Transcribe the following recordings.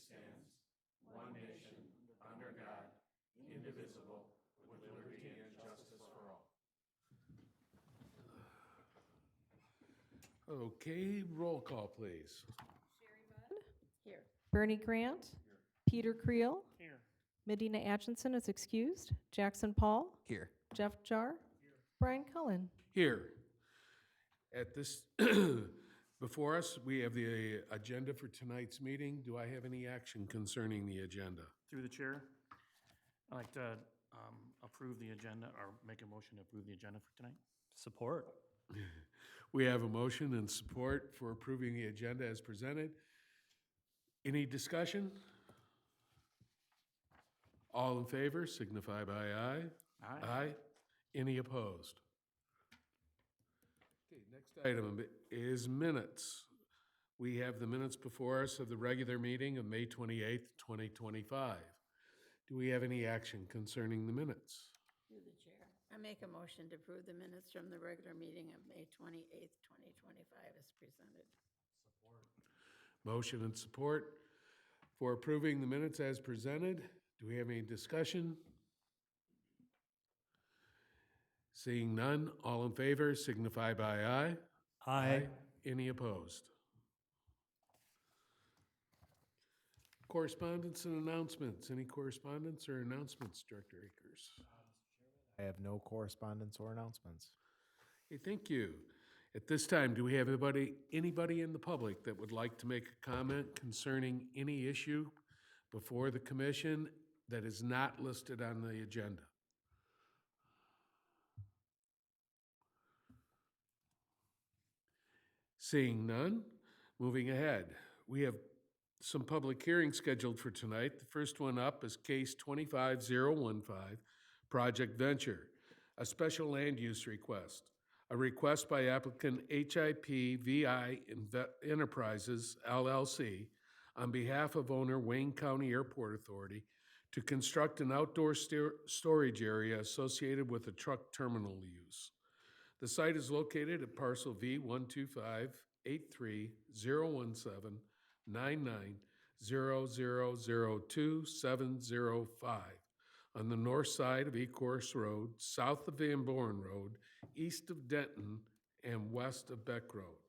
stands, one nation, under God, indivisible, with liberty and justice for all. Okay, roll call, please. Here. Bernie Grant. Peter Creel. Here. Medina Atchison is excused. Jackson Paul. Here. Jeff Jar. Brian Cullen. Here. At this, before us, we have the agenda for tonight's meeting. Do I have any action concerning the agenda? Through the chair, I'd like to approve the agenda, or make a motion to approve the agenda for tonight. Support. We have a motion and support for approving the agenda as presented. Any discussion? All in favor signify by aye. Aye. Any opposed? Okay, next item is minutes. We have the minutes before us of the regular meeting of May 28th, 2025. Do we have any action concerning the minutes? Through the chair. I make a motion to approve the minutes from the regular meeting of May 28th, 2025 as presented. Motion and support for approving the minutes as presented. Do we have any discussion? Seeing none, all in favor signify by aye. Aye. Any opposed? Correspondence and announcements. Any correspondence or announcements, Director Akers? I have no correspondence or announcements. Okay, thank you. At this time, do we have anybody in the public that would like to make a comment concerning any issue before the commission that is not listed on the agenda? Seeing none, moving ahead. We have some public hearings scheduled for tonight. The first one up is case 25015, Project Venture, a special land use request. A request by applicant HIP VI Enterprises LLC on behalf of owner Wayne County Airport Authority to construct an outdoor storage area associated with a truck terminal use. The site is located at parcel V 125-83-017-99-0002-705 on the north side of Ecorse Road, south of Van Born Road, east of Denton, and west of Beck Road.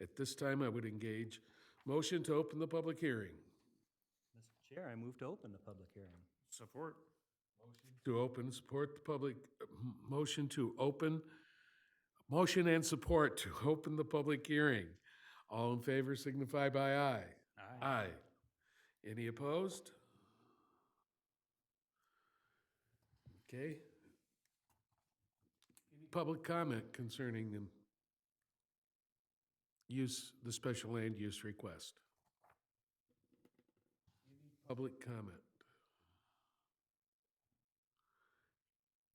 At this time, I would engage motion to open the public hearing. Mr. Chair, I move to open the public hearing. Support. To open, support the public, motion to open, motion and support to open the public hearing. All in favor signify by aye. Aye. Any opposed? Okay. Any public comment concerning the special land use request? Any public comment?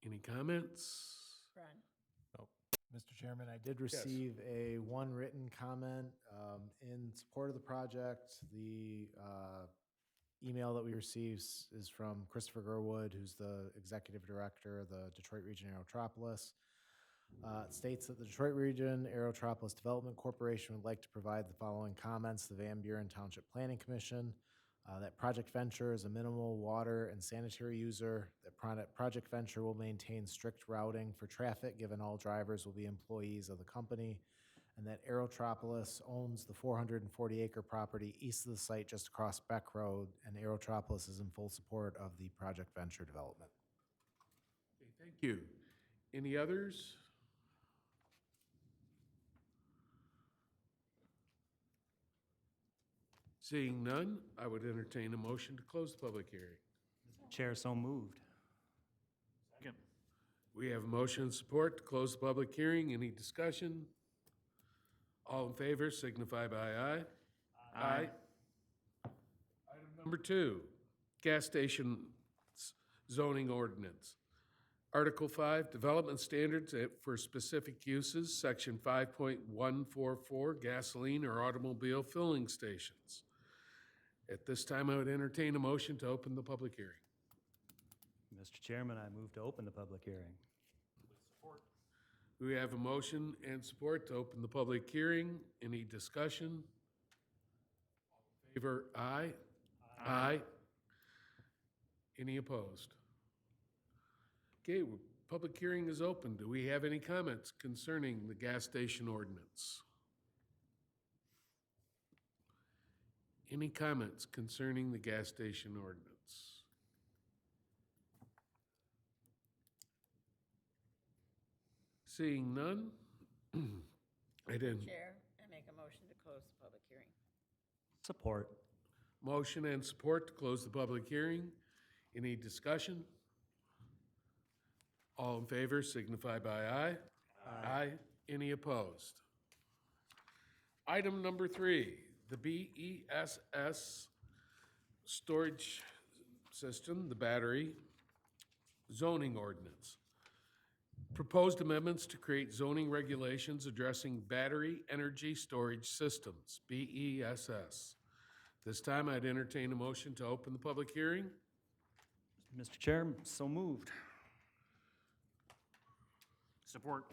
Any comments? Run. Mr. Chairman, I did receive a one written comment in support of the project. The email that we received is from Christopher Gerwood, who's the executive director of the Detroit Region Aerotropolis. It states that the Detroit Region Aerotropolis Development Corporation would like to provide the following comments to the Van Buren Township Planning Commission. That Project Venture is a minimal water and sanitary user. That Project Venture will maintain strict routing for traffic, given all drivers will be employees of the company. And that Aerotropolis owns the 440-acre property east of the site just across Beck Road, and Aerotropolis is in full support of the Project Venture development. Okay, thank you. Any others? Seeing none, I would entertain a motion to close the public hearing. Chair, so moved. Second. We have a motion and support to close the public hearing. Any discussion? All in favor signify by aye. Aye. Item number 2, gas station zoning ordinance. Article 5, development standards for specific uses, section 5.144, gasoline or automobile filling stations. At this time, I would entertain a motion to open the public hearing. Mr. Chairman, I move to open the public hearing. We have a motion and support to open the public hearing. Any discussion? All in favor, aye. Aye. Any opposed? Okay, public hearing is open. Do we have any comments concerning the gas station ordinance? Any comments concerning the gas station ordinance? Seeing none? I didn't. Chair, I make a motion to close the public hearing. Support. Motion and support to close the public hearing. Any discussion? All in favor signify by aye. Aye. Any opposed? Item number 3, the BESS storage system, the battery zoning ordinance. Proposed amendments to create zoning regulations addressing battery energy storage systems, BESS. This time I'd entertain a motion to open the public hearing. Mr. Chair, so moved. Support.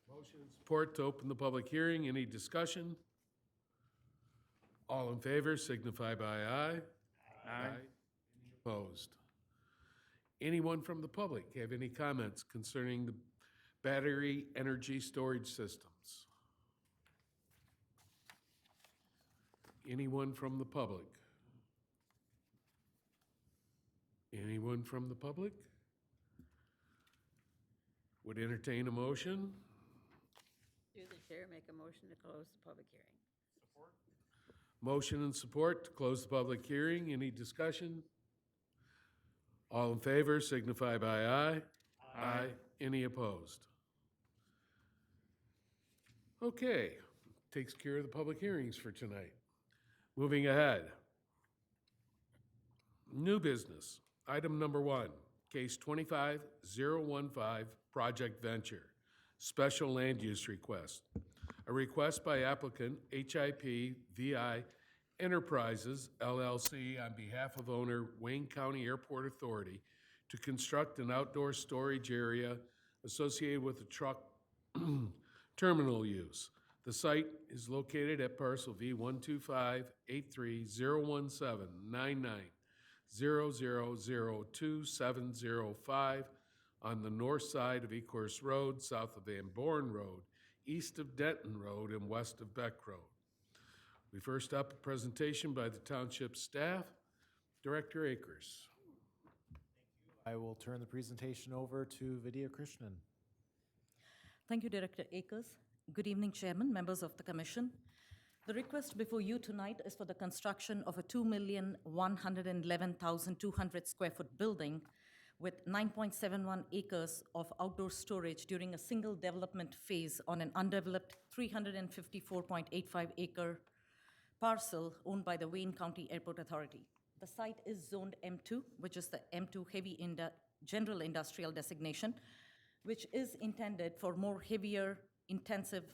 Motion and support to open the public hearing. Any discussion? All in favor signify by aye. Aye. Any opposed? Anyone from the public have any comments concerning the battery energy storage systems? Anyone from the public? Anyone from the public? Would entertain a motion? Through the chair, make a motion to close the public hearing. Motion and support to close the public hearing. Any discussion? All in favor signify by aye. Aye. Any opposed? Okay, takes care of the public hearings for tonight. Moving ahead. New business. Item number 1, case 25015, Project Venture, special land use request. A request by applicant HIP VI Enterprises LLC on behalf of owner Wayne County Airport Authority to construct an outdoor storage area associated with the truck terminal use. The site is located at parcel V125-83-017-99-0002-705 on the north side of Ecorse Road, south of Van Born Road, east of Denton Road, and west of Beck Road. We first up a presentation by the township staff. Director Akers. I will turn the presentation over to Vidya Krishnan. Thank you, Director Akers. Good evening, Chairman, members of the Commission. The request before you tonight is for the construction of a 2,111,200 square foot building with 9.71 acres of outdoor storage during a single development phase on an undeveloped 354.85 acre parcel owned by the Wayne County Airport Authority. The site is zoned M2, which is the M2 heavy general industrial designation, which is intended for more heavier, intensive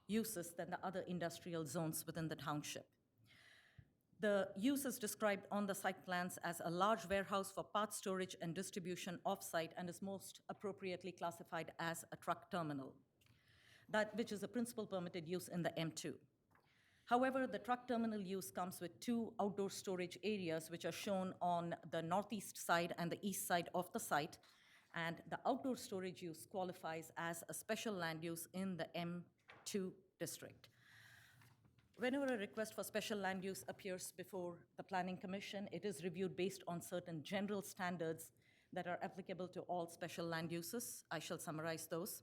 uses than the other industrial zones within the township. The use is described on the site plans as a large warehouse for parts storage and distribution off-site and is most appropriately classified as a truck terminal, which is a principal permitted use in the M2. However, the truck terminal use comes with 2 outdoor storage areas which are shown on the northeast side and the east side of the site, and the outdoor storage use qualifies as a special land use in the M2 district. Whenever a request for special land use appears before the Planning Commission, it is reviewed based on certain general standards that are applicable to all special land uses. I shall summarize those.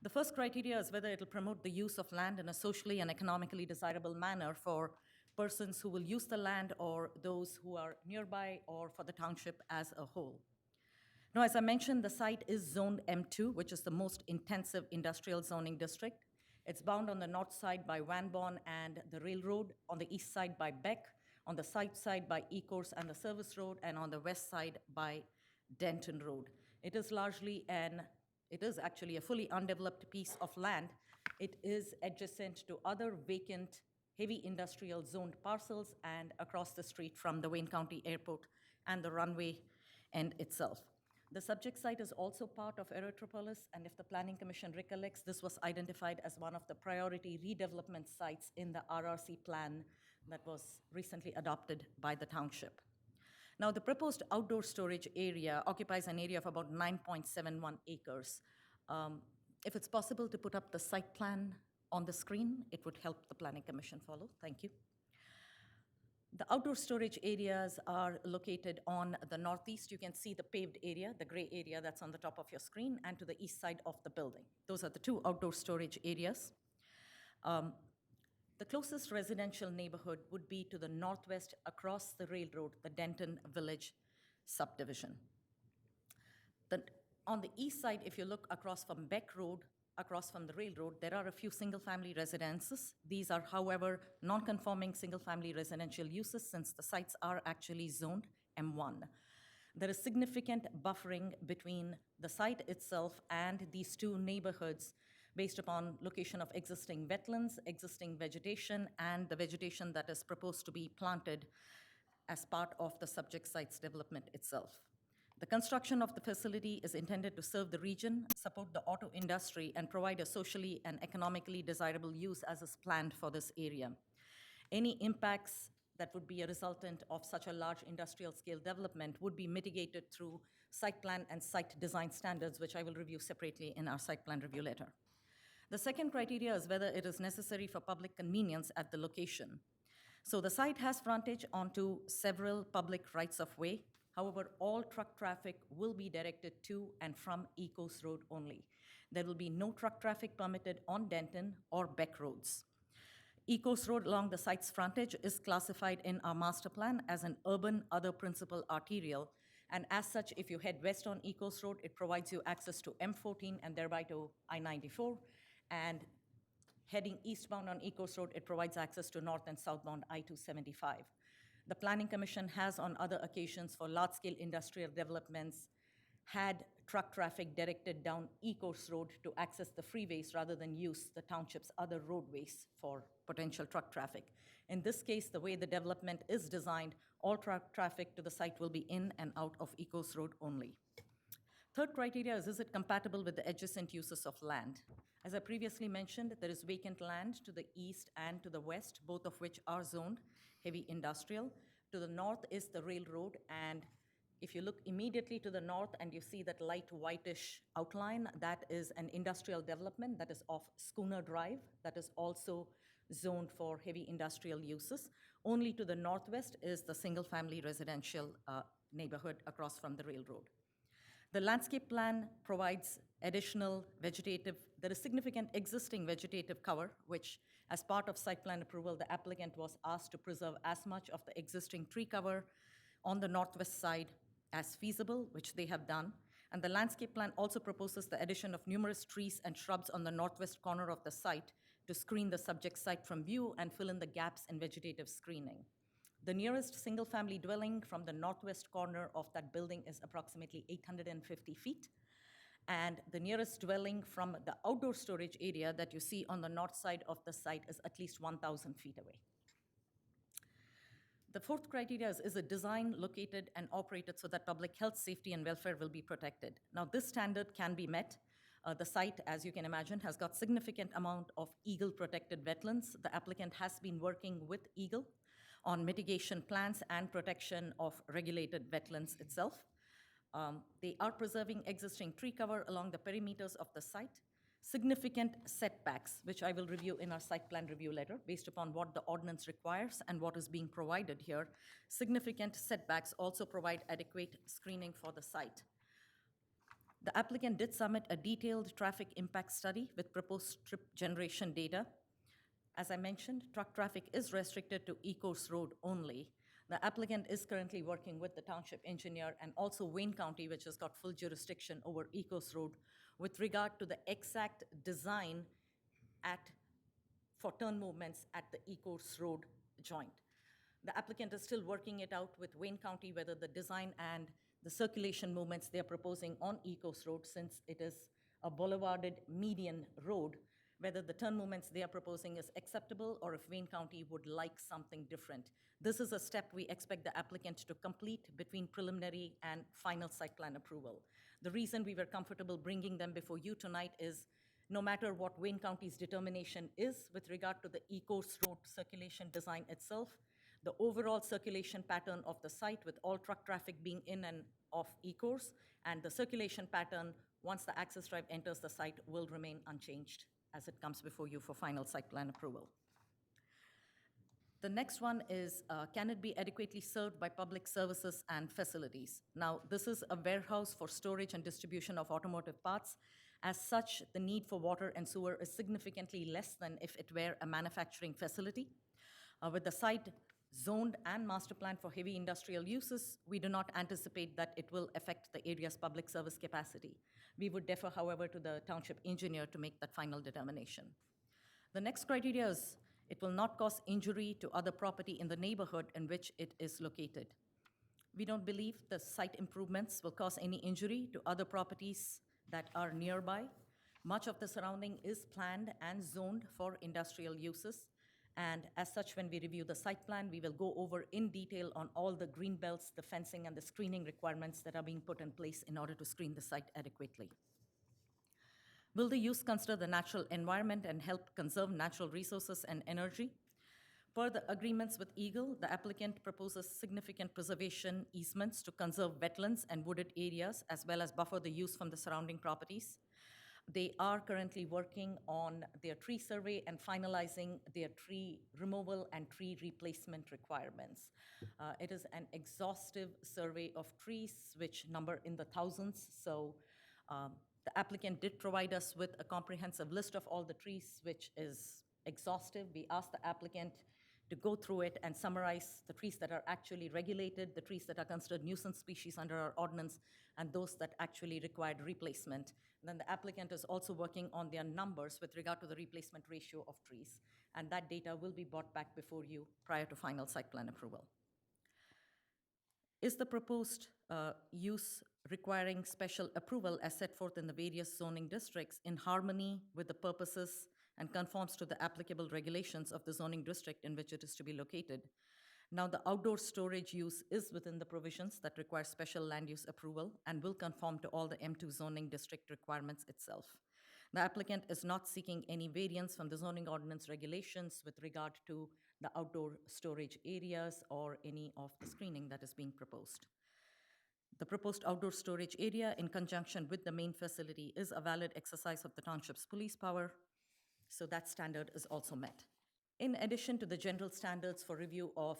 The first criteria is whether it will promote the use of land in a socially and economically desirable manner for persons who will use the land or those who are nearby or for the township as a whole. Now, as I mentioned, the site is zoned M2, which is the most intensive industrial zoning district. It's bound on the north side by Van Born and the railroad, on the east side by Beck, on the south side by Ecorse and the service road, and on the west side by Denton Road. It is actually a fully undeveloped piece of land. It is adjacent to other vacant heavy industrial zoned parcels and across the street from the Wayne County Airport and the runway end itself. The subject site is also part of Erythropolis, and if the Planning Commission recollects, this was identified as one of the priority redevelopment sites in the RRC plan that was recently adopted by the township. Now, the proposed outdoor storage area occupies an area of about 9.71 acres. If it's possible to put up the site plan on the screen, it would help the Planning Commission follow. Thank you. The outdoor storage areas are located on the northeast. You can see the paved area, the gray area that's on the top of your screen, and to the east side of the building. Those are the two outdoor storage areas. The closest residential neighborhood would be to the northwest across the railroad, the Denton Village subdivision. On the east side, if you look across from Beck Road, across from the railroad, there are a few single-family residences. These are, however, non-conforming single-family residential uses since the sites are actually zoned M1. There is significant buffering between the site itself and these two neighborhoods based upon location of existing wetlands, existing vegetation, and the vegetation that is proposed to be planted as part of the subject site's development itself. The construction of the facility is intended to serve the region, support the auto industry, and provide a socially and economically desirable use as is planned for this area. Any impacts that would be a resultant of such a large industrial scale development would be mitigated through site plan and site design standards, which I will review separately in our site plan review letter. The second criteria is whether it is necessary for public convenience at the location. So the site has frontage onto several public rights of way. However, all truck traffic will be directed to and from Ecos Road only. There will be no truck traffic permitted on Denton or Beck roads. Ecos Road along the site's frontage is classified in our master plan as an urban other principal arterial. And as such, if you head west on Ecos Road, it provides you access to M14 and thereby to I-94. And heading eastbound on Ecos Road, it provides access to north and southbound I-275. The Planning Commission has, on other occasions for large-scale industrial developments, had truck traffic directed down Ecos Road to access the freeways rather than use the township's other roadways for potential truck traffic. In this case, the way the development is designed, all truck traffic to the site will be in and out of Ecos Road only. Third criteria is it compatible with the adjacent uses of land? As I previously mentioned, there is vacant land to the east and to the west, both of which are zoned heavy industrial. To the north is the railroad, and if you look immediately to the north and you see that light whitish outline, that is an industrial development that is off Schooner Drive, that is also zoned for heavy industrial uses. Only to the northwest is the single-family residential neighborhood across from the railroad. The landscape plan provides additional vegetative, there is significant existing vegetative cover, which as part of site plan approval, the applicant was asked to preserve as much of the existing tree cover on the northwest side as feasible, which they have done. And the landscape plan also proposes the addition of numerous trees and shrubs on the northwest corner of the site to screen the subject site from view and fill in the gaps in vegetative screening. The nearest single-family dwelling from the northwest corner of that building is approximately 850 feet. And the nearest dwelling from the outdoor storage area that you see on the north side of the site is at least 1,000 feet away. The fourth criteria is a design located and operated so that public health, safety, and welfare will be protected. Now, this standard can be met. The site, as you can imagine, has got significant amount of eagle-protected wetlands. The applicant has been working with Eagle on mitigation plans and protection of regulated wetlands itself. They are preserving existing tree cover along the perimeters of the site. Significant setbacks, which I will review in our site plan review letter, based upon what the ordinance requires and what is being provided here. Significant setbacks also provide adequate screening for the site. The applicant did submit a detailed traffic impact study with proposed trip generation data. As I mentioned, truck traffic is restricted to Ecos Road only. The applicant is currently working with the township engineer and also Wayne County, which has got full jurisdiction over Ecos Road, with regard to the exact design for turn movements at the Ecos Road joint. The applicant is still working it out with Wayne County, whether the design and the circulation movements they are proposing on Ecos Road, since it is a boulevarded median road, whether the turn movements they are proposing is acceptable or if Wayne County would like something different. This is a step we expect the applicant to complete between preliminary and final site plan approval. The reason we were comfortable bringing them before you tonight is no matter what Wayne County's determination is with regard to the Ecos Road circulation design itself, the overall circulation pattern of the site with all truck traffic being in and off E-course, and the circulation pattern once the access drive enters the site will remain unchanged as it comes before you for final site plan approval. The next one is, can it be adequately served by public services and facilities? Now, this is a warehouse for storage and distribution of automotive parts. As such, the need for water and sewer is significantly less than if it were a manufacturing facility. With the site zoned and master planned for heavy industrial uses, we do not anticipate that it will affect the area's public service capacity. We would defer, however, to the township engineer to make that final determination. The next criteria is it will not cause injury to other property in the neighborhood in which it is located. We don't believe the site improvements will cause any injury to other properties that are nearby. Much of the surrounding is planned and zoned for industrial uses. And as such, when we review the site plan, we will go over in detail on all the green belts, the fencing, and the screening requirements that are being put in place in order to screen the site adequately. Will the use consider the natural environment and help conserve natural resources and energy? Per the agreements with Eagle, the applicant proposes significant preservation easements to conserve wetlands and wooded areas, as well as buffer the use from the surrounding properties. They are currently working on their tree survey and finalizing their tree removal and tree replacement requirements. It is an exhaustive survey of trees, which number in the thousands. So the applicant did provide us with a comprehensive list of all the trees, which is exhaustive. We asked the applicant to go through it and summarize the trees that are actually regulated, the trees that are considered nuisance species under our ordinance, and those that actually required replacement. And then the applicant is also working on their numbers with regard to the replacement ratio of trees. And that data will be brought back before you prior to final site plan approval. Is the proposed use requiring special approval as set forth in the various zoning districts in harmony with the purposes and conforms to the applicable regulations of the zoning district in which it is to be located? Now, the outdoor storage use is within the provisions that require special land use approval and will conform to all the M2 zoning district requirements itself. The applicant is not seeking any variance from the zoning ordinance regulations with regard to the outdoor storage areas or any of the screening that is being proposed. The proposed outdoor storage area in conjunction with the main facility is a valid exercise of the township's police power, so that standard is also met. In addition to the general standards for review of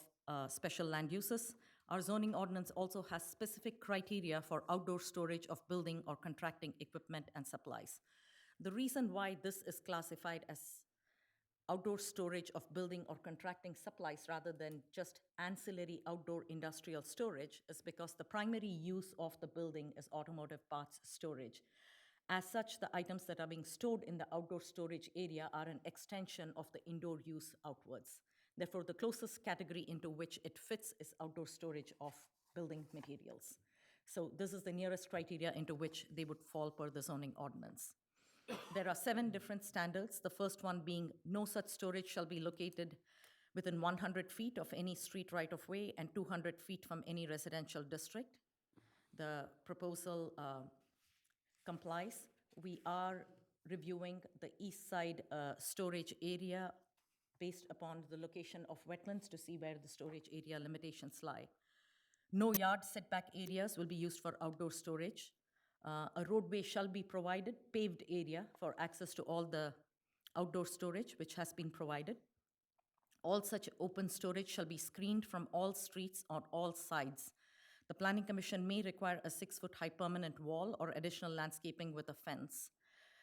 special land uses, our zoning ordinance also has specific criteria for outdoor storage of building or contracting equipment and supplies. The reason why this is classified as outdoor storage of building or contracting supplies rather than just ancillary outdoor industrial storage is because the primary use of the building is automotive parts storage. As such, the items that are being stored in the outdoor storage area are an extension of the indoor use outwards. Therefore, the closest category into which it fits is outdoor storage of building materials. So this is the nearest criteria into which they would fall per the zoning ordinance. There are 7 different standards. The first one being no such storage shall be located within 100 feet of any street right-of-way and 200 feet from any residential district. The proposal complies. We are reviewing the east side storage area based upon the location of wetlands to see where the storage area limitations lie. No yard setback areas will be used for outdoor storage. A roadway shall be provided, paved area for access to all the outdoor storage, which has been provided. All such open storage shall be screened from all streets on all sides. The Planning Commission may require a 6-foot high permanent wall or additional landscaping with a fence.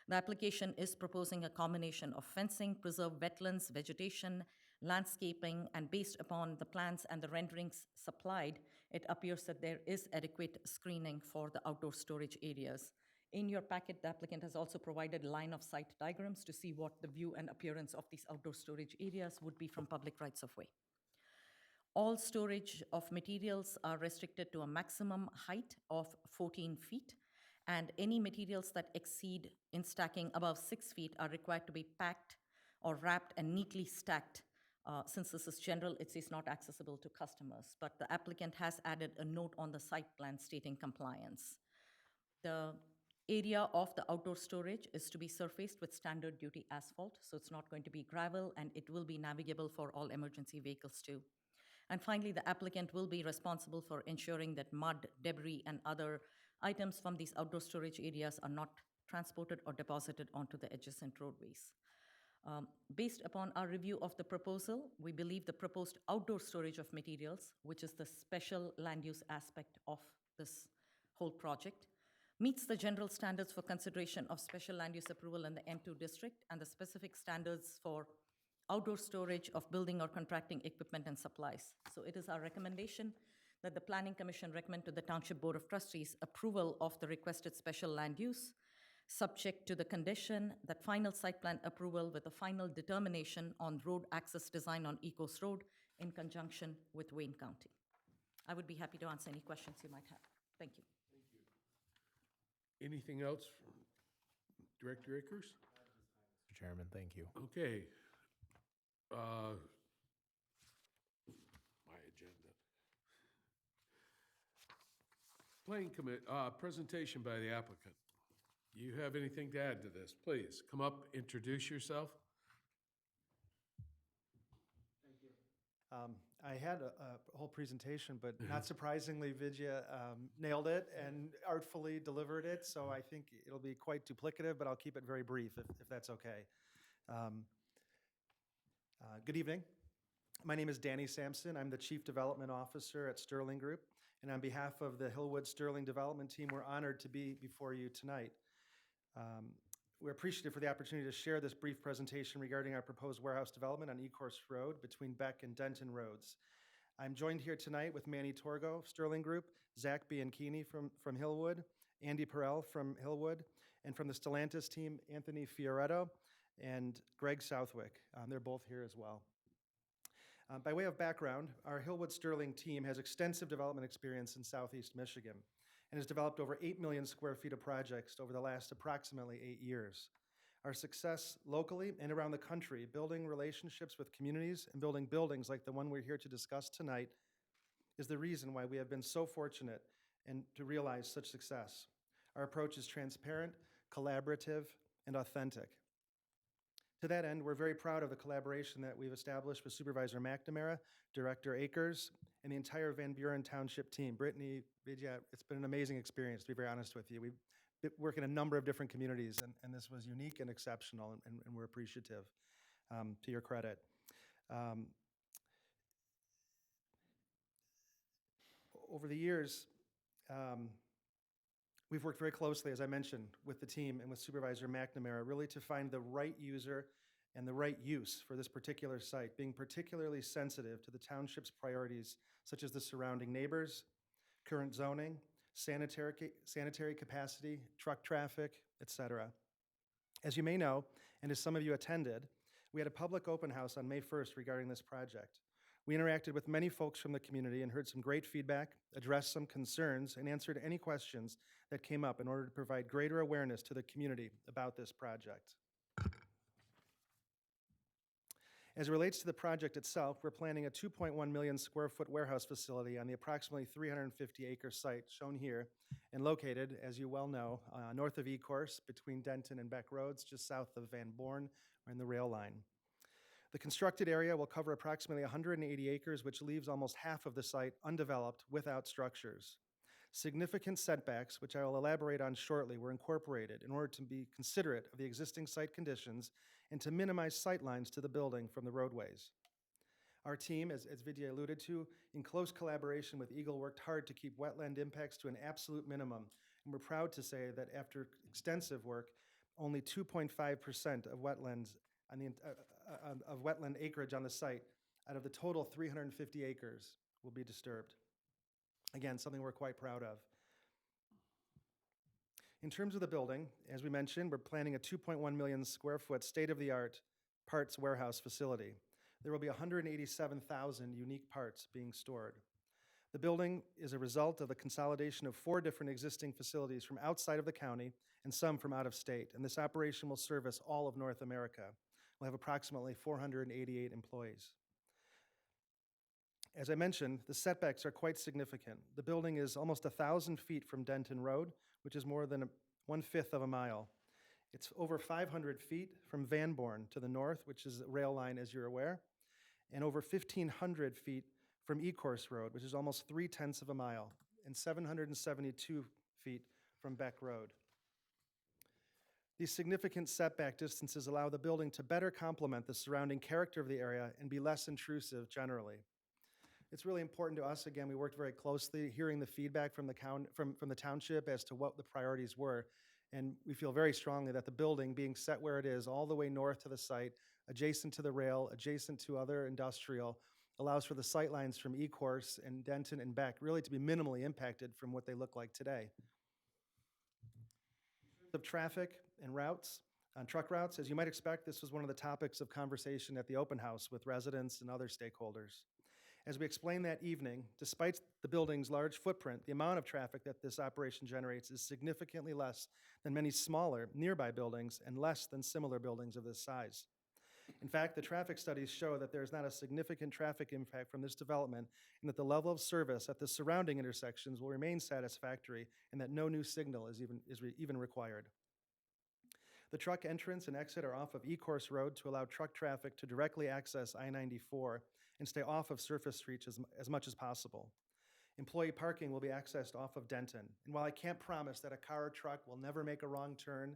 The application is proposing a combination of fencing, preserved wetlands, vegetation, landscaping, and based upon the plans and the renderings supplied, it appears that there is adequate screening for the outdoor storage areas. In your packet, the applicant has also provided line of sight diagrams to see what the view and appearance of these outdoor storage areas would be from public rights of way. All storage of materials are restricted to a maximum height of 14 feet, and any materials that exceed in stacking above 6 feet are required to be packed or wrapped and neatly stacked. Since this is general, it is not accessible to customers, but the applicant has added a note on the site plan stating compliance. The area of the outdoor storage is to be surfaced with standard duty asphalt, so it's not going to be gravel, and it will be navigable for all emergency vehicles too. And finally, the applicant will be responsible for ensuring that mud, debris, and other items from these outdoor storage areas are not transported or deposited onto the adjacent roadways. Based upon our review of the proposal, we believe the proposed outdoor storage of materials, which is the special land use aspect of this whole project, meets the general standards for consideration of special land use approval in the M2 district and the specific standards for outdoor storage of building or contracting equipment and supplies. So it is our recommendation that the Planning Commission recommend to the Township Board of Trustees approval of the requested special land use, subject to the condition that final site plan approval with a final determination on road access design on Ecos Road in conjunction with Wayne County. I would be happy to answer any questions you might have. Thank you. Anything else from Director Akers? Mr. Chairman, thank you. Okay. My agenda. Planning presentation by the applicant. You have anything to add to this? Please, come up, introduce yourself. I had a whole presentation, but not surprisingly, Vidya nailed it and artfully delivered it, so I think it'll be quite duplicative, but I'll keep it very brief if that's okay. Good evening. My name is Danny Sampson. I'm the Chief Development Officer at Sterling Group, and on behalf of the Hillwood Sterling Development Team, we're honored to be before you tonight. We're appreciative for the opportunity to share this brief presentation regarding our proposed warehouse development on Ecorse Road between Beck and Denton Roads. I'm joined here tonight with Manny Torgo of Sterling Group, Zach Bianchini from Hillwood, Andy Perel from Hillwood, and from the Stellantis team, Anthony Fioretto and Greg Southwick. They're both here as well. By way of background, our Hillwood Sterling team has extensive development experience in Southeast Michigan and has developed over 8 million square feet of projects over the last approximately 8 years. Our success locally and around the country, building relationships with communities and building buildings like the one we're here to discuss tonight, is the reason why we have been so fortunate and to realize such success. Our approach is transparent, collaborative, and authentic. To that end, we're very proud of the collaboration that we've established with Supervisor McNamara, Director Akers, and the entire Van Buren Township team. Brittany, Vidya, it's been an amazing experience, to be very honest with you. We've worked in a number of different communities, and this was unique and exceptional, and we're appreciative, to your credit. Over the years, we've worked very closely, as I mentioned, with the team and with Supervisor McNamara, really to find the right user and the right use for this particular site, being particularly sensitive to the township's priorities, such as the surrounding neighbors, current zoning, sanitary capacity, truck traffic, etc. As you may know, and as some of you attended, we had a public open house on May 1st regarding this project. We interacted with many folks from the community and heard some great feedback, addressed some concerns, and answered any questions that came up in order to provide greater awareness to the community about this project. As it relates to the project itself, we're planning a 2.1 million square foot warehouse facility on the approximately 350 acre site shown here and located, as you well know, north of Ecorse between Denton and Beck Roads, just south of Van Born or in the rail line. The constructed area will cover approximately 180 acres, which leaves almost half of the site undeveloped without structures. Significant setbacks, which I will elaborate on shortly, were incorporated in order to be considerate of the existing site conditions and to minimize sight lines to the building from the roadways. Our team, as Vidya alluded to, in close collaboration with Eagle, worked hard to keep wetland impacts to an absolute minimum, and we're proud to say that after extensive work, only 2.5% of wetlands of wetland acreage on the site out of the total 350 acres will be disturbed. Again, something we're quite proud of. In terms of the building, as we mentioned, we're planning a 2.1 million square foot state-of-the-art parts warehouse facility. There will be 187,000 unique parts being stored. The building is a result of the consolidation of 4 different existing facilities from outside of the county and some from out of state, and this operation will service all of North America. We'll have approximately 488 employees. As I mentioned, the setbacks are quite significant. The building is almost 1,000 feet from Denton Road, which is more than 1/5 of a mile. It's over 500 feet from Van Born to the north, which is a rail line, as you're aware, and over 1,500 feet from Ecorse Road, which is almost 3/10 of a mile, and 772 feet from Beck Road. These significant setback distances allow the building to better complement the surrounding character of the area and be less intrusive generally. It's really important to us, again, we worked very closely, hearing the feedback from the township as to what the priorities were. And we feel very strongly that the building being set where it is, all the way north to the site, adjacent to the rail, adjacent to other industrial, allows for the sightlines from Ecorse and Denton and Beck really to be minimally impacted from what they look like today. Of traffic and routes, on truck routes, as you might expect, this was one of the topics of conversation at the open house with residents and other stakeholders. As we explained that evening, despite the building's large footprint, the amount of traffic that this operation generates is significantly less than many smaller nearby buildings and less than similar buildings of this size. In fact, the traffic studies show that there is not a significant traffic impact from this development and that the level of service at the surrounding intersections will remain satisfactory and that no new signal is even required. The truck entrance and exit are off of Ecorse Road to allow truck traffic to directly access I-94 and stay off of Surface Street as much as possible. Employee parking will be accessed off of Denton. And while I can't promise that a car or truck will never make a wrong turn,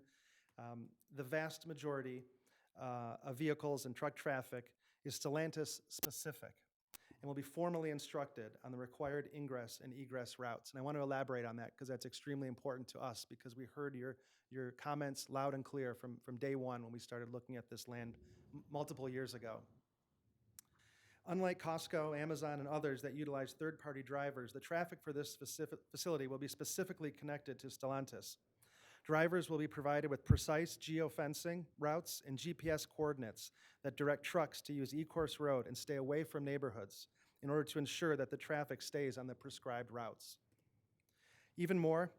the vast majority of vehicles and truck traffic is Stellantis specific and will be formally instructed on the required ingress and egress routes. And I want to elaborate on that because that's extremely important to us because we heard your comments loud and clear from day one when we started looking at this land multiple years ago. Unlike Costco, Amazon, and others that utilize third-party drivers, the traffic for this facility will be specifically connected to Stellantis. Drivers will be provided with precise geofencing routes and GPS coordinates that direct trucks to use Ecorse Road and stay away from neighborhoods in order to ensure that the traffic stays on the prescribed routes. Even more,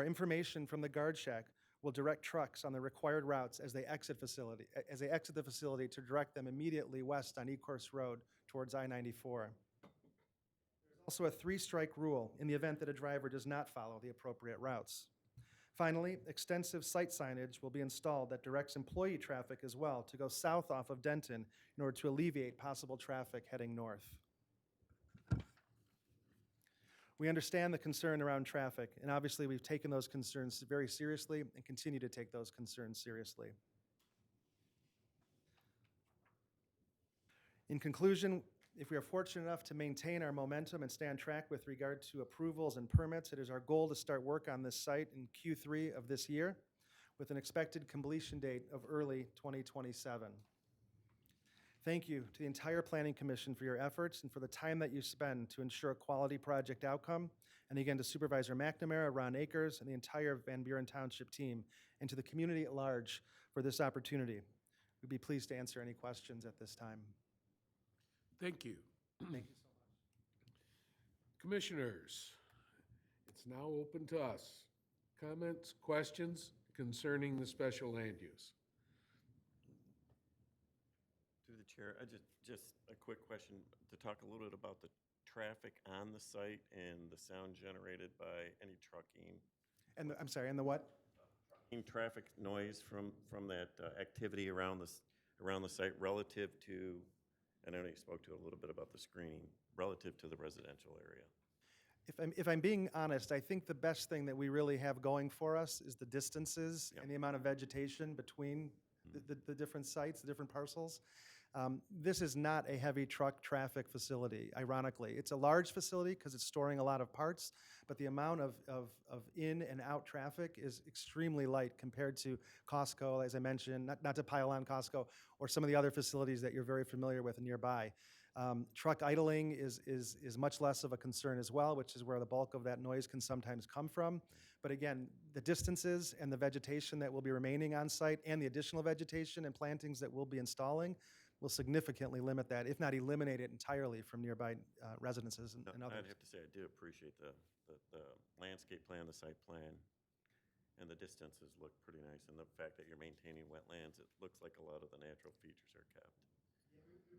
information from the guard shack will direct trucks on the required routes as they exit the facility to direct them immediately west on Ecorse Road towards I-94. There's also a 3-strike rule in the event that a driver does not follow the appropriate routes. Finally, extensive site signage will be installed that directs employee traffic as well to go south off of Denton in order to alleviate possible traffic heading north. We understand the concern around traffic, and obviously we've taken those concerns very seriously and continue to take those concerns seriously. In conclusion, if we are fortunate enough to maintain our momentum and stay on track with regard to approvals and permits, it is our goal to start work on this site in Q3 of this year with an expected completion date of early 2027. Thank you to the entire Planning Commission for your efforts and for the time that you spend to ensure a quality project outcome. And again, to Supervisor McNamara, Ron Akers, and the entire Van Buren Township team, and to the community at large for this opportunity. We'd be pleased to answer any questions at this time. Thank you. Thank you so much. Commissioners, it's now open to us. Comments, questions concerning the special land use? Through the chair, just a quick question to talk a little bit about the traffic on the site and the sound generated by any trucking. And I'm sorry, and the what? Traffic noise from that activity around the site relative to, and I know you spoke to a little bit about the screening, relative to the residential area. If I'm being honest, I think the best thing that we really have going for us is the distances and the amount of vegetation between the different sites, the different parcels. This is not a heavy truck traffic facility, ironically. It's a large facility because it's storing a lot of parts, but the amount of in and out traffic is extremely light compared to Costco, as I mentioned, not to pile on Costco, or some of the other facilities that you're very familiar with nearby. Truck idling is much less of a concern as well, which is where the bulk of that noise can sometimes come from. But again, the distances and the vegetation that will be remaining on site and the additional vegetation and plantings that we'll be installing will significantly limit that, if not eliminate it entirely from nearby residences and others. I'd have to say I do appreciate the landscape plan, the site plan, and the distances look pretty nice. And the fact that you're maintaining wetlands, it looks like a lot of the natural features are kept.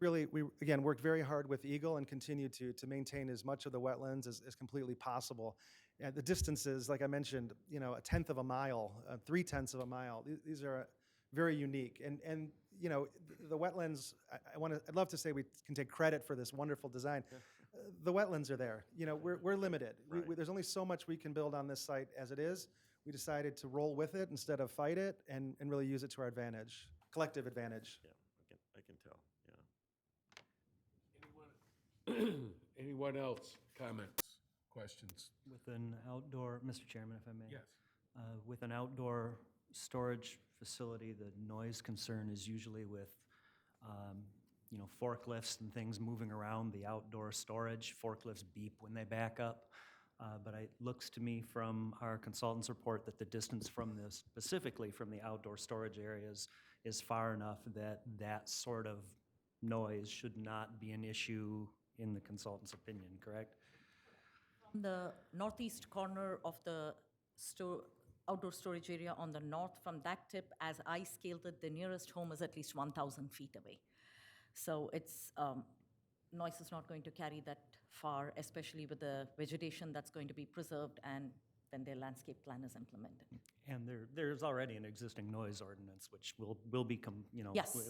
Really, we, again, worked very hard with Eagle and continue to maintain as much of the wetlands as completely possible. And the distances, like I mentioned, a 1/10 of a mile, 3/10 of a mile, these are very unique. And you know, the wetlands, I'd love to say we can take credit for this wonderful design. The wetlands are there. You know, we're limited. Right. There's only so much we can build on this site as it is. We decided to roll with it instead of fight it and really use it to our advantage, collective advantage. Yeah, I can tell, yeah. Anyone else? Comments, questions? With an outdoor, Mr. Chairman, if I may. Yes. With an outdoor storage facility, the noise concern is usually with, you know, forklifts and things moving around the outdoor storage. Forklifts beep when they back up. But it looks to me from our consultant's report that the distance from this, specifically from the outdoor storage areas, is far enough that that sort of noise should not be an issue in the consultant's opinion, correct? From the northeast corner of the outdoor storage area on the north, from that tip, as I scaled it, the nearest home is at least 1,000 feet away. So it's, noise is not going to carry that far, especially with the vegetation that's going to be preserved and when their landscape plan is implemented. And there's already an existing noise ordinance, which will become, you know, Yes. which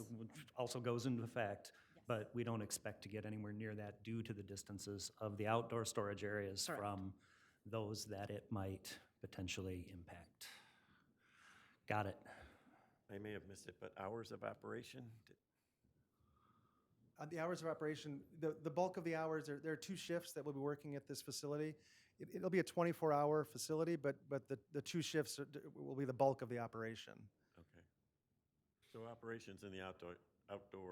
also goes into effect. But we don't expect to get anywhere near that due to the distances of the outdoor storage areas Correct. from those that it might potentially impact. Got it. I may have missed it, but hours of operation? The hours of operation, the bulk of the hours, there are 2 shifts that will be working at this facility. It'll be a 24-hour facility, but the 2 shifts will be the bulk of the operation. Okay. So operations in the outdoor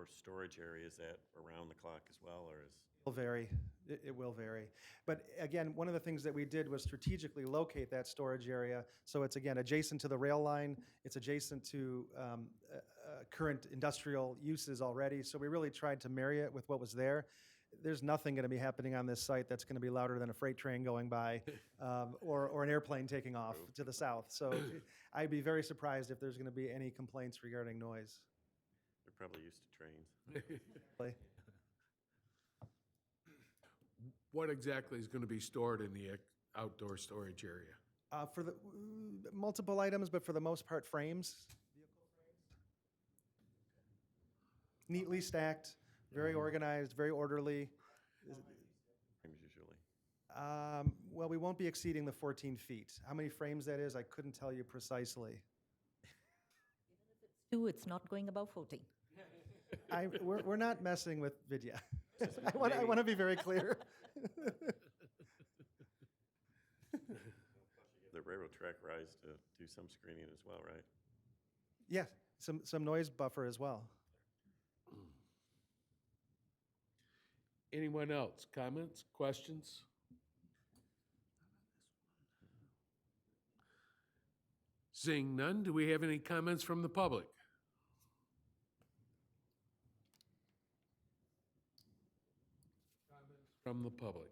storage area, is that around the clock as well, or is? It will vary. It will vary. But again, one of the things that we did was strategically locate that storage area. So it's, again, adjacent to the rail line. It's adjacent to current industrial uses already. So we really tried to marry it with what was there. There's nothing going to be happening on this site that's going to be louder than a freight train going by or an airplane taking off to the south. So I'd be very surprised if there's going to be any complaints regarding noise. They're probably used to trains. Really. What exactly is going to be stored in the outdoor storage area? For the multiple items, but for the most part, frames. Neatly stacked, very organized, very orderly. Frames usually. Well, we won't be exceeding the 14 feet. How many frames that is, I couldn't tell you precisely. 2, it's not going above 14. We're not messing with Vidya. I want to be very clear. The railroad track rise to do some screening as well, right? Yeah, some noise buffer as well. Anyone else? Comments, questions? Seeing none, do we have any comments from the public? Comments from the public.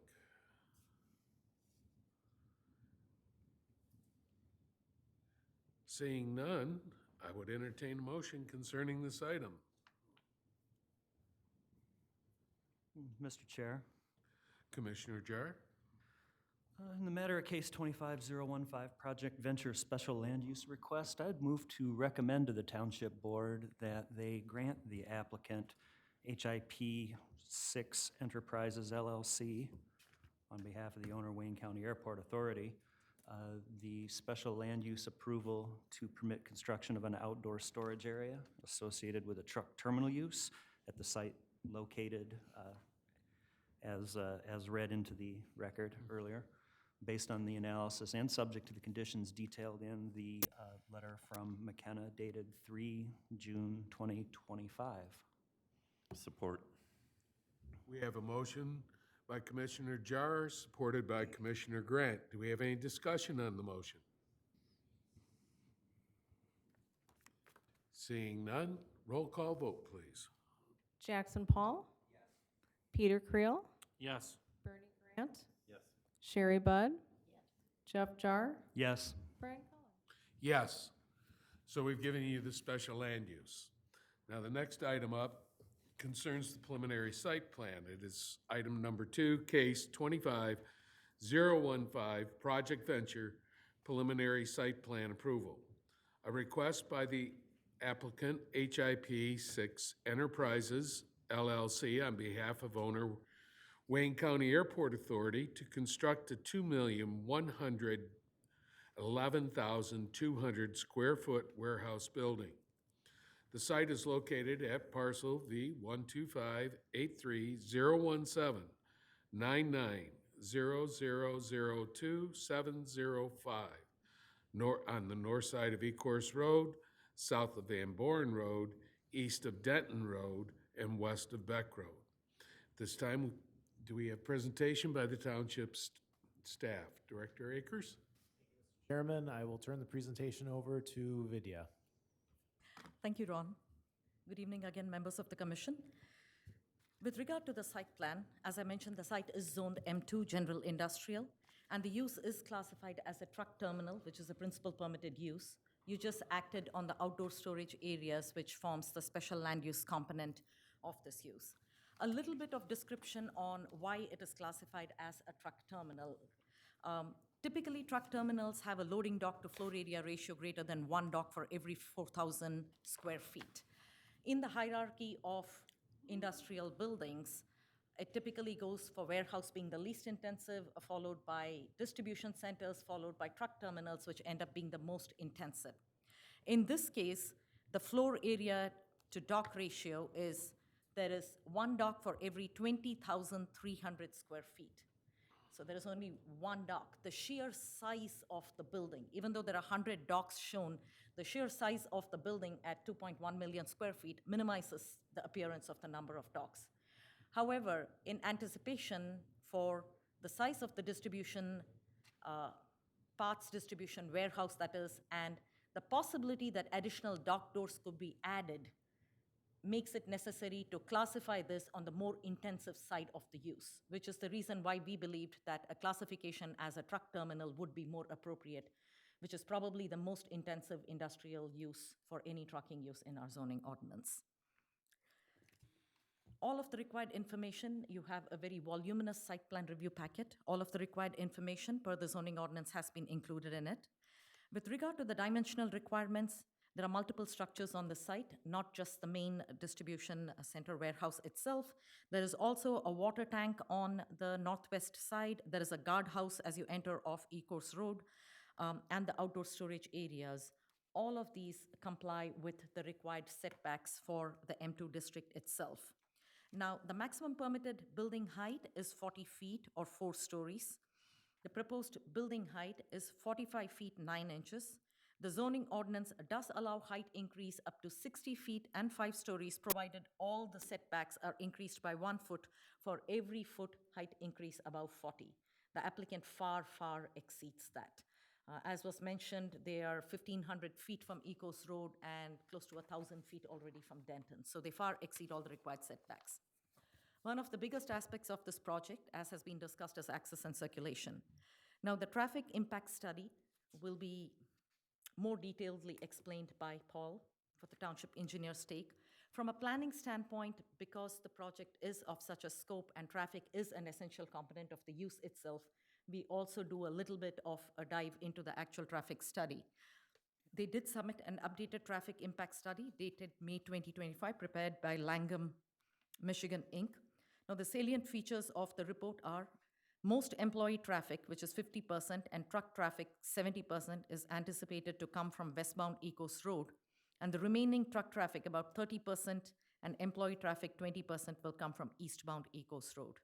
Seeing none, I would entertain a motion concerning this item. Mr. Chair, Commissioner Jar? in the matter of case 25015, Project Venture Special Land Use Request, I'd move to recommend to the Township Board that they grant the applicant HIP 6 Enterprises LLC on behalf of the owner Wayne County Airport Authority, the special land use approval to permit construction of an outdoor storage area associated with a truck terminal use at the site located as read into the record earlier, based on the analysis and subject to the conditions detailed in the letter from McKenna dated 3 June 2025. Support. We have a motion by Commissioner Jar, supported by Commissioner Grant. Do we have any discussion on the motion? Seeing none, roll call vote, please. Jackson Paul? Peter Creel? Yes. Bernie Grant? Yes. Sherry Budd? Jeff Jar? Yes. Brian Cullen? Yes. So we've given you the special land use. Now, the next item up concerns the preliminary site plan. It is item number 2, case 25015, Project Venture, preliminary site plan approval. A request by the applicant HIP 6 Enterprises LLC on behalf of owner Wayne County Airport Authority to construct a 2,111,200 square foot warehouse building. The site is located at parcel V 125-83-017-99-0002-705, on the north side of Ecorse Road, south of Van Buren Road, east of Denton Road, and west of Beck Road. This time, do we have presentation by the township staff? Director Akers? Chairman, I will turn the presentation over to Vidya. Thank you, Ron. Good evening again, members of the commission. With regard to the site plan, as I mentioned, the site is zoned M2 General Industrial, and the use is classified as a truck terminal, which is a principal permitted use. You just acted on the outdoor storage areas, which forms the special land use component of this use. A little bit of description on why it is classified as a truck terminal. Typically, truck terminals have a loading dock to floor area ratio greater than 1 dock for every 4,000 square feet. In the hierarchy of industrial buildings, it typically goes for warehouse being the least intensive, followed by distribution centers, followed by truck terminals, which end up being the most intensive. In this case, the floor area to dock ratio is there is 1 dock for every 20,300 square feet. So there is only 1 dock. The sheer size of the building, even though there are 100 docks shown, the sheer size of the building at 2.1 million square feet minimizes the appearance of the number of docks. However, in anticipation for the size of the distribution, parts distribution warehouse that is, and the possibility that additional dock doors could be added makes it necessary to classify this on the more intensive side of the use, which is the reason why we believed that a classification as a truck terminal would be more appropriate, which is probably the most intensive industrial use for any trucking use in our zoning ordinance. All of the required information, you have a very voluminous site plan review packet. All of the required information per the zoning ordinance has been included in it. With regard to the dimensional requirements, there are multiple structures on the site, not just the main distribution center warehouse itself. There is also a water tank on the northwest side. There is a guardhouse as you enter off Ecorse Road, and the outdoor storage areas. All of these comply with the required setbacks for the M2 district itself. Now, the maximum permitted building height is 40 feet or 4 stories. The proposed building height is 45 feet 9 inches. The zoning ordinance does allow height increase up to 60 feet and 5 stories, provided all the setbacks are increased by 1 foot for every foot height increase above 40. The applicant far, far exceeds that. As was mentioned, they are 1,500 feet from Ecorse Road and close to 1,000 feet already from Denton. So they far exceed all the required setbacks. One of the biggest aspects of this project, as has been discussed, is access and circulation. Now, the traffic impact study will be more detailedly explained by Paul for the township engineer's take. From a planning standpoint, because the project is of such a scope and traffic is an essential component of the use itself, we also do a little bit of a dive into the actual traffic study. They did submit an updated traffic impact study dated May 2025, prepared by Langham, Michigan, Inc. Now, the salient features of the report are most employee traffic, which is 50%, and truck traffic, 70%, is anticipated to come from westbound Ecorse Road, and the remaining truck traffic, about 30%, and employee traffic, 20%, will come from eastbound Ecorse Road.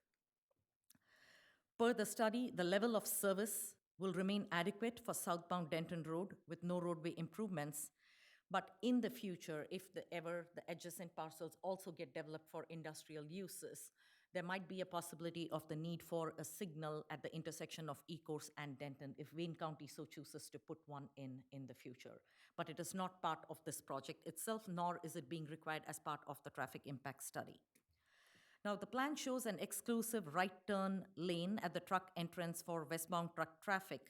Per the study, the level of service will remain adequate for southbound Denton Road with no roadway improvements, but in the future, if ever the adjacent parcels also get developed for industrial uses, there might be a possibility of the need for a signal at the intersection of Ecorse and Denton if Wayne County so chooses to put one in the future. But it is not part of this project itself, nor is it being required as part of the traffic impact study. Now, the plan shows an exclusive right turn lane at the truck entrance for westbound truck traffic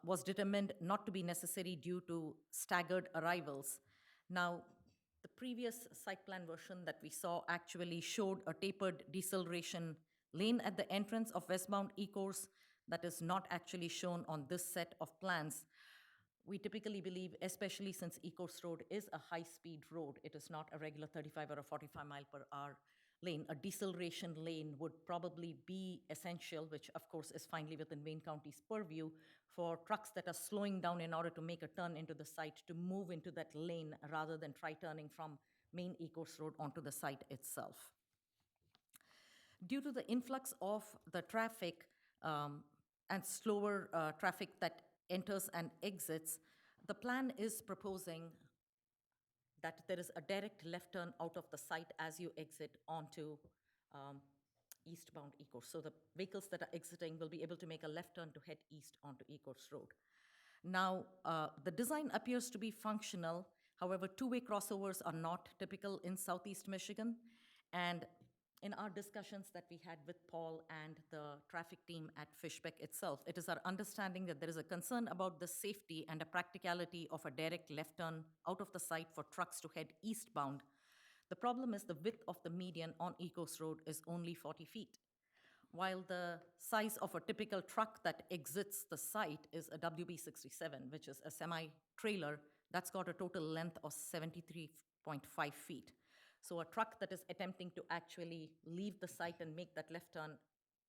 was determined not to be necessary due to staggered arrivals. Now, the previous site plan version that we saw actually showed a tapered deceleration lane at the entrance of westbound Ecorse that is not actually shown on this set of plans. We typically believe, especially since Ecorse Road is a high-speed road, it is not a regular 35 or a 45 mile per hour lane, a deceleration lane would probably be essential, which of course is finally within Wayne County's purview, for trucks that are slowing down in order to make a turn into the site to move into that lane rather than try turning from main Ecorse Road onto the site itself. Due to the influx of the traffic and slower traffic that enters and exits, the plan is proposing that there is a direct left turn out of the site as you exit onto eastbound Ecorse. So the vehicles that are exiting will be able to make a left turn to head east onto Ecorse Road. Now, the design appears to be functional. However, two-way crossovers are not typical in Southeast Michigan. And in our discussions that we had with Paul and the traffic team at Fishbeck itself, it is our understanding that there is a concern about the safety and the practicality of a direct left turn out of the site for trucks to head eastbound. The problem is the width of the median on Ecorse Road is only 40 feet. While the size of a typical truck that exits the site is a WB67, which is a semi-trailer, that's got a total length of 73.5 feet. So a truck that is attempting to actually leave the site and make that left turn,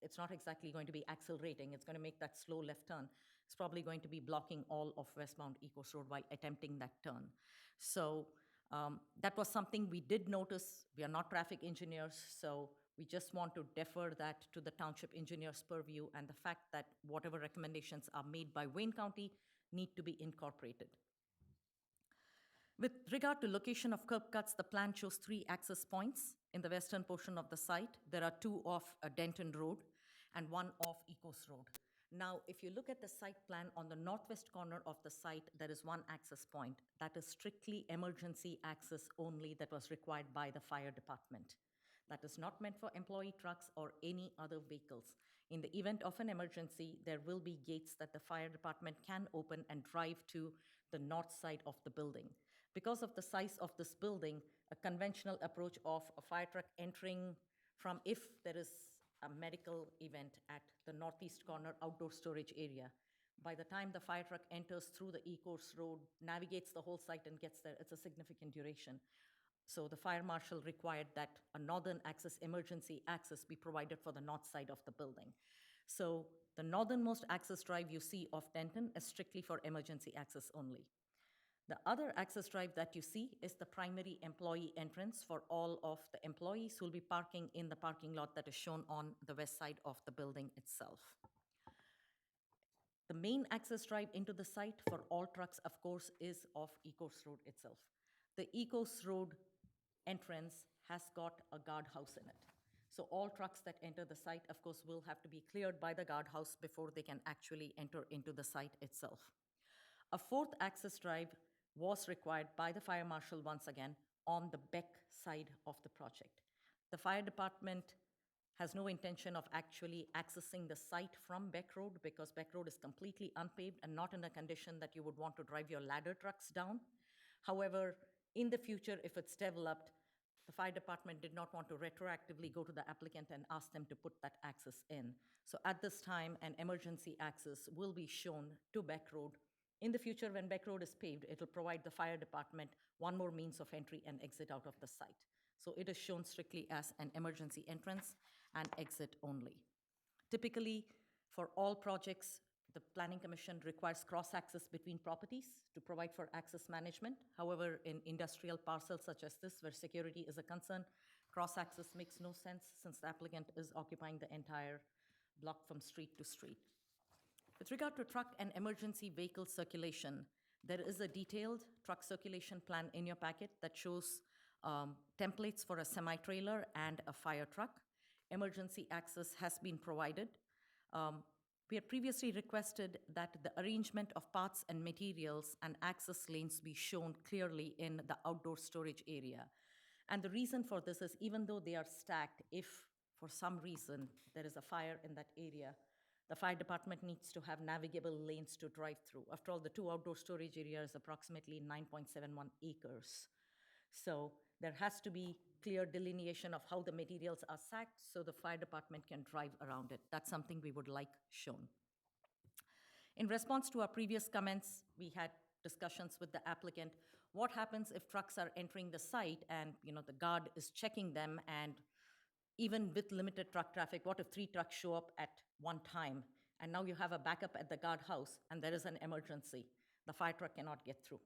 it's not exactly going to be accelerating. It's going to make that slow left turn. It's probably going to be blocking all of westbound Ecorse Road while attempting that turn. So that was something we did notice. We are not traffic engineers, so we just want to defer that to the township engineer's purview and the fact that whatever recommendations are made by Wayne County need to be incorporated. With regard to location of curb cuts, the plan shows 3 access points in the western portion of the site. There are 2 off Denton Road and 1 off Ecorse Road. Now, if you look at the site plan, on the northwest corner of the site, there is 1 access point. That is strictly emergency access only that was required by the fire department. That is not meant for employee trucks or any other vehicles. In the event of an emergency, there will be gates that the fire department can open and drive to the north side of the building. Because of the size of this building, a conventional approach of a fire truck entering from, if there is a medical event at the northeast corner outdoor storage area, by the time the fire truck enters through the Ecorse Road, navigates the whole site and gets there, it's a significant duration. So the fire marshal required that a northern access, emergency access, be provided for the north side of the building. So the northernmost access drive you see of Denton is strictly for emergency access only. The other access drive that you see is the primary employee entrance for all of the employees who will be parking in the parking lot that is shown on the west side of the building itself. The main access drive into the site for all trucks, of course, is off Ecorse Road itself. The Ecorse Road entrance has got a guardhouse in it. So all trucks that enter the site, of course, will have to be cleared by the guardhouse before they can actually enter into the site itself. A 4th access drive was required by the fire marshal once again on the Beck side of the project. The fire department has no intention of actually accessing the site from Beck Road because Beck Road is completely unpaved and not in a condition that you would want to drive your ladder trucks down. However, in the future, if it's developed, the fire department did not want to retroactively go to the applicant and ask them to put that access in. So at this time, an emergency access will be shown to Beck Road. In the future, when Beck Road is paved, it will provide the fire department one more means of entry and exit out of the site. So it is shown strictly as an emergency entrance and exit only. Typically, for all projects, the Planning Commission requires cross-access between properties to provide for access management. However, in industrial parcels such as this, where security is a concern, cross-access makes no sense since the applicant is occupying the entire block from street to street. With regard to truck and emergency vehicle circulation, there is a detailed truck circulation plan in your packet that shows templates for a semi-trailer and a fire truck. Emergency access has been provided. We had previously requested that the arrangement of parts and materials and access lanes be shown clearly in the outdoor storage area. And the reason for this is even though they are stacked, if for some reason there is a fire in that area, the fire department needs to have navigable lanes to drive through. After all, the 2 outdoor storage areas are approximately 9.71 acres. So there has to be clear delineation of how the materials are stacked so the fire department can drive around it. That's something we would like shown. In response to our previous comments, we had discussions with the applicant. What happens if trucks are entering the site and, the guard is checking them, and even with limited truck traffic, what if 3 trucks show up at one time? And now you have a backup at the guardhouse and there is an emergency. The fire truck cannot get through.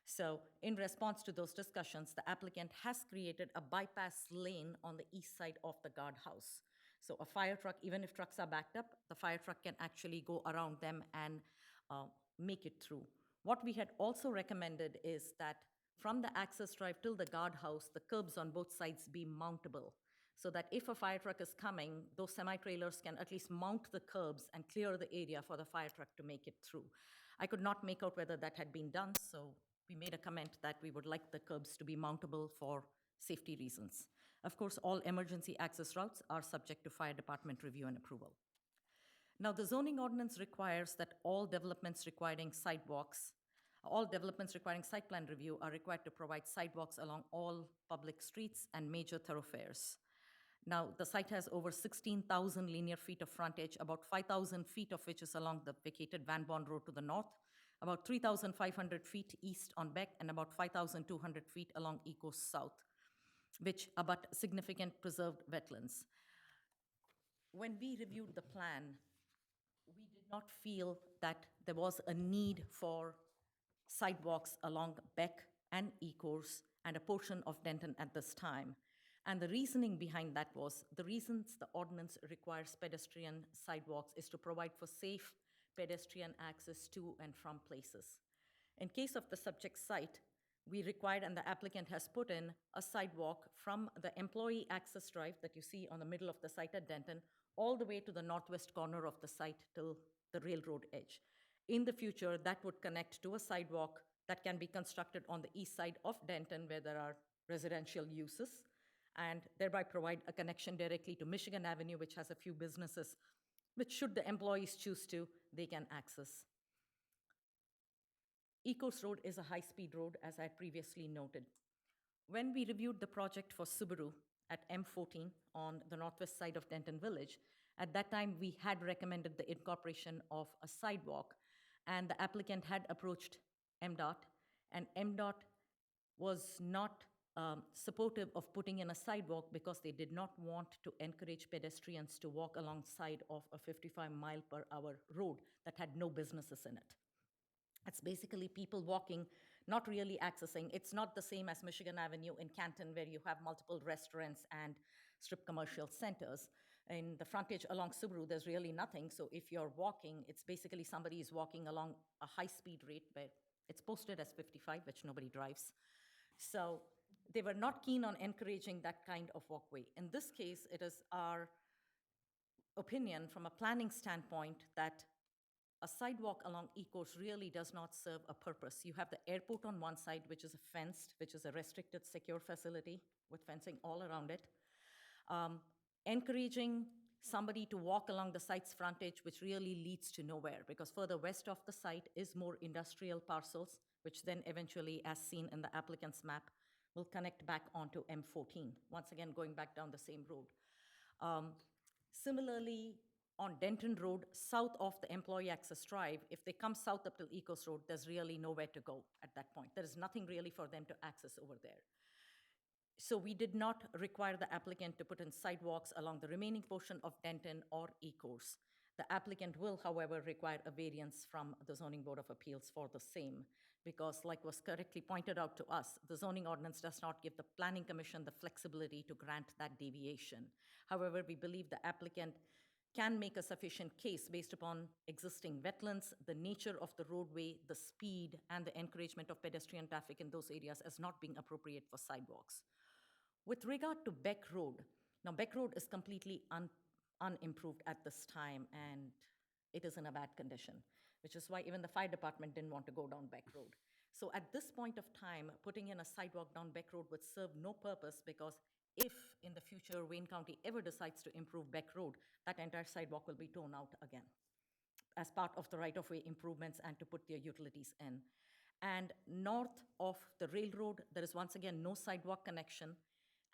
So in response to those discussions, the applicant has created a bypass lane on the east side of the guardhouse. So a fire truck, even if trucks are backed up, the fire truck can actually go around them and make it through. What we had also recommended is that from the access drive till the guardhouse, the curbs on both sides be mountable, so that if a fire truck is coming, those semi-trailers can at least mount the curbs and clear the area for the fire truck to make it through. I could not make out whether that had been done, so we made a comment that we would like the curbs to be mountable for safety reasons. Of course, all emergency access routes are subject to fire department review and approval. Now, the zoning ordinance requires that all developments requiring site plan review are required to provide sidewalks along all public streets and major thoroughfares. Now, the site has over 16,000 linear feet of frontage, about 5,000 feet of which is along the vacated Van Born Road to the north, about 3,500 feet east on Beck, and about 5,200 feet along Eco's south, which abut significant preserved wetlands. When we reviewed the plan, we did not feel that there was a need for sidewalks along Beck and Eco's and a portion of Denton at this time. And the reasoning behind that was, the reasons the ordinance requires pedestrian sidewalks is to provide for safe pedestrian access to and from places. In case of the subject site, we required, and the applicant has put in, a sidewalk from the employee access drive that you see on the middle of the site at Denton, all the way to the northwest corner of the site till the railroad edge. In the future, that would connect to a sidewalk that can be constructed on the east side of Denton, where there are residential uses, and thereby provide a connection directly to Michigan Avenue, which has a few businesses, which, should the employees choose to, they can access. Ecos Road is a high-speed road, as I had previously noted. When we reviewed the project for Subaru at M14 on the northwest side of Denton Village, at that time we had recommended the incorporation of a sidewalk, and the applicant had approached MDOT, and MDOT was not supportive of putting in a sidewalk because they did not want to encourage pedestrians to walk alongside of a 55-mile-per-hour road that had no businesses in it. It's basically people walking, not really accessing. It's not the same as Michigan Avenue in Canton, where you have multiple restaurants and strip commercial centers. In the frontage along Subaru, there's really nothing. So if you're walking, it's basically somebody is walking along a high-speed rate where it's posted as 55, which nobody drives. So they were not keen on encouraging that kind of walkway. In this case, it is our opinion from a planning standpoint that a sidewalk along Ecos really does not serve a purpose. You have the airport on one side, which is which is a restricted, secure facility with fencing all around it. Encouraging somebody to walk along the site's frontage, which really leads to nowhere, because further west of the site is more industrial parcels, which then eventually, as seen in the applicant's map, will connect back onto M14, once again going back down the same road. Similarly, on Denton Road, south of the employee access drive, if they come south up to Ecos Road, there's really nowhere to go at that point. There is nothing really for them to access over there. So we did not require the applicant to put in sidewalks along the remaining portion of Denton or Ecos. The applicant will, however, require a variance from the Zoning Board of Appeals for the same, because, like was correctly pointed out to us, the zoning ordinance does not give the Planning Commission the flexibility to grant that deviation. However, we believe the applicant can make a sufficient case based upon existing wetlands, the nature of the roadway, the speed, and the encouragement of pedestrian traffic in those areas as not being appropriate for sidewalks. With regard to Beck Road, now Beck Road is completely unimproved at this time, and it is in a bad condition, which is why even the fire department didn't want to go down Beck Road. So at this point of time, putting in a sidewalk down Beck Road would serve no purpose, because if in the future Wayne County ever decides to improve Beck Road, that entire sidewalk will be torn out again as part of the right-of-way improvements and to put their utilities in. And north of the railroad, there is once again no sidewalk connection.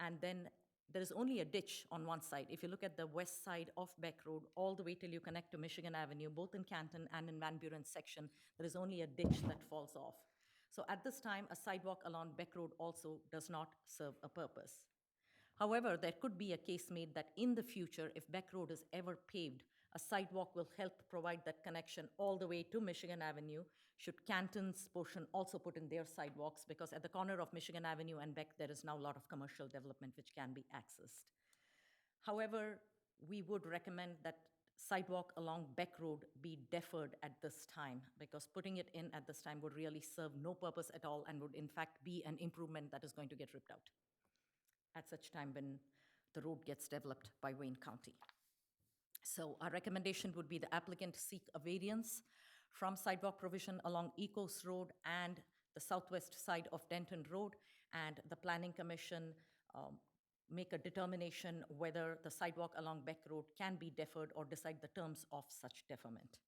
And then there is only a ditch on one side. If you look at the west side of Beck Road, all the way till you connect to Michigan Avenue, both in Canton and in Van Buren section, there is only a ditch that falls off. So at this time, a sidewalk along Beck Road also does not serve a purpose. However, there could be a case made that in the future, if Beck Road is ever paved, a sidewalk will help provide that connection all the way to Michigan Avenue, should Canton's portion also put in their sidewalks, because at the corner of Michigan Avenue and Beck, there is now a lot of commercial development which can be accessed. However, we would recommend that sidewalk along Beck Road be deferred at this time, because putting it in at this time would really serve no purpose at all and would in fact be an improvement that is going to get ripped out at such time when the road gets developed by Wayne County. So our recommendation would be the applicant seek a variance from sidewalk provision along Ecos Road and the southwest side of Denton Road, and the Planning Commission make a determination whether the sidewalk along Beck Road can be deferred or decide the terms of such deferment.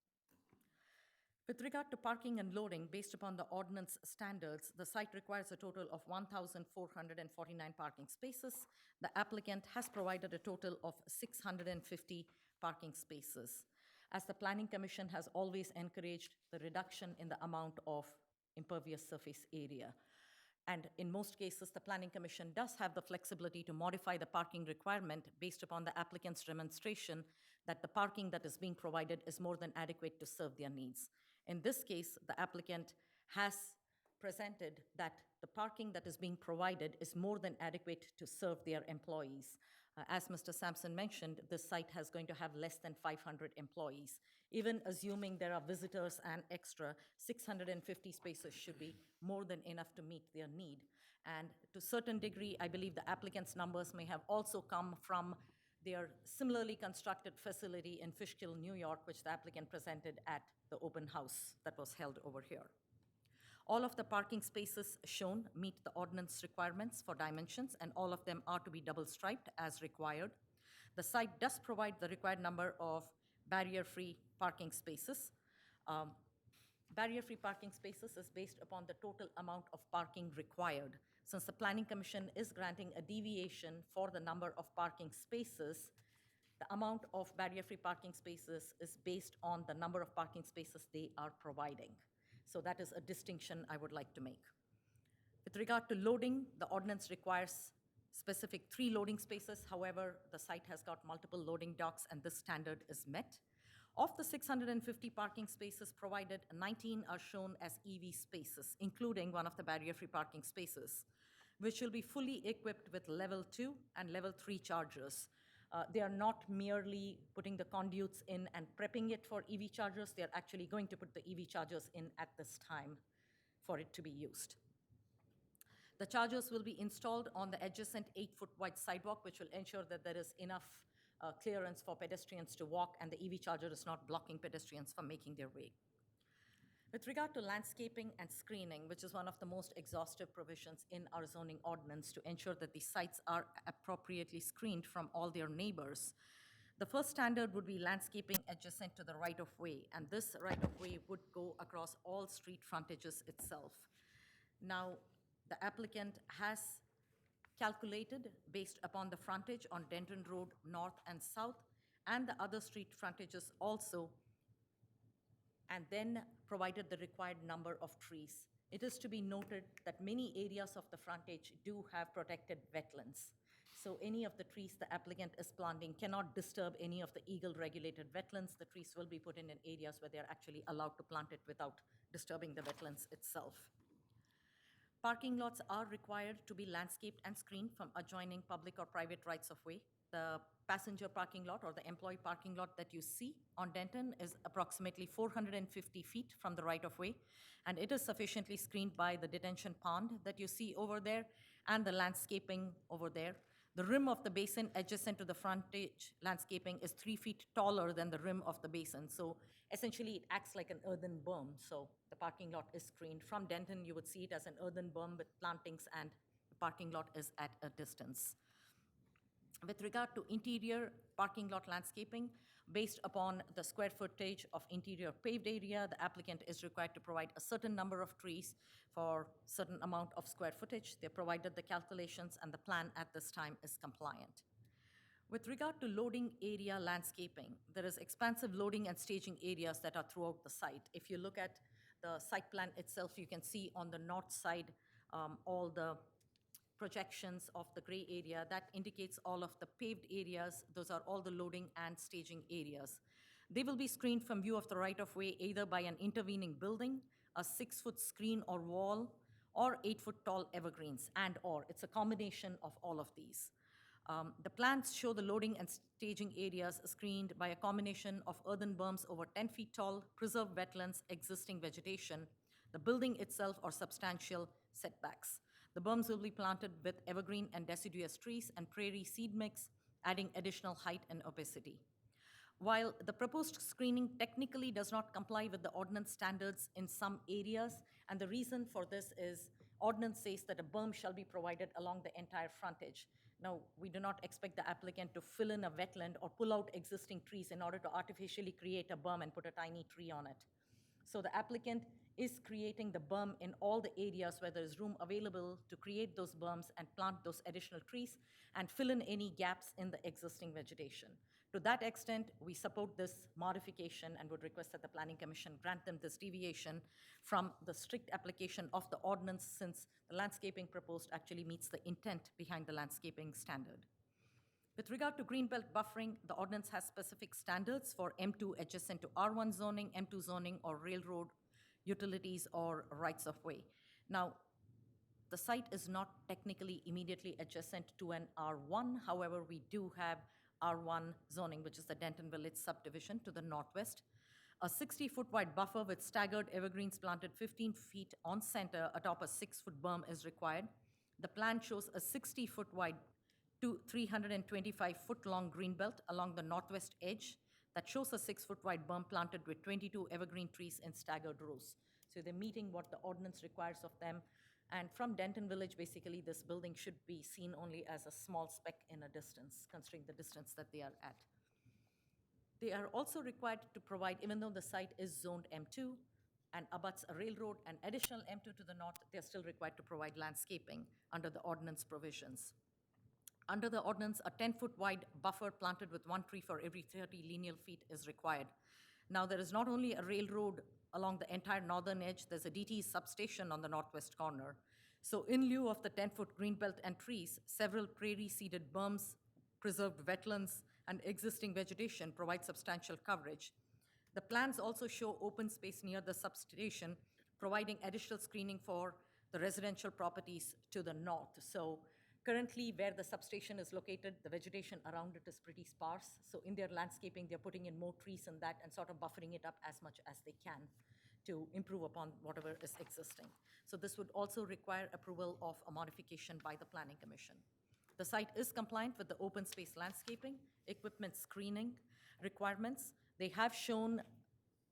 With regard to parking and loading, based upon the ordinance standards, the site requires a total of 1,449 parking spaces. The applicant has provided a total of 650 parking spaces. As the Planning Commission has always encouraged the reduction in the amount of impervious surface area. And in most cases, the Planning Commission does have the flexibility to modify the parking requirement based upon the applicant's demonstration that the parking that is being provided is more than adequate to serve their needs. In this case, the applicant has presented that the parking that is being provided is more than adequate to serve their employees. As Mr. Sampson mentioned, this site has going to have less than 500 employees. Even assuming there are visitors and extra, 650 spaces should be more than enough to meet their need. And to a certain degree, I believe the applicant's numbers may have also come from their similarly constructed facility in Fishkill, New York, which the applicant presented at the open house that was held over here. All of the parking spaces shown meet the ordinance requirements for dimensions, and all of them are to be double striped as required. The site does provide the required number of barrier-free parking spaces. Barrier-free parking spaces is based upon the total amount of parking required. Since the Planning Commission is granting a deviation for the number of parking spaces, the amount of barrier-free parking spaces is based on the number of parking spaces they are providing. So that is a distinction I would like to make. With regard to loading, the ordinance requires specific 3 loading spaces. However, the site has got multiple loading docks, and this standard is met. Of the 650 parking spaces provided, 19 are shown as EV spaces, including one of the barrier-free parking spaces, which will be fully equipped with level 2 and level 3 chargers. They are not merely putting the conduits in and prepping it for EV chargers. They are actually going to put the EV chargers in at this time for it to be used. The chargers will be installed on the adjacent 8-foot wide sidewalk, which will ensure that there is enough clearance for pedestrians to walk, and the EV charger is not blocking pedestrians from making their way. With regard to landscaping and screening, which is one of the most exhaustive provisions in our zoning ordinance to ensure that the sites are appropriately screened from all their neighbors, the first standard would be landscaping adjacent to the right-of-way, and this right-of-way would go across all street frontages itself. Now, the applicant has calculated based upon the frontage on Denton Road North and South and the other street frontages also, and then provided the required number of trees. It is to be noted that many areas of the frontage do have protected wetlands. So any of the trees the applicant is planting cannot disturb any of the Eagle-regulated wetlands. The trees will be put in areas where they're actually allowed to plant it without disturbing the wetlands itself. Parking lots are required to be landscaped and screened from adjoining public or private rights-of-way. The passenger parking lot or the employee parking lot that you see on Denton is approximately 450 feet from the right-of-way, and it is sufficiently screened by the detention pond that you see over there and the landscaping over there. The rim of the basin adjacent to the frontage landscaping is 3 feet taller than the rim of the basin. So essentially it acts like an earthen berm. So the parking lot is screened. From Denton, you would see it as an earthen berm with plantings, and the parking lot is at a distance. With regard to interior parking lot landscaping, based upon the square footage of interior paved area, the applicant is required to provide a certain number of trees for certain amount of square footage. They provided the calculations, and the plan at this time is compliant. With regard to loading area landscaping, there is expansive loading and staging areas that are throughout the site. If you look at the site plan itself, you can see on the north side all the projections of the gray area. That indicates all of the paved areas. Those are all the loading and staging areas. They will be screened from view of the right-of-way either by an intervening building, a 6-foot screen or wall, or 8-foot tall evergreens, and/or. It's a combination of all of these. The plans show the loading and staging areas screened by a combination of earthen berms over 10 feet tall, preserved wetlands, existing vegetation, the building itself, or substantial setbacks. The berms will be planted with evergreen and deciduous trees and prairie seed mix, adding additional height and opacity. While the proposed screening technically does not comply with the ordinance standards in some areas, and the reason for this is ordinance says that a berm shall be provided along the entire frontage. Now, we do not expect the applicant to fill in a wetland or pull out existing trees in order to artificially create a berm and put a tiny tree on it. So the applicant is creating the berm in all the areas where there is room available to create those berms and plant those additional trees and fill in any gaps in the existing vegetation. To that extent, we support this modification and would request that the Planning Commission grant them this deviation from the strict application of the ordinance, since the landscaping proposed actually meets the intent behind the landscaping standard. With regard to greenbelt buffering, the ordinance has specific standards for M2 adjacent to R1 zoning, M2 zoning, or railroad utilities or rights of way. Now, the site is not technically immediately adjacent to an R1. However, we do have R1 zoning, which is the Denton Village subdivision to the northwest. A 60-foot wide buffer with staggered evergreens planted 15 feet on center atop a 6-foot berm is required. The plan shows a 60-foot wide to 325-foot long greenbelt along the northwest edge that shows a 6-foot wide berm planted with 22 evergreen trees in staggered rows. So they're meeting what the ordinance requires of them. And from Denton Village, basically, this building should be seen only as a small speck in a distance, considering the distance that they are at. They are also required to provide, even though the site is zoned M2 and abuts a railroad and additional M2 to the north, they're still required to provide landscaping under the ordinance provisions. Under the ordinance, a 10-foot wide buffer planted with 1 tree for every 30 lineal feet is required. Now, there is not only a railroad along the entire northern edge, there's a DTE substation on the northwest corner. So in lieu of the 10-foot greenbelt and trees, several prairie-seeded berms, preserved wetlands, and existing vegetation provide substantial coverage. The plans also show open space near the substation, providing additional screening for the residential properties to the north. So currently, where the substation is located, the vegetation around it is pretty sparse. So in their landscaping, they're putting in more trees and that and sort of buffering it up as much as they can to improve upon whatever is existing. So this would also require approval of a modification by the Planning Commission. The site is compliant with the open space landscaping, equipment screening requirements. They have shown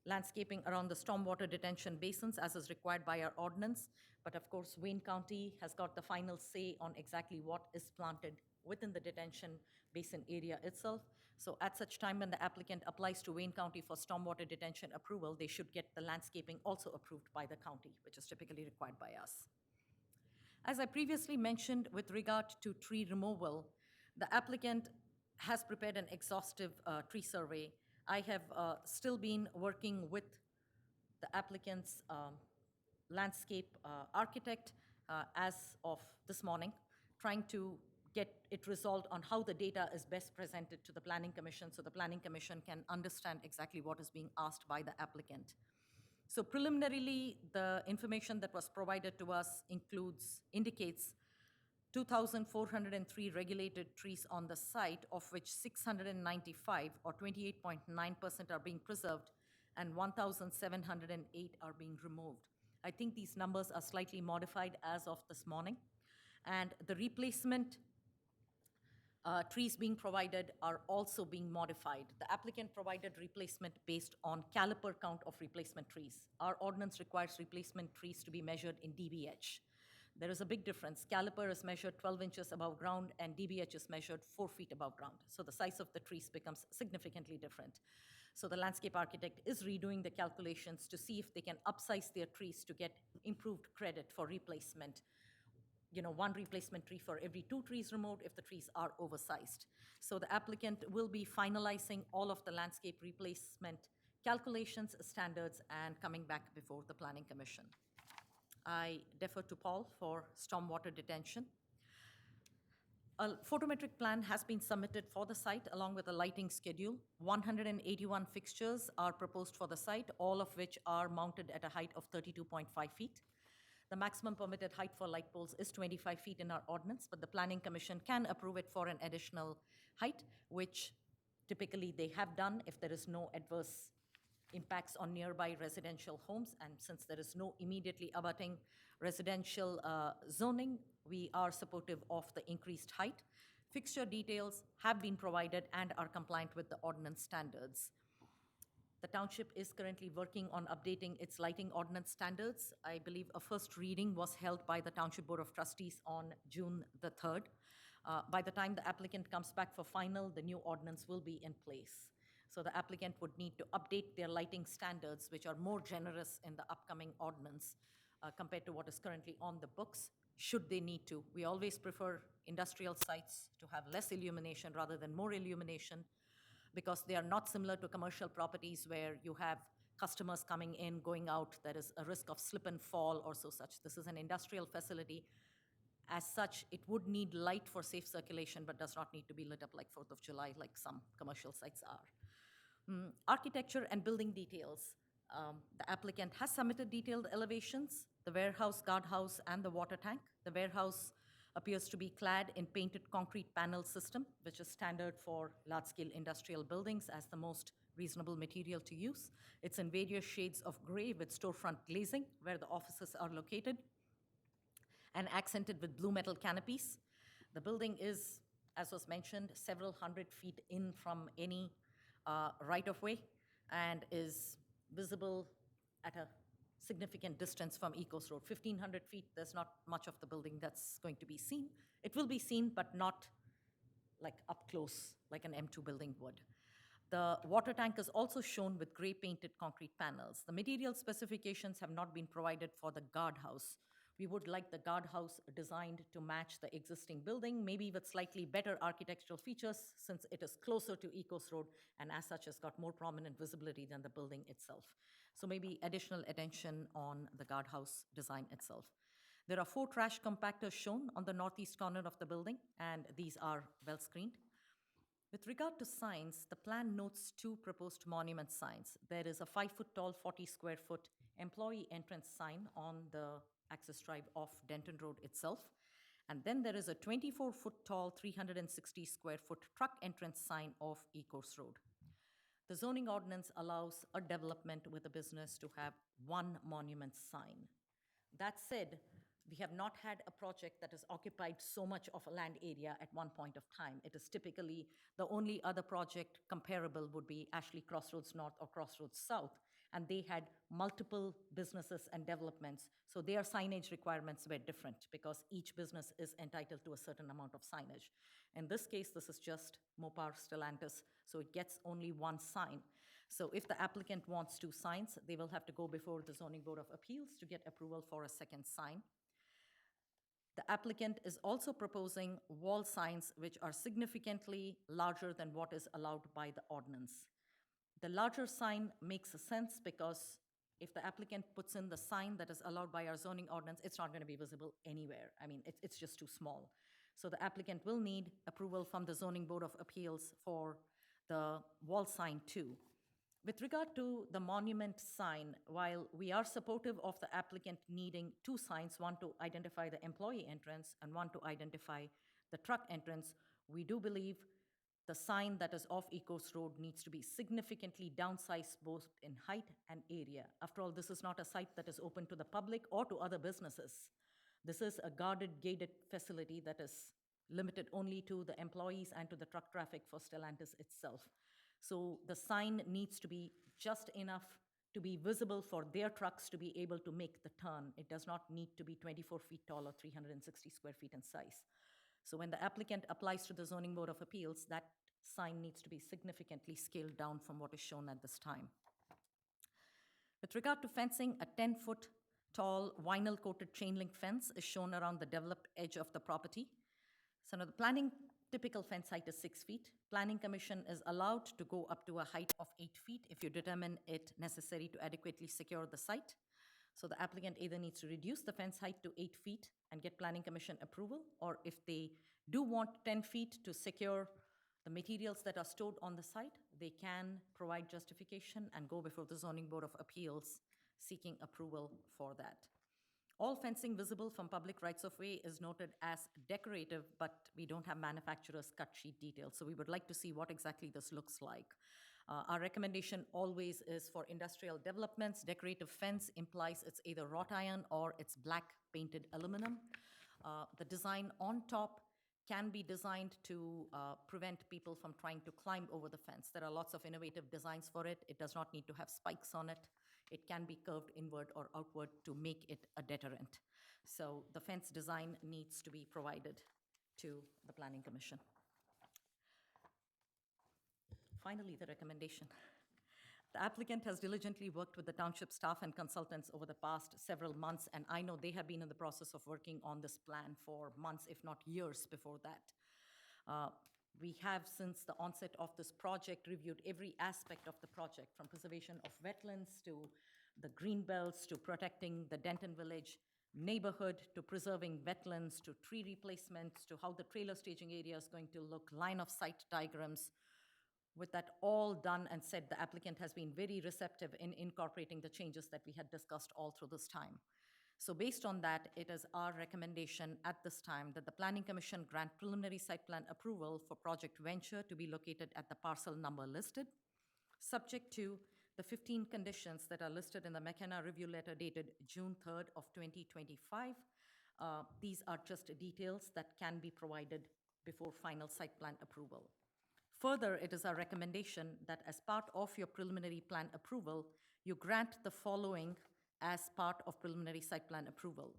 landscaping around the stormwater detention basins as is required by our ordinance. But of course, Wayne County has got the final say on exactly what is planted within the detention basin area itself. So at such time when the applicant applies to Wayne County for stormwater detention approval, they should get the landscaping also approved by the county, which is typically required by us. As I previously mentioned with regard to tree removal, the applicant has prepared an exhaustive tree survey. I have still been working with the applicant's landscape architect as of this morning, trying to get it resolved on how the data is best presented to the Planning Commission so the Planning Commission can understand exactly what is being asked by the applicant. So preliminarily, the information that was provided to us indicates 2,403 regulated trees on the site, of which 695 or 28.9% are being preserved and 1,708 are being removed. I think these numbers are slightly modified as of this morning. And the replacement trees being provided are also being modified. The applicant provided replacement based on caliper count of replacement trees. Our ordinance requires replacement trees to be measured in dBH. There is a big difference. Caliper is measured 12 inches above ground and DBH is measured 4 feet above ground. So the size of the trees becomes significantly different. So the landscape architect is redoing the calculations to see if they can upsize their trees to get improved credit for replacement. One replacement tree for every 2 trees removed if the trees are oversized. So the applicant will be finalizing all of the landscape replacement calculations, standards, and coming back before the Planning Commission. I defer to Paul for stormwater detention. A photometric plan has been submitted for the site along with a lighting schedule. 181 fixtures are proposed for the site, all of which are mounted at a height of 32.5 feet. The maximum permitted height for light poles is 25 feet in our ordinance, but the Planning Commission can approve it for an additional height, which typically they have done if there is no adverse impacts on nearby residential homes. And since there is no immediately abutting residential zoning, we are supportive of the increased height. Fixture details have been provided and are compliant with the ordinance standards. The township is currently working on updating its lighting ordinance standards. I believe a first reading was held by the Township Board of Trustees on June the 3rd. By the time the applicant comes back for final, the new ordinance will be in place. So the applicant would need to update their lighting standards, which are more generous in the upcoming ordinance compared to what is currently on the books, should they need to. We always prefer industrial sites to have less illumination rather than more illumination, because they are not similar to commercial properties where you have customers coming in, going out. There is a risk of slip and fall or so such. This is an industrial facility. As such, it would need light for safe circulation, but does not need to be lit up like 4th of July, like some commercial sites are. Architecture and building details. The applicant has submitted detailed elevations, the warehouse, guardhouse, and the water tank. The warehouse appears to be clad in painted concrete panel system, which is standard for large-scale industrial buildings as the most reasonable material to use. It's in various shades of gray with storefront glazing where the offices are located, and accented with blue metal canopies. The building is, as was mentioned, several hundred feet in from any right-of-way and is visible at a significant distance from Ecos Road. 1,500 feet, there's not much of the building that's going to be seen. It will be seen, but not like up close, like an M2 building would. The water tank is also shown with gray painted concrete panels. The material specifications have not been provided for the guardhouse. We would like the guardhouse designed to match the existing building, maybe with slightly better architectural features since it is closer to Ecos Road and as such has got more prominent visibility than the building itself. So maybe additional attention on the guardhouse design itself. There are 4 trash compactors shown on the northeast corner of the building, and these are well screened. With regard to signs, the plan notes 2 proposed monument signs. There is a 5-foot tall, 40 square foot employee entrance sign on the access drive of Denton Road itself. And then there is a 24-foot tall, 360 square foot truck entrance sign of Ecos Road. The zoning ordinance allows a development with a business to have 1 monument sign. That said, we have not had a project that has occupied so much of a land area at one point of time. It is typically the only other project comparable would be Ashley Crossroads North or Crossroads South, and they had multiple businesses and developments, so their signage requirements were different because each business is entitled to a certain amount of signage. In this case, this is just Mopar Stellantis, so it gets only 1 sign. So if the applicant wants 2 signs, they will have to go before the Zoning Board of Appeals to get approval for a 2nd sign. The applicant is also proposing wall signs which are significantly larger than what is allowed by the ordinance. The larger sign makes sense because if the applicant puts in the sign that is allowed by our zoning ordinance, it's not going to be visible anywhere. I mean, it's just too small. So the applicant will need approval from the Zoning Board of Appeals for the wall sign too. With regard to the monument sign, while we are supportive of the applicant needing 2 signs, one to identify the employee entrance and one to identify the truck entrance, we do believe the sign that is off Ecos Road needs to be significantly downsized both in height and area. After all, this is not a site that is open to the public or to other businesses. This is a guarded, gated facility that is limited only to the employees and to the truck traffic for Stellantis itself. So the sign needs to be just enough to be visible for their trucks to be able to make the turn. It does not need to be 24 feet tall or 360 square feet in size. So when the applicant applies to the Zoning Board of Appeals, that sign needs to be significantly scaled down from what is shown at this time. With regard to fencing, a 10-foot tall vinyl-coated chain link fence is shown around the developed edge of the property. So now the planning typical fence height is 6 feet. Planning Commission is allowed to go up to a height of 8 feet if you determine it necessary to adequately secure the site. So the applicant either needs to reduce the fence height to 8 feet and get Planning Commission approval, or if they do want 10 feet to secure the materials that are stored on the site, they can provide justification and go before the Zoning Board of Appeals seeking approval for that. All fencing visible from public rights-of-way is noted as decorative, but we don't have manufacturer's cut sheet details, so we would like to see what exactly this looks like. Our recommendation always is for industrial developments. Decorative fence implies it's either wrought iron or it's black painted aluminum. The design on top can be designed to prevent people from trying to climb over the fence. There are lots of innovative designs for it. It does not need to have spikes on it. It can be curved inward or outward to make it a deterrent. So the fence design needs to be provided to the Planning Commission. Finally, the recommendation. The applicant has diligently worked with the township staff and consultants over the past several months, and I know they have been in the process of working on this plan for months, if not years before that. We have, since the onset of this project, reviewed every aspect of the project, from preservation of wetlands to the green belts to protecting the Denton Village neighborhood to preserving wetlands to tree replacements to how the trailer staging area is going to look, line of sight diagrams. With that all done and said, the applicant has been very receptive in incorporating the changes that we had discussed all through this time. So based on that, it is our recommendation at this time that the Planning Commission grant preliminary site plan approval for Project Venture to be located at the parcel number listed, subject to the 15 conditions that are listed in the McKenna review letter dated June 3rd of 2025. These are just details that can be provided before final site plan approval. Further, it is our recommendation that as part of your preliminary plan approval, you grant the following as part of preliminary site plan approval.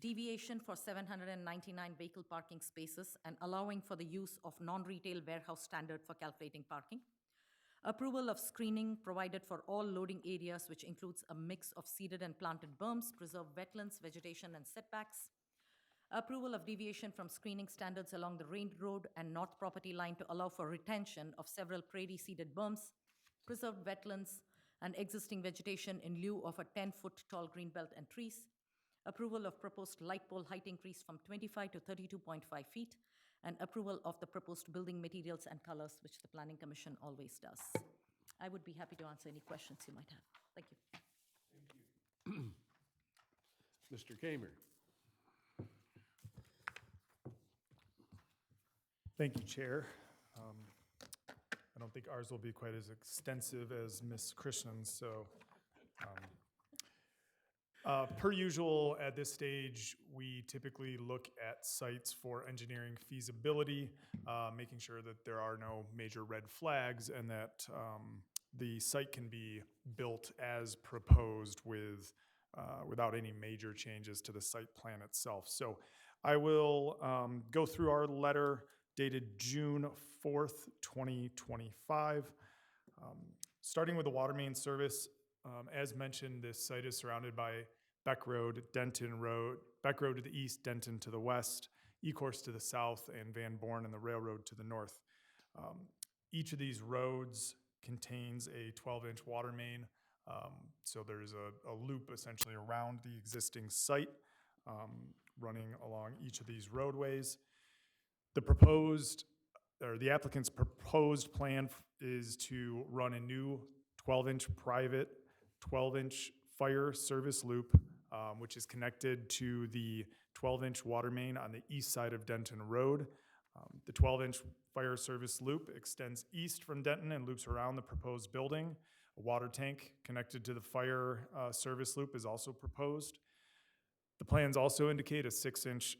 Deviation for 799 vehicle parking spaces and allowing for the use of non-retail warehouse standard for calculating parking. Approval of screening provided for all loading areas, which includes a mix of seeded and planted berms, preserved wetlands, vegetation, and setbacks. Approval of deviation from screening standards along the Rain Road and North Property Line to allow for retention of several prairie seeded berms, preserved wetlands, and existing vegetation in lieu of a 10-foot tall green belt and trees. Approval of proposed light pole height increase from 25 to 32.5 feet, and approval of the proposed building materials and colors, which the Planning Commission always does. I would be happy to answer any questions you might have. Thank you. Mr. Kamer. Thank you, Chair. I don't think ours will be quite as extensive as Ms. Krishnan's, so. Per usual, at this stage, we typically look at sites for engineering feasibility, making sure that there are no major red flags and that the site can be built as proposed without any major changes to the site plan itself. So I will go through our letter dated June 4th, 2025. Starting with the water main service, as mentioned, this site is surrounded by Beck Road, Denton Road, Beck Road to the east, Denton to the west, E-Course to the south, and Van Born and the railroad to the north. Each of these roads contains a 12-inch water main, so there's a loop essentially around the existing site running along each of these roadways. The applicant's proposed plan is to run a new 12-inch private, 12-inch fire service loop, which is connected to the 12-inch water main on the east side of Denton Road. The 12-inch fire service loop extends east from Denton and loops around the proposed building. A water tank connected to the fire service loop is also proposed. The plans also indicate a 6-inch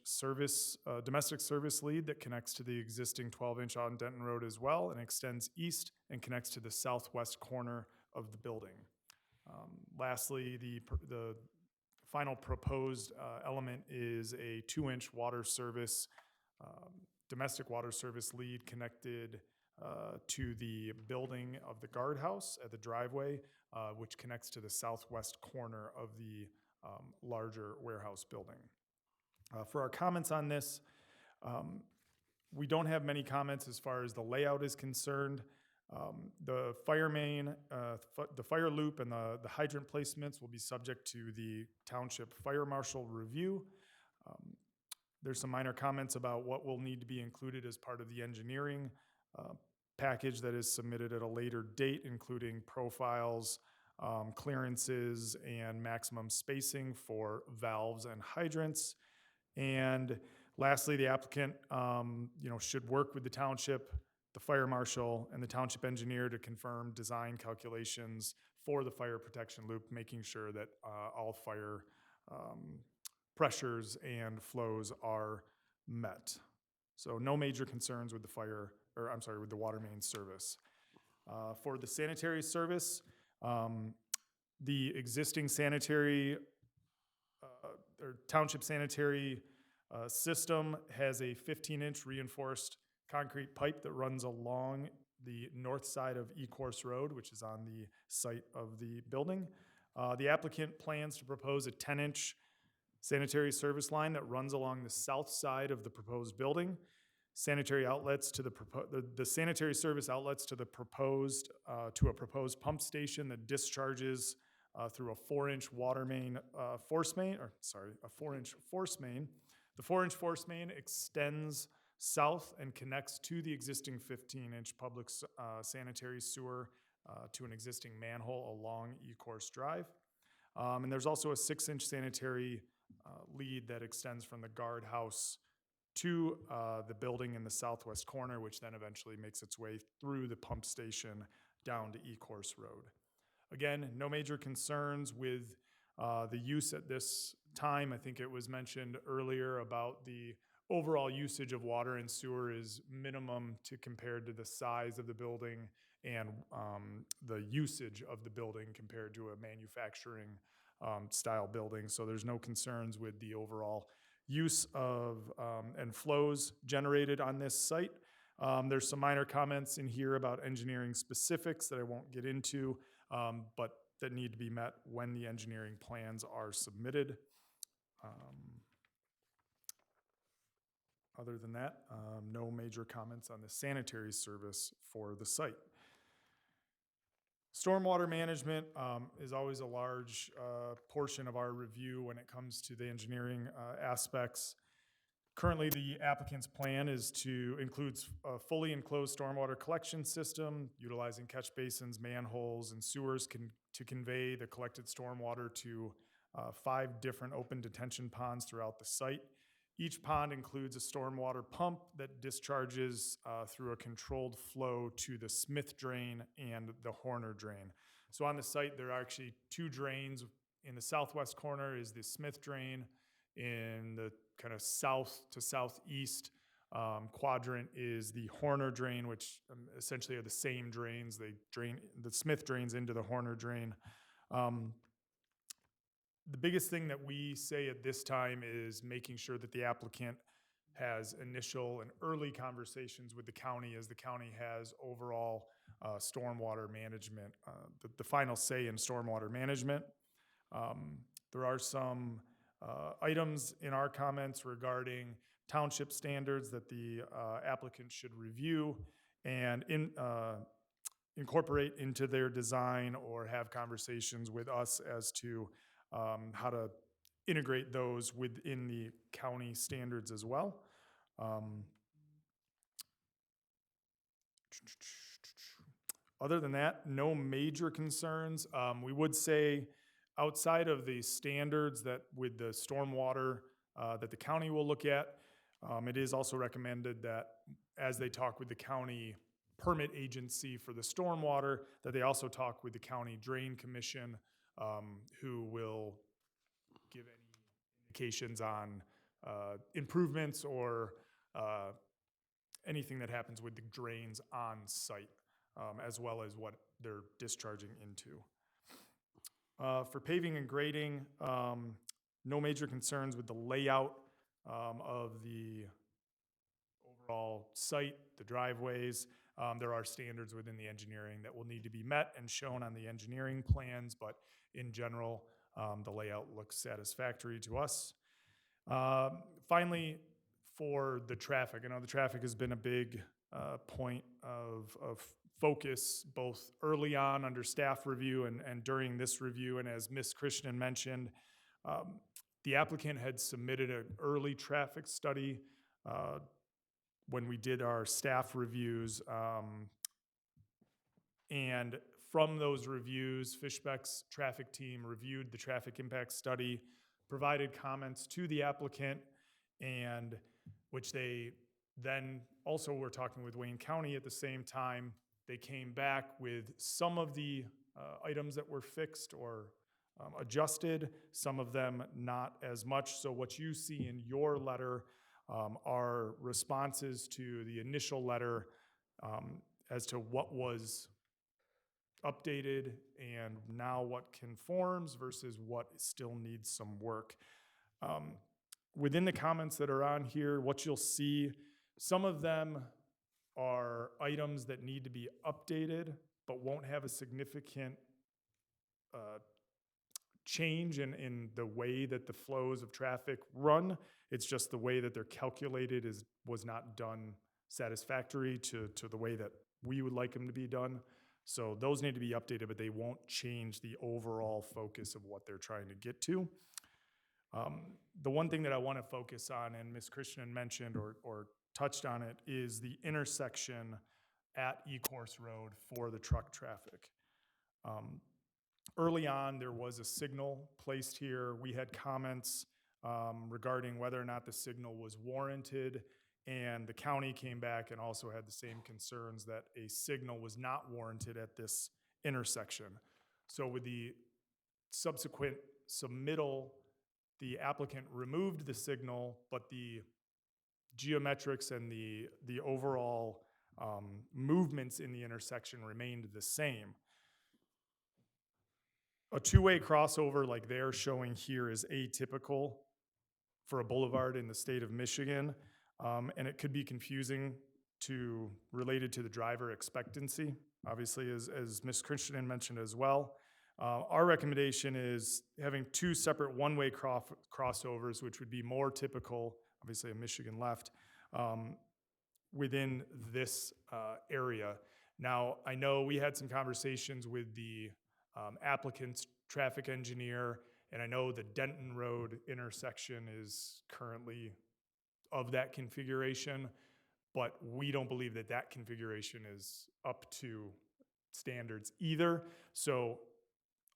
domestic service lead that connects to the existing 12-inch on Denton Road as well and extends east and connects to the southwest corner of the building. Lastly, the final proposed element is a 2-inch water service, domestic water service lead connected to the building of the guardhouse at the driveway, which connects to the southwest corner of the larger warehouse building. For our comments on this, we don't have many comments as far as the layout is concerned. The fire main, the fire loop, and the hydrant placements will be subject to the township fire marshal review. There's some minor comments about what will need to be included as part of the engineering package that is submitted at a later date, including profiles, clearances, and maximum spacing for valves and hydrants. And lastly, the applicant, should work with the township, the fire marshal, and the township engineer to confirm design calculations for the fire protection loop, making sure that all fire pressures and flows are met. So no major concerns with with the water main service. For the sanitary service, the existing sanitary or township sanitary system has a 15-inch reinforced concrete pipe that runs along the north side of E-Course Road, which is on the site of the building. The applicant plans to propose a 10-inch sanitary service line that runs along the south side of the proposed building. Sanitary outlets to the sanitary service outlets to a proposed pump station that discharges through a 4-inch water main force main, a 4-inch force main. The 4-inch force main extends south and connects to the existing 15-inch public sanitary sewer to an existing manhole along E-Course Drive. And there's also a 6-inch sanitary lead that extends from the guardhouse to the building in the southwest corner, which then eventually makes its way through the pump station down to E-Course Road. Again, no major concerns with the use at this time. I think it was mentioned earlier about the overall usage of water and sewer is minimum compared to the size of the building and the usage of the building compared to a manufacturing style building. So there's no concerns with the overall use of and flows generated on this site. There's some minor comments in here about engineering specifics that I won't get into, but that need to be met when the engineering plans are submitted. Other than that, no major comments on the sanitary service for the site. Stormwater management is always a large portion of our review when it comes to the engineering aspects. Currently, the applicant's plan includes a fully enclosed stormwater collection system utilizing catch basins, manholes, and sewers to convey the collected stormwater to 5 different open detention ponds throughout the site. Each pond includes a stormwater pump that discharges through a controlled flow to the Smith drain and the Horner drain. So on the site, there are actually 2 drains. In the southwest corner is the Smith drain. In the kind of south to southeast quadrant is the Horner drain, which essentially are the same drains. The Smith drains into the Horner drain. The biggest thing that we say at this time is making sure that the applicant has initial and early conversations with the county, as the county has overall stormwater management, the final say in stormwater management. There are some items in our comments regarding township standards that the applicant should review and incorporate into their design or have conversations with us as to how to integrate those within the county standards as well. Other than that, no major concerns. We would say outside of the standards that with the stormwater that the county will look at, it is also recommended that as they talk with the county permit agency for the stormwater, that they also talk with the county drain commission, who will give any indications on improvements or anything that happens with the drains on site, as well as what they're discharging into. For paving and grading, no major concerns with the layout of the overall site, the driveways. There are standards within the engineering that will need to be met and shown on the engineering plans, but in general, the layout looks satisfactory to us. Finally, for the traffic, I know the traffic has been a big point of focus, both early on under staff review and during this review. And as Ms. Krishnan mentioned, the applicant had submitted an early traffic study when we did our staff reviews. And from those reviews, Fishbeck's traffic team reviewed the traffic impact study, provided comments to the applicant, and which they then also were talking with Wayne County at the same time. They came back with some of the items that were fixed or adjusted, some of them not as much. So what you see in your letter are responses to the initial letter as to what was updated and now what conforms versus what still needs some work. Within the comments that are on here, what you'll see, some of them are items that need to be updated but won't have a significant change in the way that the flows of traffic run. It's just the way that they're calculated was not done satisfactory to the way that we would like them to be done. So those need to be updated, but they won't change the overall focus of what they're trying to get to. The one thing that I want to focus on, and Ms. Krishnan mentioned or touched on it, is the intersection at E-Course Road for the truck traffic. Early on, there was a signal placed here. We had comments regarding whether or not the signal was warranted, and the county came back and also had the same concerns that a signal was not warranted at this intersection. So with the subsequent submittal, the applicant removed the signal, but the geometrics and the overall movements in the intersection remained the same. A two-way crossover like they're showing here is atypical for a boulevard in the state of Michigan, and it could be confusing related to the driver expectancy, obviously, as Ms. Krishnan mentioned as well. Our recommendation is having two separate one-way crossovers, which would be more typical, obviously a Michigan left, within this area. Now, I know we had some conversations with the applicant's traffic engineer, and I know the Denton Road intersection is currently of that configuration, but we don't believe that that configuration is up to standards either. So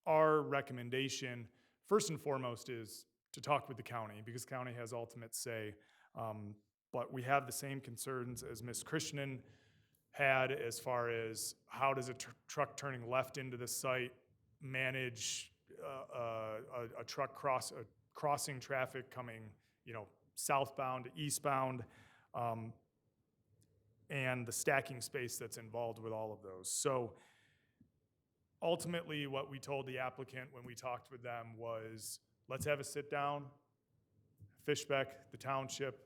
our recommendation, first and foremost, is to talk with the county, because the county has ultimate say. But we have the same concerns as Ms. Krishnan had as far as how does a truck turning left into the site manage a truck crossing traffic coming, southbound to eastbound, and the stacking space that's involved with all of those. So ultimately, what we told the applicant when we talked with them was, let's have a sit down, Fishbeck, the township,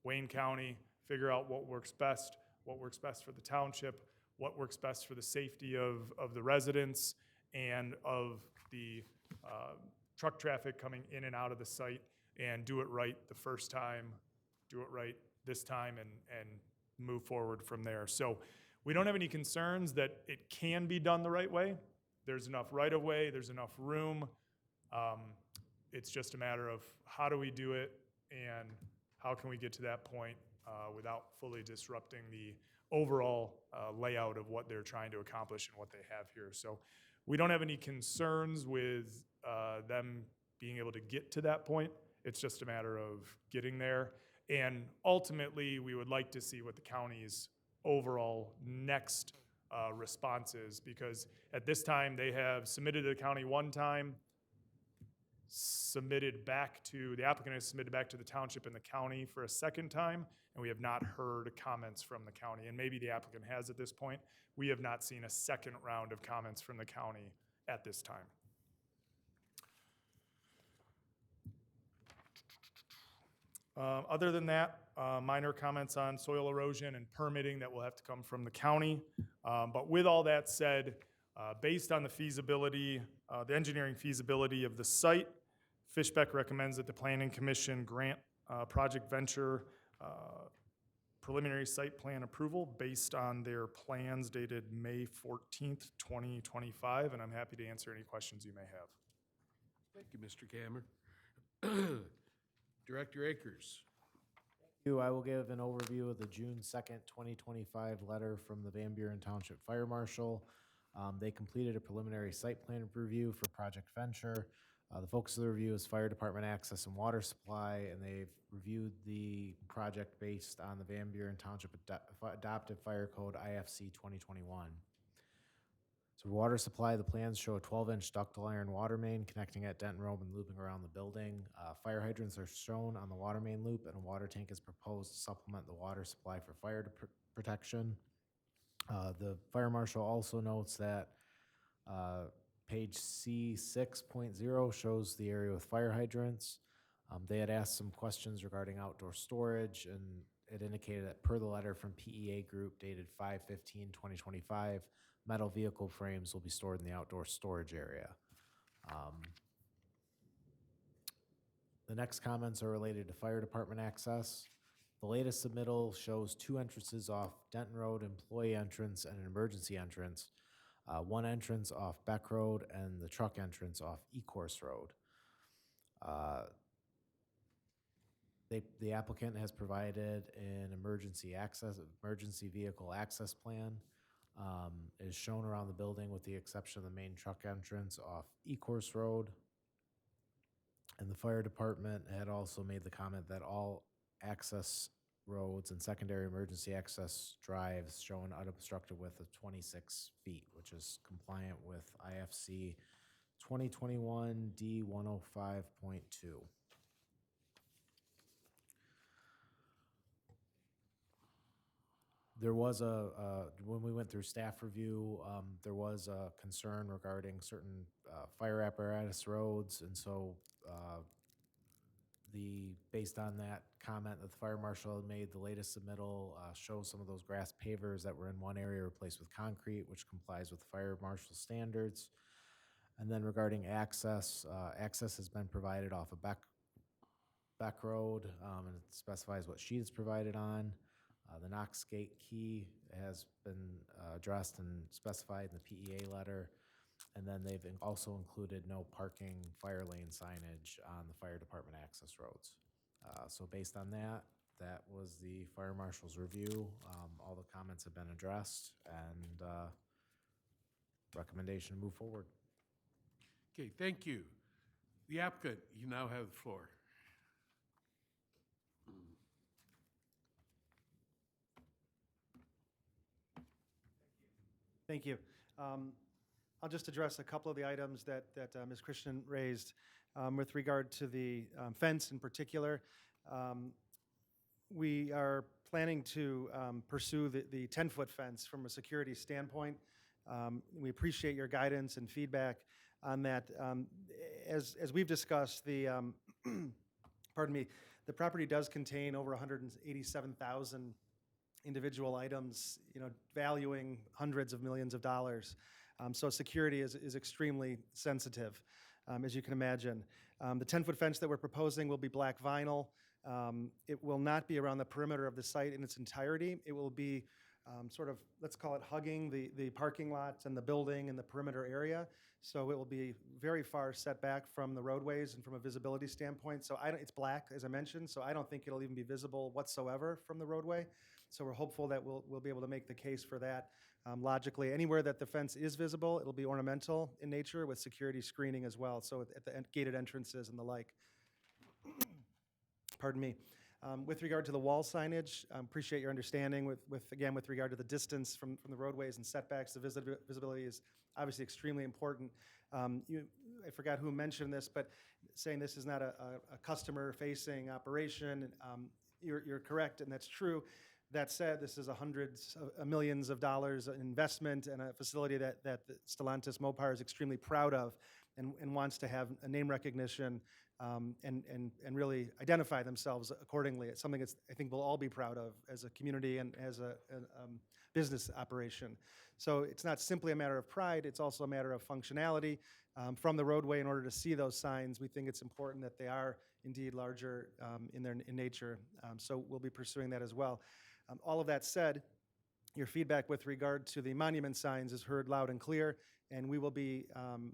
Wayne County, figure out what works best for the township, what works best for the safety of the residents and of the truck traffic coming in and out of the site, and do it right the first time, do it right this time, and move forward from there. So we don't have any concerns that it can be done the right way. There's enough right-of-way, there's enough room. It's just a matter of how do we do it and how can we get to that point without fully disrupting the overall layout of what they're trying to accomplish and what they have here. So we don't have any concerns with them being able to get to that point. It's just a matter of getting there. And ultimately, we would like to see what the county's overall next response is, because at this time, they have submitted to the county one time, the applicant has submitted back to the township and the county for a second time, and we have not heard comments from the county. And maybe the applicant has at this point. We have not seen a second round of comments from the county at this time. Other than that, minor comments on soil erosion and permitting that will have to come from the county. But with all that said, based on the feasibility, the engineering feasibility of the site, Fishbeck recommends that the Planning Commission grant Project Venture preliminary site plan approval based on their plans dated May 14th, 2025, and I'm happy to answer any questions you may have. Thank you, Mr. Cameron. Director Akers. I will give an overview of the June 2nd, 2025 letter from the Van Buren Township Fire Marshal. They completed a preliminary site plan review for Project Venture. The focus of the review is fire department access and water supply, and they've reviewed the project based on the Van Buren Township Adopted Fire Code IFC 2021. So water supply, the plans show a 12-inch ductile iron water main connecting at Denton Road and looping around the building. Fire hydrants are shown on the water main loop, and a water tank is proposed to supplement the water supply for fire protection. The fire marshal also notes that page C6.0 shows the area with fire hydrants. They had asked some questions regarding outdoor storage, and it indicated that per the letter from PEA Group dated 5/15/2025, metal vehicle frames will be stored in the outdoor storage area. The next comments are related to fire department access. The latest submittal shows 2 entrances off Denton Road, employee entrance, and an emergency entrance. 1 entrance off Beck Road and the truck entrance off Ecorse Road. The applicant has provided an emergency vehicle access plan. Is shown around the building with the exception of the main truck entrance off Ecorse Road. And the fire department had also made the comment that all access roads and secondary emergency access drives show an unobstructed width of 26 feet, which is compliant with IFC 2021 D105.2. There was when we went through staff review, there was a concern regarding certain fire apparatus roads, and so based on that comment that the fire marshal had made, the latest submittal shows some of those grass pavers that were in one area replaced with concrete, which complies with fire marshal standards. And then regarding access, access has been provided off of Beck Road, and it specifies what sheet is provided on. The Knox Gate key has been addressed and specified in the PEA letter. And then they've also included no parking fire lane signage on the fire department access roads. So based on that, that was the fire marshal's review. All the comments have been addressed, and recommendation to move forward. Okay, thank you. The applicant, you now have the floor. Thank you. I'll just address a couple of the items that Ms. Christian raised with regard to the fence in particular. We are planning to pursue the 10-foot fence from a security standpoint. We appreciate your guidance and feedback on that. As we've discussed, pardon me, the property does contain over 187,000 individual items, valuing hundreds of millions of dollars. So security is extremely sensitive, as you can imagine. The 10-foot fence that we're proposing will be black vinyl. It will not be around the perimeter of the site in its entirety. It will be sort of, let's call it hugging the parking lots and the building and the perimeter area. So it will be very far set back from the roadways and from a visibility standpoint. So it's black, as I mentioned, so I don't think it'll even be visible whatsoever from the roadway. So we're hopeful that we'll be able to make the case for that logically. Anywhere that the fence is visible, it'll be ornamental in nature with security screening as well, so at the gated entrances and the like. Pardon me. With regard to the wall signage, appreciate your understanding with regard to the distance from the roadways and setbacks. The visibility is obviously extremely important. I forgot who mentioned this, but saying this is not a customer-facing operation, you're correct, and that's true. That said, this is hundreds of millions of dollars in investment and a facility that Stellantis Mopar is extremely proud of and wants to have a name recognition and really identify themselves accordingly. It's something that's, I think we'll all be proud of as a community and as a business operation. So it's not simply a matter of pride, it's also a matter of functionality. From the roadway, in order to see those signs, we think it's important that they are indeed larger in nature. So we'll be pursuing that as well. All of that said, your feedback with regard to the monument signs is heard loud and clear, and we will be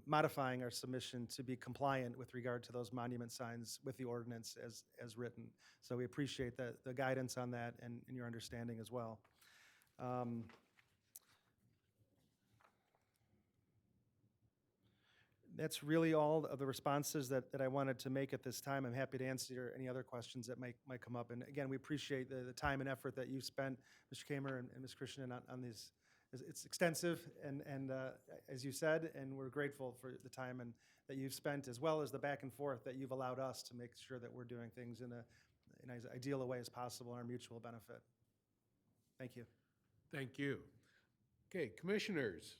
modifying our submission to be compliant with regard to those monument signs with the ordinance as written. So we appreciate the guidance on that and your understanding as well. That's really all of the responses that I wanted to make at this time. I'm happy to answer any other questions that might come up. And again, we appreciate the time and effort that you've spent, Mr. Kamer and Ms. Krishnan, on these. It's extensive, and as you said, and we're grateful for the time that you've spent, as well as the back and forth that you've allowed us to make sure that we're doing things in as ideal a way as possible in our mutual benefit. Thank you. Thank you. Okay, commissioners,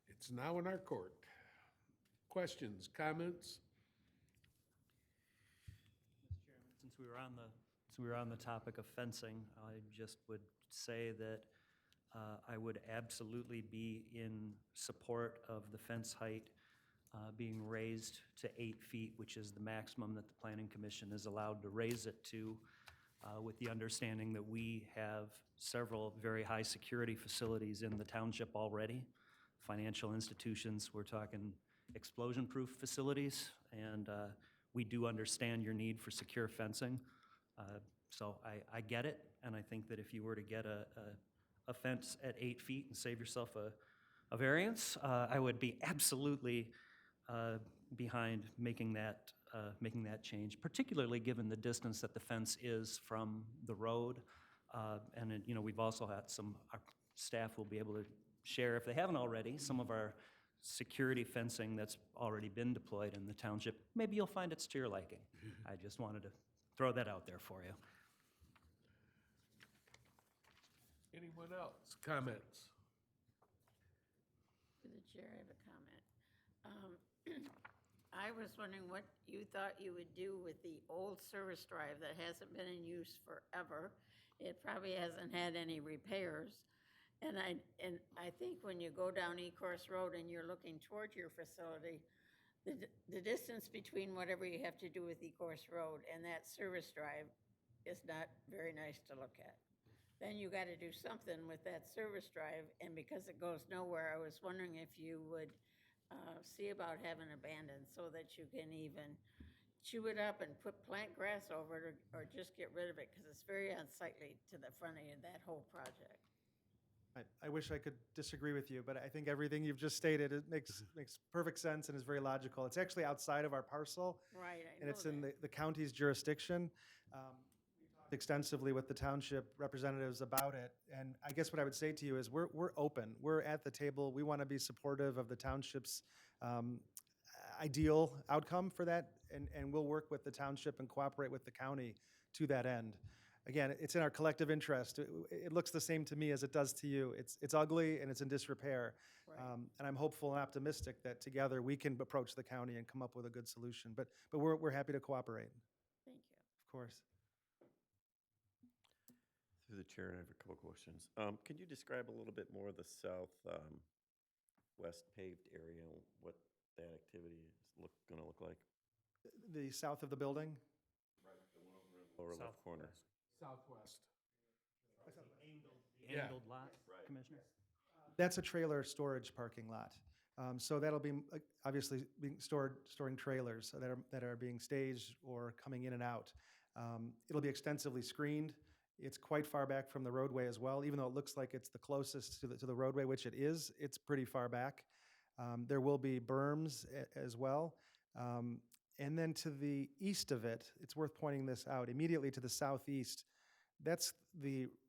it's now in our court. Questions, comments? Since we were on the topic of fencing, I just would say that I would absolutely be in support of the fence height being raised to 8 feet, which is the maximum that the Planning Commission is allowed to raise it to, with the understanding that we have several very high security facilities in the township already. Financial institutions, we're talking explosion-proof facilities, and we do understand your need for secure fencing. So I get it, and I think that if you were to get a fence at 8 feet and save yourself a variance, I would be absolutely behind making that change, particularly given the distance that the fence is from the road. And we've also had our staff will be able to share, if they haven't already, some of our security fencing that's already been deployed in the township. Maybe you'll find it's to your liking. I just wanted to throw that out there for you. Anyone else? Comments? To the chair, I have a comment. I was wondering what you thought you would do with the old service drive that hasn't been in use forever. It probably hasn't had any repairs. And I think when you go down Ecorse Road and you're looking toward your facility, the distance between whatever you have to do with Ecorse Road and that service drive is not very nice to look at. Then you got to do something with that service drive, and because it goes nowhere, I was wondering if you would see about having abandoned so that you can even chew it up and plant grass over it, or just get rid of it, because it's very unsightly to the front of that whole project. I wish I could disagree with you, but I think everything you've just stated, it makes perfect sense and is very logical. It's actually outside of our parcel. Right, I And know it's in that. the county's jurisdiction. We talked extensively with the township representatives about it. And I guess what I would say to you is we're open. We're at the table. We want to be supportive of the township's ideal outcome for that. And we'll work with the township and cooperate with the county to that end. Again, it's in our collective interest. It looks the same to me as it does to you. It's ugly and it's in disrepair. Right. And I'm hopeful and optimistic that together we can approach the county and come up with a good solution. But we're happy to cooperate, Thank you. of course. Through the chair, I have a couple questions. Can you describe a little bit more of the south west paved area, what that activity is going to look like? The south of the building? Lower left corner. Southwest. The angled lot, Commissioner? That's a trailer storage parking lot. So that'll be obviously being storing trailers that are being staged or coming in and out. It'll be extensively screened. It's quite far back from the roadway as well, even though it looks like it's the closest to the roadway, which it is. It's pretty far back. There will be berms as well. And then to the east of it, it's worth pointing this out, immediately to the southeast, that's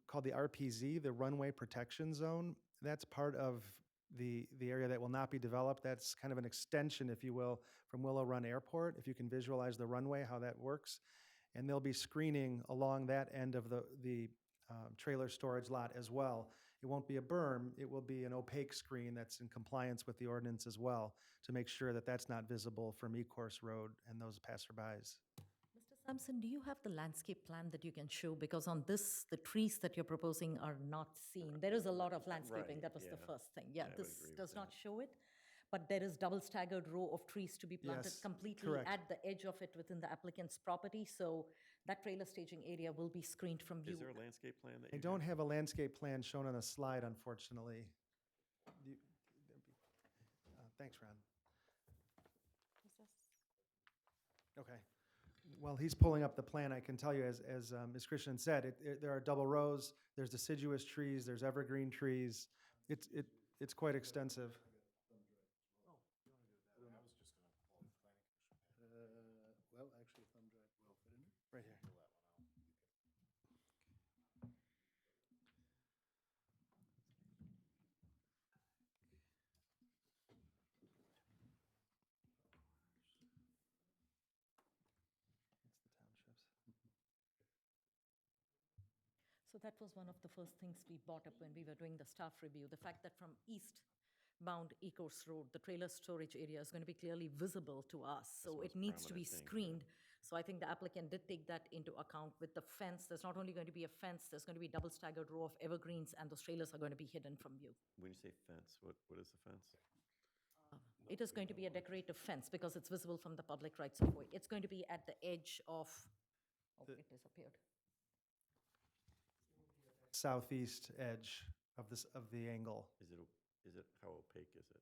called the RPZ, the Runway Protection Zone. That's part of the area that will not be developed. That's kind of an extension, if you will, from Willow Run Airport, if you can visualize the runway, how that works. And there'll be screening along that end of the trailer storage lot as well. It won't be a berm, it will be an opaque screen that's in compliance with the ordinance as well, to make sure that that's not visible from Ecorse Road and those passerbys. Mr. Sampson, do you have the landscape plan that you can show? Because on this, the trees that you're proposing are not seen. There is a lot of landscaping, Right, that was the yeah. first thing. Yeah, I would this agree with does not that. show it, but there is double staggered row of trees to be planted Yes, completely correct. at the edge of it within the applicant's property, so that trailer staging area will be screened from view. Is there a landscape plan that I you don't have a landscape plan shown on a slide, unfortunately. Thanks, Ron. Okay. While he's pulling up the plan, I can tell you, as Ms. Christian said, there are double rows, there's deciduous trees, there's evergreen trees. It's quite extensive. Well, actually, thumb drive will fit in there. Right here. That's the townships. So that was one of the first things we brought up when we were doing the staff review, the fact that from eastbound Ecorse Road, the trailer storage area is going to be clearly visible to us, so most it needs to be prominent thing, yeah. screened. So I think the applicant did take that into account with the fence. There's not only going to be a fence, there's going to be double staggered row of evergreens, and those trailers are going to be hidden from view. When you say fence, what is the fence? It is going to be a decorative fence because it's visible from the public rights of way. It's going to be at the edge of, oh, it disappeared. Southeast edge of the angle. Is it, how opaque is it?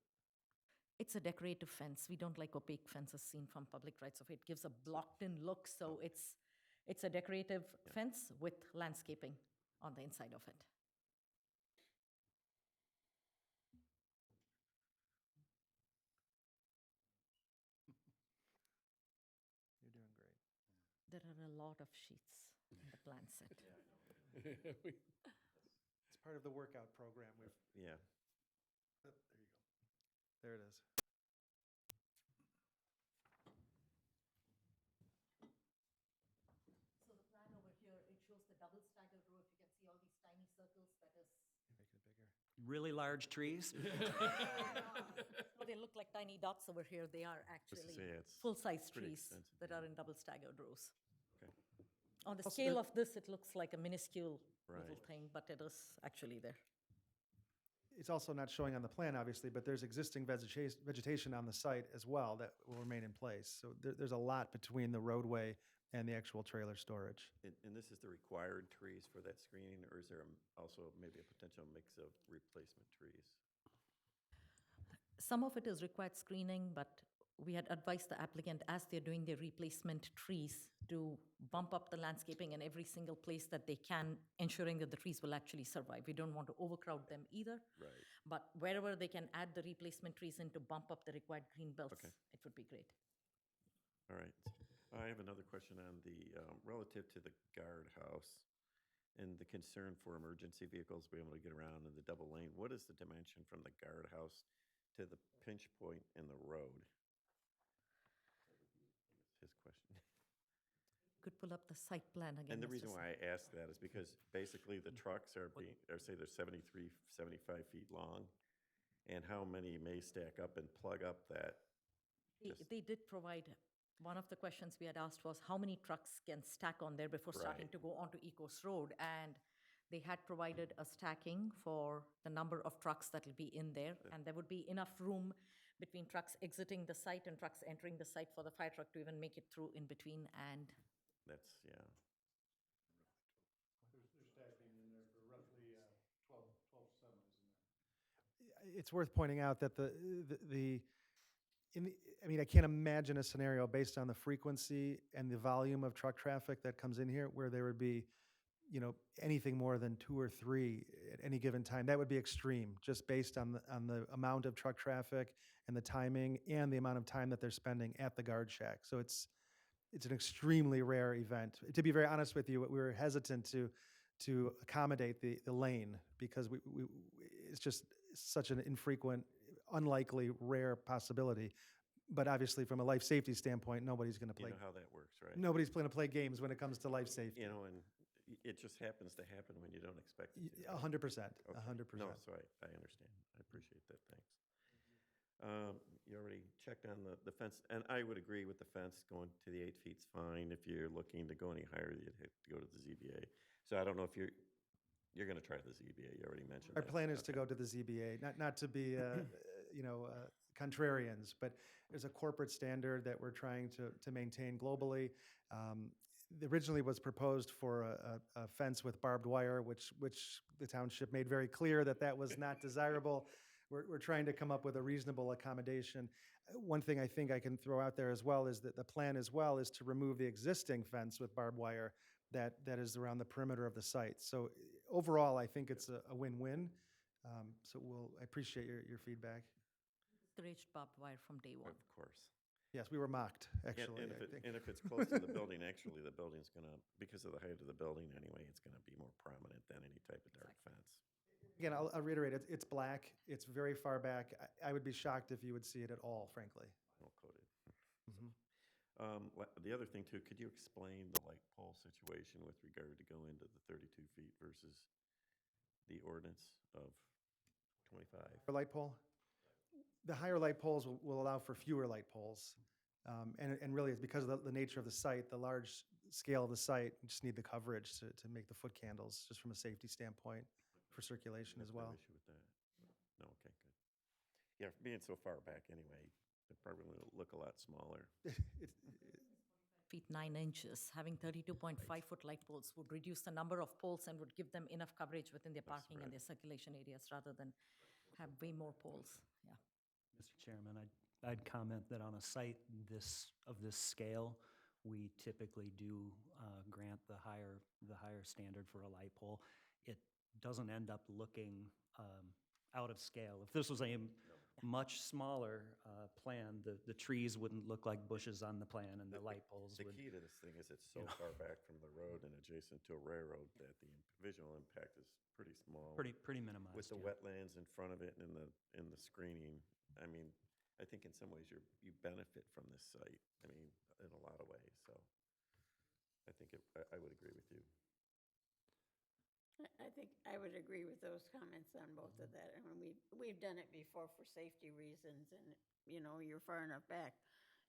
It's a decorative fence. We don't like opaque fences seen from public rights of way. It gives a blocked-in look, so it's a decorative fence with landscaping on the inside of it. You're doing great. There are a lot of sheets in the plan set. It's part of the workout program. Yeah. There you go. There it is. So the plan over here, it shows the double staggered row. If you can see all these tiny circles, that is. Making it bigger. Really large trees? Well, they look like tiny dots over here. They are actually say, it's full-size pretty trees extensive, that are in double staggered rows. Okay. On the Also, scale there- of this, it looks like a minuscule little Right. thing, but it is actually there. It's also not showing on the plan, obviously, but there's existing vegetation on the site as well that will remain in place. So there's a lot between the roadway and the actual trailer storage. And this is the required trees for that screening, or is there also maybe a potential mix of replacement trees? Some of it is required screening, but we had advised the applicant, as they're doing their replacement trees, to bump up the landscaping in every single place that they can, ensuring that the trees will actually survive. We don't want to overcrowd them either. Right. But wherever they can add the replacement trees in to bump up the required green belts, Okay. it would be great. All right. I have another question on the, relative to the guardhouse and the concern for emergency vehicles being able to get around in the double lane. What is the dimension from the guardhouse to the pinch point in the road? His question. Could pull up the site plan again. And the Mr. reason Sa- why I ask that is because basically the trucks are being, or say they're 73, 75 feet long, and how many may stack up and plug up that? just- They did provide, one of the questions we had asked was how many trucks can stack on there before starting Right. to go onto Ecos Road? And they had provided a stacking for the number of trucks that will be in there. And there would be enough room between trucks exiting the site and trucks entering the site for the fire truck to even make it through in between. And That's, yeah. They're stacking in there for roughly 12 semis in there. It's worth pointing out that I mean, I can't imagine a scenario based on the frequency and the volume of truck traffic that comes in here where there would be, anything more than 2 or 3 at any given time. That would be extreme, just based on the amount of truck traffic and the timing and the amount of time that they're spending at the guard shack. So it's an extremely rare event. To be very honest with you, we were hesitant to accommodate the lane because it's just such an infrequent, unlikely, rare possibility. But obviously, from a life safety standpoint, nobody's going to You play. know how that works, right? Nobody's going to play games when it comes to life safety. And it just happens to happen when you don't expect it to. 100%, Okay. 100%. No, so I understand. I appreciate that, thanks. You already checked on the fence, and I would agree with the fence, going to the 8 feet's fine. If you're looking to go any higher, you'd have to go to the ZBA. So I don't know if you're gonna try the ZBA, you already mentioned Our that. plan is to Okay. go to the ZBA, not to be, contrarians, but there's a corporate standard that we're trying to maintain globally. Originally was proposed for a fence with barbed wire, which the township made very clear that was not desirable. We're trying to come up with a reasonable accommodation. One thing I think I can throw out there as well is that the plan as well is to remove the existing fence with barbed wire that is around the perimeter of the site. So overall, I think it's a win-win. So I appreciate your feedback. Discouraged barbed wire from day one. Of course. Yes, we were mocked, And- actually, And I think. if it's close to the building, actually, the building's gonna, because of the height of the building anyway, it's gonna be more prominent than any type of dark fence. Again, I'll reiterate, it's black, it's very far back. I would be shocked if you would see it at all, frankly. Well coated. Mhm. The other thing too, could you explain the light pole situation with regard to go into the 32 feet versus the ordinance of 25? For light pole? The higher light poles will allow for fewer light poles. And really, it's because of the nature of the site, the large scale of the site, you just need the coverage to make the foot candles, just from a safety standpoint, for circulation as There's no well. issue with that? No, okay, good. Yeah, being so far back anyway, it probably will look a lot smaller. Feet 9 inches, having 32.5-foot light poles would reduce the number of poles and would give them enough coverage within their parking and right. their circulation areas rather than have way more poles. Yeah. Mr. Chairman, I'd comment that on a site of this scale, we typically do grant the higher standard for a light pole. It doesn't end up looking out of scale. If this was a much smaller plan, the trees wouldn't look like bushes on the plan, and the light poles The would. key to this thing is it's so far back from the road and adjacent to a railroad that the visual impact is pretty small. Pretty minimized. With the yeah. wetlands in front of it and in the screening, I mean, I think in some ways you benefit from this site, I mean, in a lot of ways, so I think I would agree with you. I think I would agree with those comments on both of that. I mean, we've done it before for safety reasons, and, you're far enough back,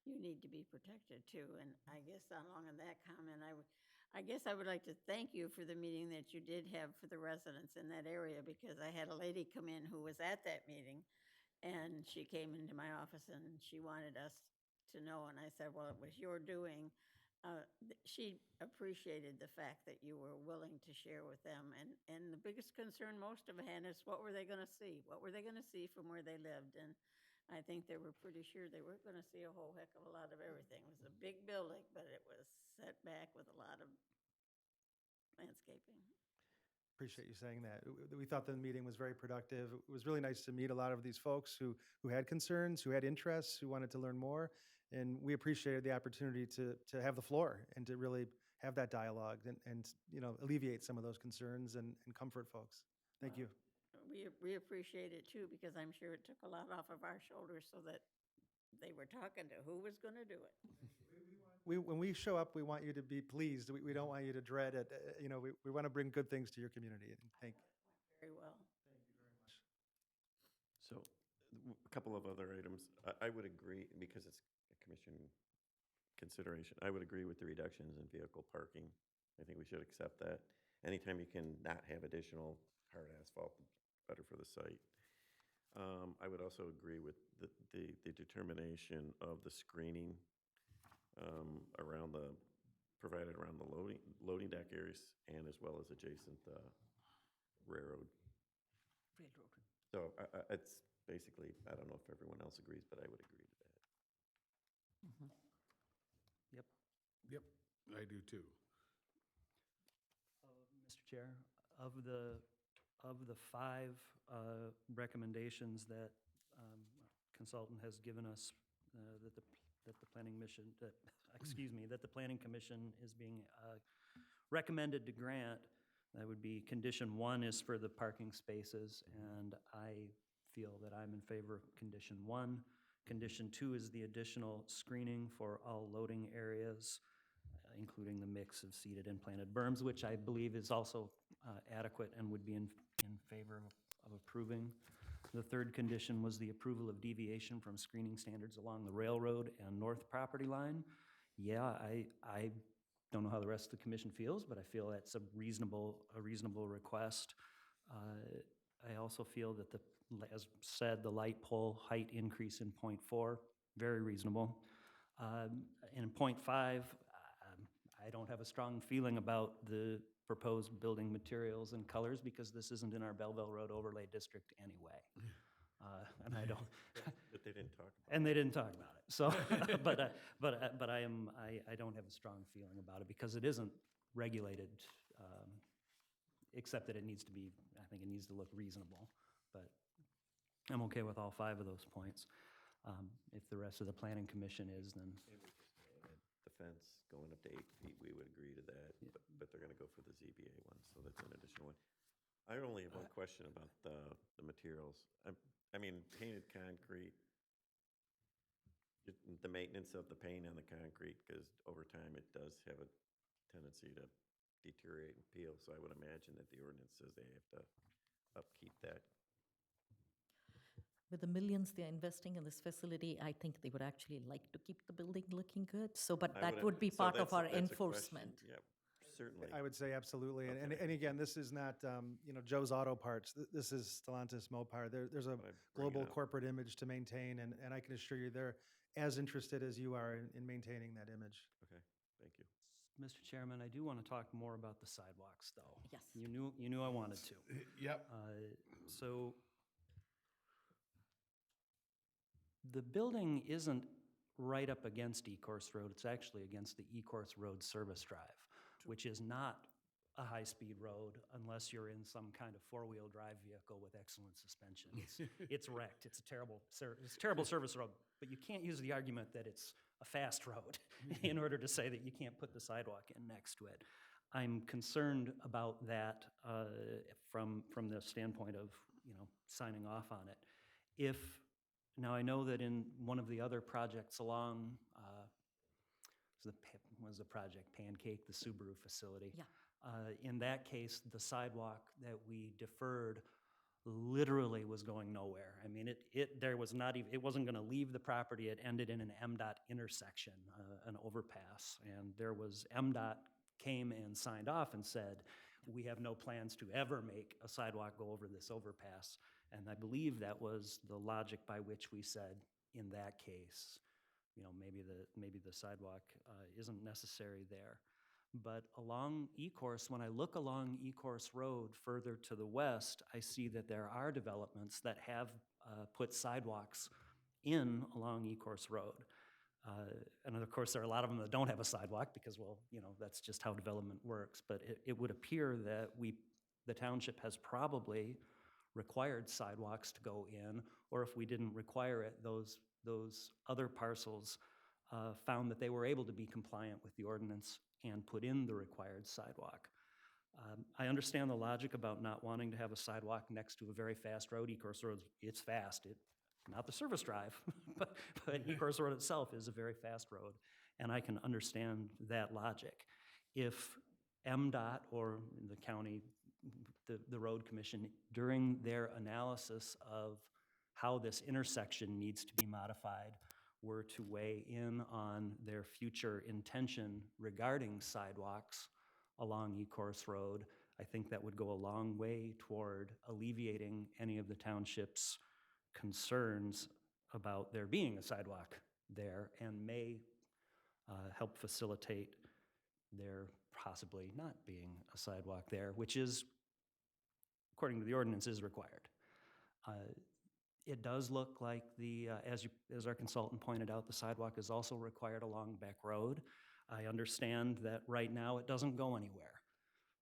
you need to be protected too. And I guess along with that comment, I guess I would like to thank you for the meeting that you did have for the residents in that area, because I had a lady come in who was at that meeting, and she came into my office and she wanted us to know, and I said, well, it was your doing. She appreciated the fact that you were willing to share with them. And the biggest concern most of them had is, what were they going to see? What were they going to see from where they lived? And I think they were pretty sure they weren't going to see a whole heck of a lot of everything. It was a big building, but it was set back with a lot of landscaping. Appreciate you saying that. We thought the meeting was very productive. It was really nice to meet a lot of these folks who had concerns, who had interests, who wanted to learn more. And we appreciated the opportunity to have the floor and to really have that dialogue and alleviate some of those concerns and comfort folks. Thank you. We appreciate it too, because I'm sure it took a lot off of our shoulders so that they were talking to who was going to do it. When we show up, we want you to be pleased. We don't want you to dread it. We want to bring good things to your community. And Very well. So, a couple of other items. I would agree, because it's a commission consideration, I would agree with the reductions in vehicle parking. I think we should accept that. Anytime you can not have additional hard asphalt, the better for the site. I would also agree with the determination of the screening provided around the loading dock areas and as well as adjacent railroad. So it's basically, I don't know if everyone else agrees, but I would agree to that. Yep. Yep, I do too. Mr. Chair, of the 5 recommendations that consultant has given us, that the planning mission, that the planning commission is being recommended to grant, that would be condition 1 is for the parking spaces, and I feel that I'm in favor of condition 1. Condition 2 is the additional screening for all loading areas. including the mix of seeded and planted berms, which I believe is also adequate and would be in favor of approving. The third condition was the approval of deviation from screening standards along the railroad and north property line. Yeah, I don't know how the rest of the commission feels, but I feel that's a reasonable request. I also feel that as said, the light pole height increase in .4, very reasonable. In .5, I don't have a strong feeling about the proposed building materials and colors because this isn't in our Belleville Road Overlay District anyway. And I don't. But they didn't talk about it. And they didn't talk about it. So, but I don't have a strong feeling about it because it isn't regulated, except that it needs to be. I think it needs to look reasonable. But I'm okay with all 5 of those points. If the rest of the planning commission is, then The fence going up to 8 feet, we would agree to that, but they're gonna go for the ZBA one, so that's an additional one. I only have one question about the materials. I mean, painted concrete, the maintenance of the paint on the concrete, because over time it does have a tendency to deteriorate and peel, so I would imagine that the ordinance says they have to upkeep that. With the millions they're investing in this facility, I think they would actually like to keep the building looking good. So, but that would be so part of that's our that's a question. enforcement. Yep, certainly. I would say absolutely. And Okay. and again, this is not, Joe's Auto Parts. This is Stellantis Mopar. There's a But I bring it global up. corporate image to maintain, and I can assure you they're as interested as you are in maintaining that image. Okay, thank you. Mr. Chairman, I do want to talk more about the sidewalks, though. Yes. You knew I wanted to. Yep. So the building isn't right up against Ecorse Road. It's actually against the Ecorse Road Service Drive, which is not a high-speed road unless you're in some kind of four-wheel drive vehicle with excellent suspension. It's wrecked. It's a terrible service road, but you can't use the argument that it's a fast road in order to say that you can't put the sidewalk in next to it. I'm concerned about that from the standpoint of, signing off on it. Now I know that in one of the other projects along, was the project Pancake, the Subaru facility? Yeah. In that case, the sidewalk that we deferred literally was going nowhere. I mean, there was not even, it wasn't gonna leave the property. It ended in an MDOT intersection, an overpass. And MDOT came and signed off and said, we have no plans to ever make a sidewalk go over this overpass. And I believe that was the logic by which we said, in that case, maybe the sidewalk isn't necessary there. But along Ecorse, when I look along Ecorse Road further to the west, I see that there are developments that have put sidewalks in along Ecorse Road. And of course, there are a lot of them that don't have a sidewalk because, that's just how development works. But it would appear that the township has probably required sidewalks to go in, or if we didn't require it, those other parcels found that they were able to be compliant with the ordinance and put in the required sidewalk. I understand the logic about not wanting to have a sidewalk next to a very fast road. Ecorse Road, it's fast. Not the service drive, but Ecorse Road itself is a very fast road, and I can understand that logic. If MDOT or the county, the road commission, during their analysis of how this intersection needs to be modified, were to weigh in on their future intention regarding sidewalks along Ecorse Road, I think that would go a long way toward alleviating any of the township's concerns about there being a sidewalk there, and may help facilitate there possibly not being a sidewalk there, which is, according to the ordinance, is required. It does look like as our consultant pointed out, the sidewalk is also required along Beck Road. I understand that right now it doesn't go anywhere.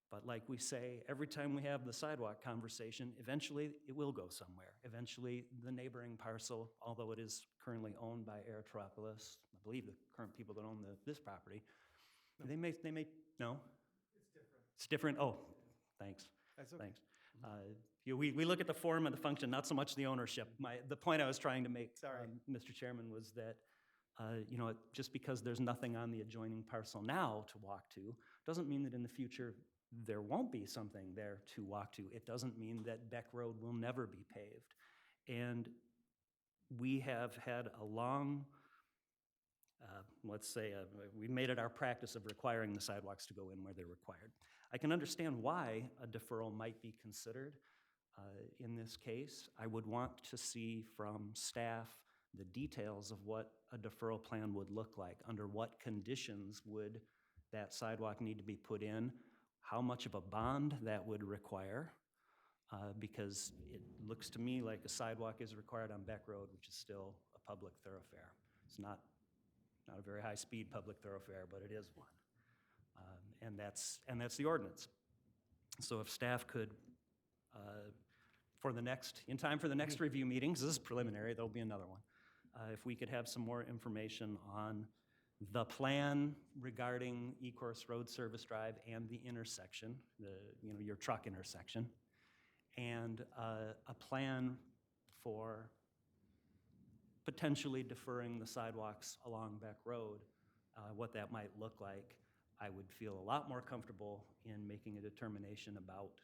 But like we say, every time we have the sidewalk conversation, eventually it will go somewhere. Eventually the neighboring parcel, although it is currently owned by Aerotropolis, I believe the current people that own this property, they may, no? It's different? Oh, thanks. That's okay. Thanks. We look at the form and the function, not so much the ownership. The point I was trying to make, Sorry. Mr. Chairman, was that You know, just because there's nothing on the adjoining parcel now to walk to, doesn't mean that in the future there won't be something there to walk to. It doesn't mean that Beck Road will never be paved. And we have had a long, let's say, we made it our practice of requiring the sidewalks to go in where they're required. I can understand why a deferral might be considered in this case. I would want to see from staff the details of what a deferral plan would look like. Under what conditions would that sidewalk need to be put in? How much of a bond that would require? Because it looks to me like a sidewalk is required on Beck Road, which is still a public thoroughfare. It's not a very high-speed public thoroughfare, but it is one. And that's the ordinance. So if staff could, in time for the next review meetings, this is preliminary, there'll be another one. If we could have some more information on the plan regarding Ecorse Road Service Drive and the intersection, your truck intersection, and a plan for potentially deferring the sidewalks along Beck Road, what that might look like, I would feel a lot more comfortable in making a determination about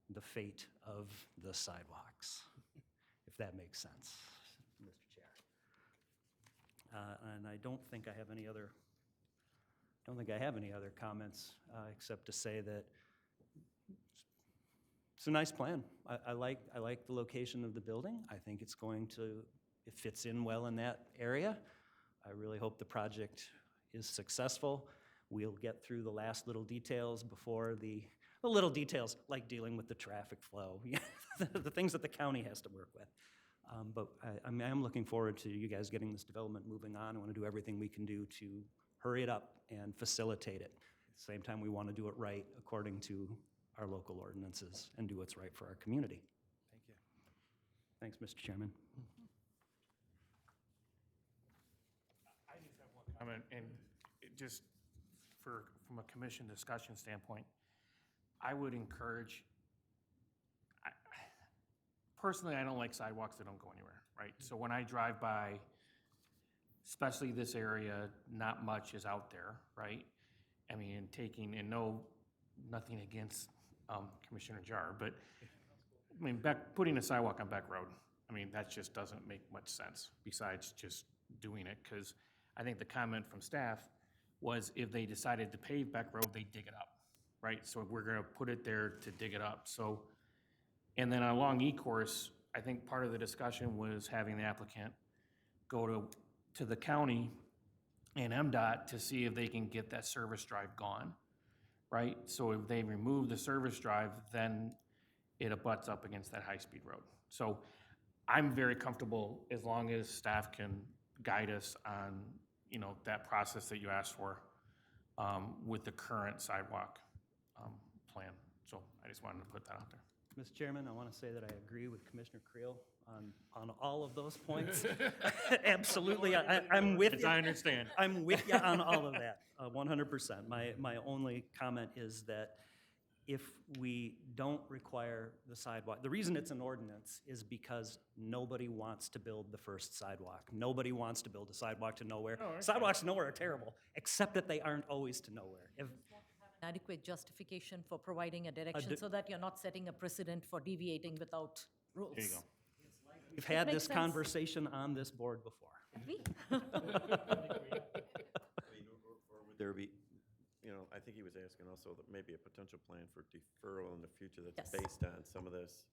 the fate of the sidewalks, if that makes sense, Mr. Chair. And I don't think I have any other comments, except to say that it's a nice plan. I like the location of the building. I think it fits in well in that area. I really hope the project is successful. We'll get through the last little details before the little details, like dealing with the traffic flow, the things that the county has to work with. But I am looking forward to you guys getting this development moving on. I want to do everything we can do to hurry it up and facilitate it. At the same time, we want to do it right according to our local ordinances and do what's right for our community. Thank you. Thanks, Mr. Chairman. I just have one comment, and just from a commission discussion standpoint, I would encourage, personally, I don't like sidewalks that don't go anywhere, right? So when I drive by, especially this area, not much is out there, right? I mean, nothing against Commissioner Jar, but I mean, putting a sidewalk on Beck Road, I mean, that just doesn't make much sense besides just doing it, because I think the comment from staff was if they decided to pave Beck Road, they dig it up, right? So we're gonna put it there to dig it up. So, and then along Ecorse, I think part of the discussion was having the applicant go to the county and MDOT to see if they can get that service drive gone, right? So if they remove the service drive, then it abuts up against that high-speed road. So I'm very comfortable as long as staff can guide us on, that process that you asked for with the current sidewalk plan. So I just wanted to put that out there. Mr. Chairman, I want to say that I agree with Commissioner Creel on all of those points. Absolutely, I'm with you. I understand. I'm with you on all of that, 100%. My only comment is that if we don't require the sidewalk, the reason it's an ordinance is because nobody wants to build the first sidewalk. Nobody wants to build a sidewalk to nowhere. Sidewalks to nowhere are terrible, except that they aren't always to nowhere. Adequate justification for providing a direction so that you're not setting a precedent for deviating without rules. There you go. We've had Makes this sense. conversation on this board before. Agree? I mean, or would there be, I think he was asking also that maybe a potential plan for deferral in the future that's Yes. based on some of this.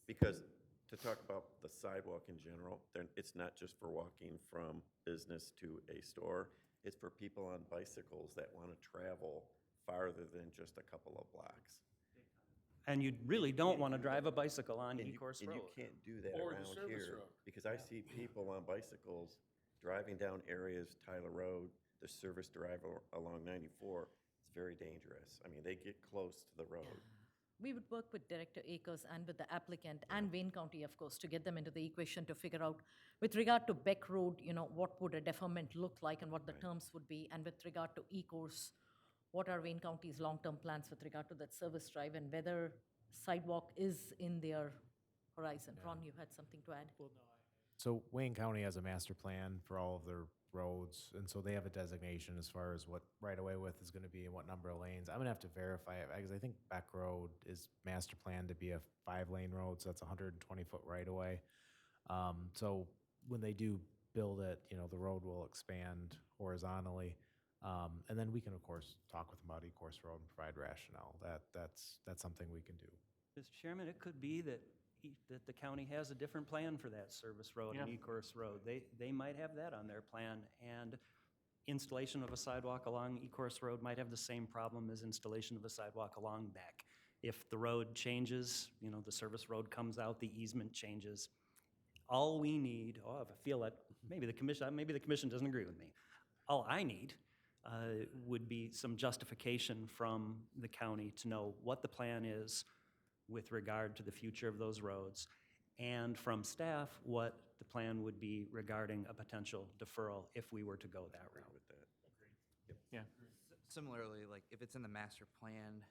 Because to talk about the sidewalk in general, then it's not just for walking from business to a store. It's for people on bicycles that want to travel farther than just a couple of blocks. And you really don't want to drive a bicycle on And Ecorse you Road. can't do that Or the around service here. road. Because I see people on bicycles driving down areas, Tyler Road, the service drive along 94. It's very dangerous. I mean, they get close to the road. We would work with Director Akers and with the applicant and Wayne County, of course, to get them into the equation to figure out, with regard to Beck Road, what would a deferment look like and what the terms would be, and with regard to Ecorse, what are Wayne County's long-term plans with regard to that service drive and whether sidewalk is in their horizon. Ron, you had something to add? Well, So Wayne County has a master plan for all of their roads, and so they have a designation as far as what right-of-way width is gonna be and what number of lanes. I'm gonna have to verify it, because I think Beck Road is master planned to be a 5-lane road, so that's a 120-foot right-of-way. So when they do build it, you know, the road will expand horizontally. And then we can, of course, talk with them about E-course road and provide rationale. That's something we can do. Mr. Chairman, it could be that, that the county has a different plan for that service road and Yeah. E-course road. They might have that on their plan, and installation of a sidewalk along E-course road might have the same problem as installation of a sidewalk along Beck. If the road changes, you know, the service road comes out, the easement changes. All we need, oh, I feel that, maybe the commission doesn't agree with me. All I need would be some justification from the county to know what the plan is with regard to the future of those roads, and from staff, what the plan would be regarding a potential deferral if we were to go that route. With that. Yeah. Similarly, like if it's in the master plan,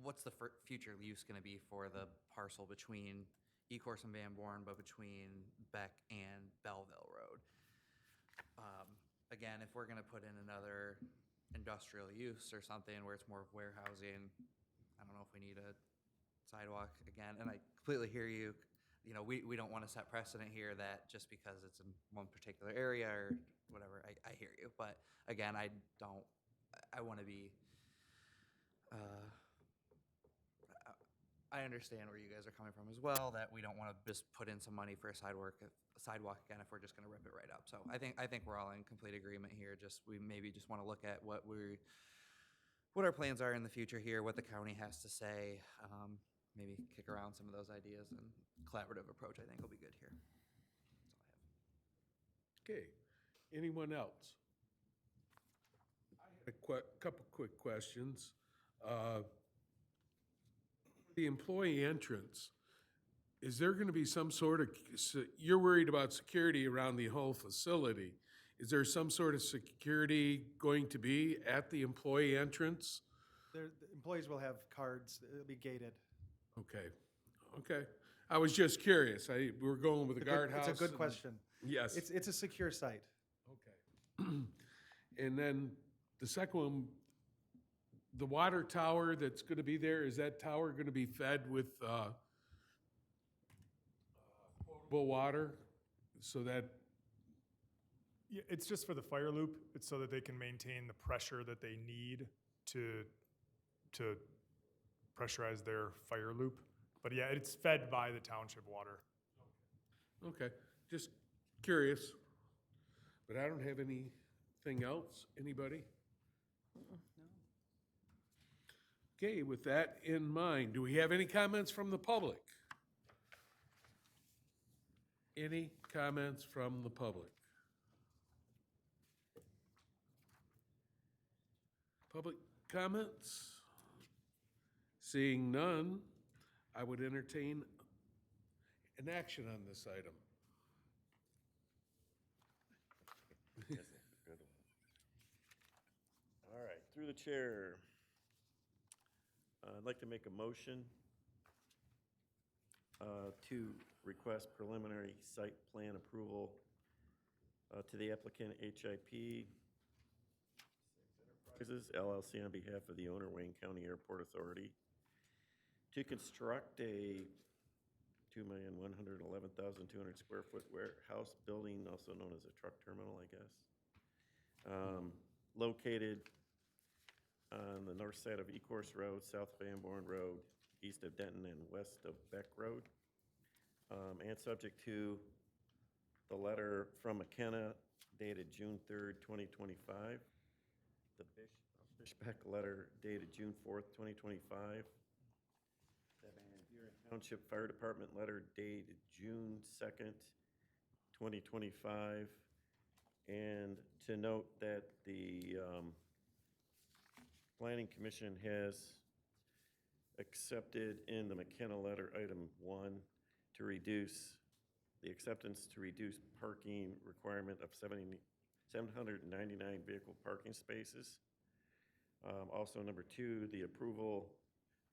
what's the future use going to be for the parcel between Ecorse and Van Born, but between Beck and Belleville Road? Again, if we're going to put in another industrial use or something where it's more of warehousing, I don't know if we need a sidewalk again. And I completely hear you. You know, we don't want to set precedent here that just because it's in one particular area or whatever, I hear you. But again, I want to be, I understand where you guys are coming from as well, that we don't want to just put in some money for a sidewalk again if we're just going to rip it right up. So I think we're all in complete agreement here. We maybe just want to look at what our plans are in the future here, what the county has to say, maybe kick around some of those ideas, and collaborative approach I think will be good here. That's all I have. Okay. Anyone else? I have a couple quick questions. The employee entrance, is there going to be some sort of, you're worried about security around the whole facility. Is there some sort of security going to be at the employee entrance? The employees will have cards, it'll be gated. Okay. I was just curious. We're going with the guardhouse. It's a good question. Yes. It's a secure site. Okay. And then the second one, the water tower that's going to be there, is that tower going to be fed with potable water so that, Yeah, it's just for the fire loop. It's so that they can maintain the pressure that they need to pressurize their fire loop. But yeah, it's fed by the township water. okay, just curious. But I don't have anything else. Anybody? Okay, with that in mind, do we have any comments from the public? Any comments from the public? Public comments? Seeing none, I would entertain an action on this item. Good one. All right, through the chair. I'd like to make a motion to request preliminary site plan approval to the applicant HIP Enterprises LLC on behalf of the owner, Wayne County Airport Authority, to construct a 2,111,200 square foot warehouse building, also known as a truck terminal, I guess, located on the north side of Ecorse Road, south of Van Born Road, east of Denton, and west of Beck Road, and subject to the letter from McKenna dated June 3rd, 2025, the Fishbeck letter dated June 4th, 2025, the Van Buren Township Fire Department letter dated June 2nd, 2025, and to note that the Planning Commission has accepted in the McKenna letter, item 1, to reduce, the acceptance to reduce parking requirement of 799 vehicle parking spaces. Also, number 2, the approval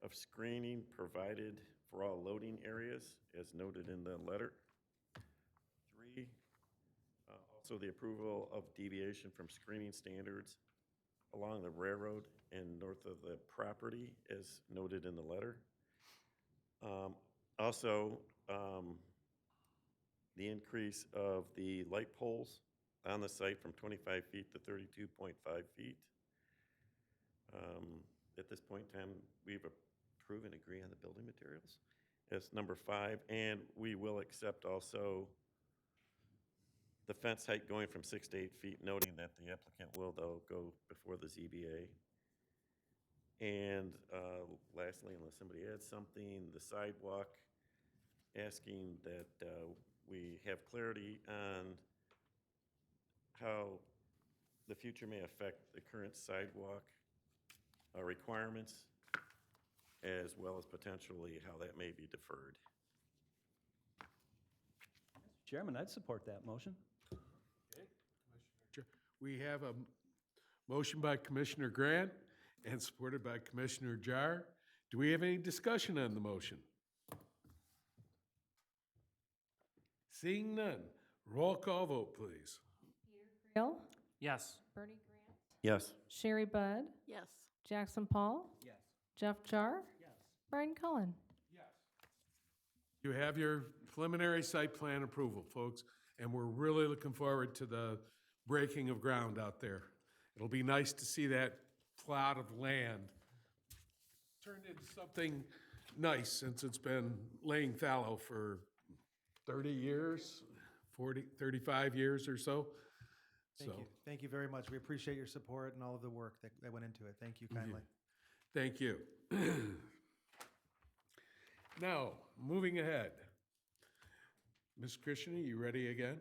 of screening provided for all loading areas, as noted in the letter. also the approval of deviation from screening standards along the railroad and north of the property, as noted in the letter. Also, the increase of the light poles on the site from 25 feet to 32.5 feet. At this point in time, we've approved and agree on the building materials. That's number 5, and we will accept also the fence height going from 6 to 8 feet, noting that the applicant will, though, go before the ZBA. And lastly, unless somebody adds something, the sidewalk, asking that we have clarity on how the future may affect the current sidewalk requirements, as well as potentially how that may be deferred. Chairman, I'd support that motion. We have a motion by Commissioner Grant and supported by Commissioner Jar. Do we have any discussion on the motion? Seeing none, roll call vote, please. Creel, Yes. Bernie Grant, Yes. Sherry Budd, Yes. Jackson Paul, Yes. Jeff Jar, Yes. Brian Cullen. You have your preliminary site plan approval, folks, and we're really looking forward to the breaking of ground out there. It'll be nice to see that plot of land turned into something nice, since it's been laying fallow for 30 years, 40, 35 years or so. Thank you. Thank you very much. We appreciate your support and all of the work that went into it. Thank you kindly. Thank you. Now, moving ahead. Ms. Krishna, you ready again?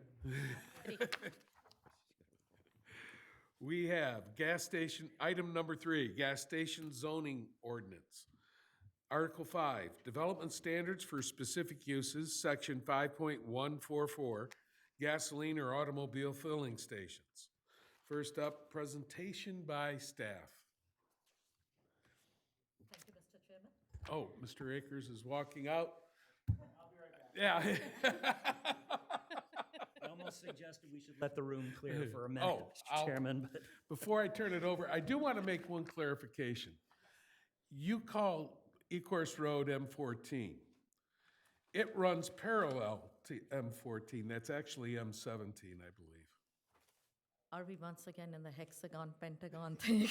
We have gas station, item number 3, gas station zoning ordinance. Article 5, development standards for specific uses, section 5.144, gasoline or automobile filling stations. First up, presentation by staff. Thank you, Mr. Chairman. Oh, Mr. Akers is walking out. I'll be right back. Yeah. I almost suggested we should let the room clear for a minute, Oh, Mr. Chairman, but Before I turn it over, I do want to make one clarification. You call Ecorse Road M14. It runs parallel to M14. That's actually M17, I believe. Are we once again in the hexagon, pentagon thing?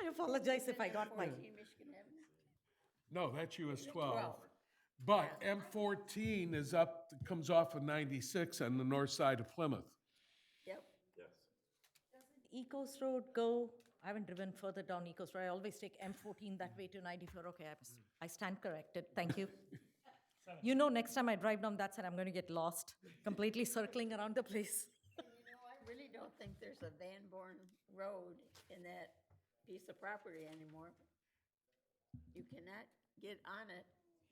I apologize if I got my, 14 Michigan Avenue. No, that's US 12. 12. But M14 is up, comes off of 96 on the north side of Plymouth. Yep. Ecos Road go, I haven't driven further down Ecos Road. I always take M14 that way to 94. Okay, I stand corrected. Thank you. You know, next time I drive down that side, I'm going to get lost, completely circling around the place. You know, I really don't think there's a Van Born Road in that piece of property anymore. You cannot get on it.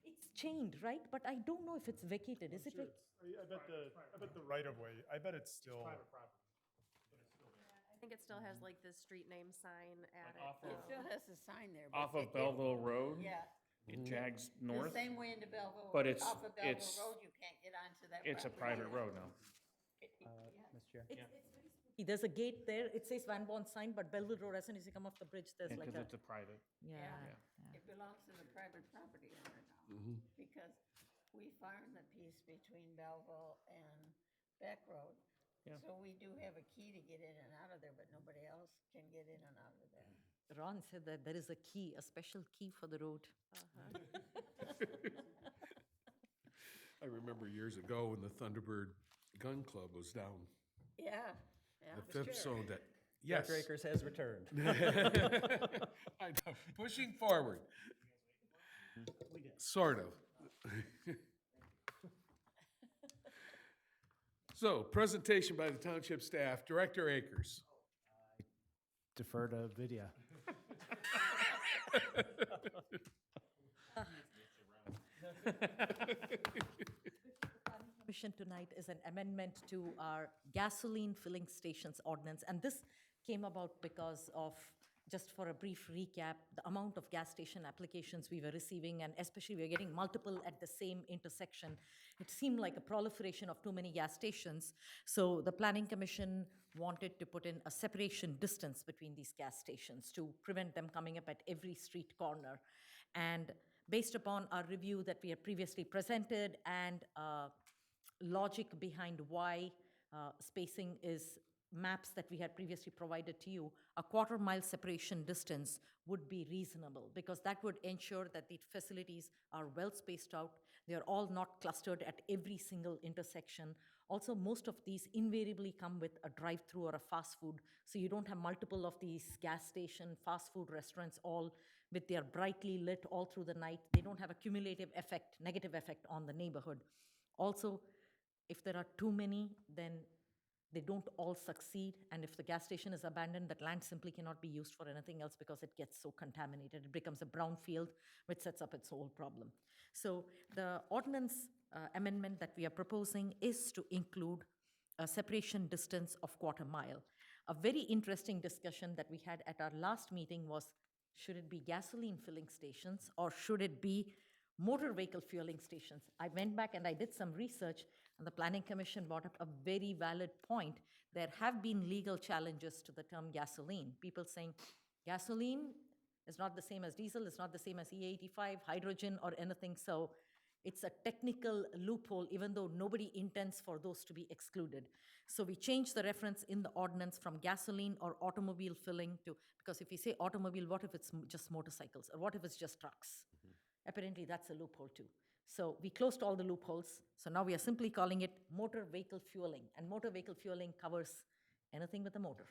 It's chained, right? But I don't know if it's vacated. Is it? I bet the right of way, I bet it's still. I think it still has like the street name sign at it. It still has a sign there. Off but of Belleville Road? Yeah. It jags The north? same way into Belleville. But it's- Off of Belleville it's- Road, you can't get onto that It's a property. private road now. Mr. Chair. It's very spooky. There's a gate there. It says Van Born sign, but Belleville Road, as soon as you come off the bridge, there's like Because a. it's a private. Yeah. It belongs to the private property owner now. Because we farm the piece between Belleville and Beck Road. Yeah. So we do have a key to get in and out of there, but nobody else can get in and out of there. Ron said that there is a key, a special key for the road. I remember years ago when the Thunderbird Gun Club was down Yeah, yeah. the fifth zone that, yes. Dr. Akers has returned. I know, pushing forward. Sort of. So, presentation by the township staff, Director Akers. Defer to Vidya. Commission tonight is an amendment to our gasoline filling stations ordinance, and this came about because of just for a brief recap, the amount of gas station applications we were receiving, and especially we were getting multiple at the same intersection, it seemed like a proliferation of too many gas stations. So the Planning Commission wanted to put in a separation distance between these gas stations to prevent them coming up at every street corner. And based upon our review that we had previously presented and logic behind why spacing is maps that we had previously provided to you, a quarter-mile separation distance would be reasonable because that would ensure that the facilities are well spaced out. They are all not clustered at every single intersection. Also, most of these invariably come with a drive-through or a fast food, so you don't have multiple of these gas station, fast food restaurants all with their brightly lit all through the night. They don't have a cumulative effect, negative effect on the neighborhood. Also, if there are too many, then they don't all succeed, and if the gas station is abandoned, that land simply cannot be used for anything else because it gets so contaminated. It becomes a brown field, which sets up its whole problem. So the ordinance amendment that we are proposing is to include a separation distance of quarter mile. A very interesting discussion that we had at our last meeting was, should it be gasoline filling stations or should it be motor vehicle fueling stations? I went back and I did some research, and the Planning Commission brought up a very valid point. There have been legal challenges to the term gasoline. People saying gasoline is not the same as diesel, it's not the same as E85, hydrogen, or anything. So it's a technical loophole, even though nobody intends for those to be excluded. So we changed the reference in the ordinance from gasoline or automobile filling to, because if you say automobile, what if it's just motorcycles? Or what if it's just trucks? Apparently, that's a loophole too. So we closed all the loopholes. So now we are simply calling it motor vehicle fueling. And motor vehicle fueling covers anything with a motor.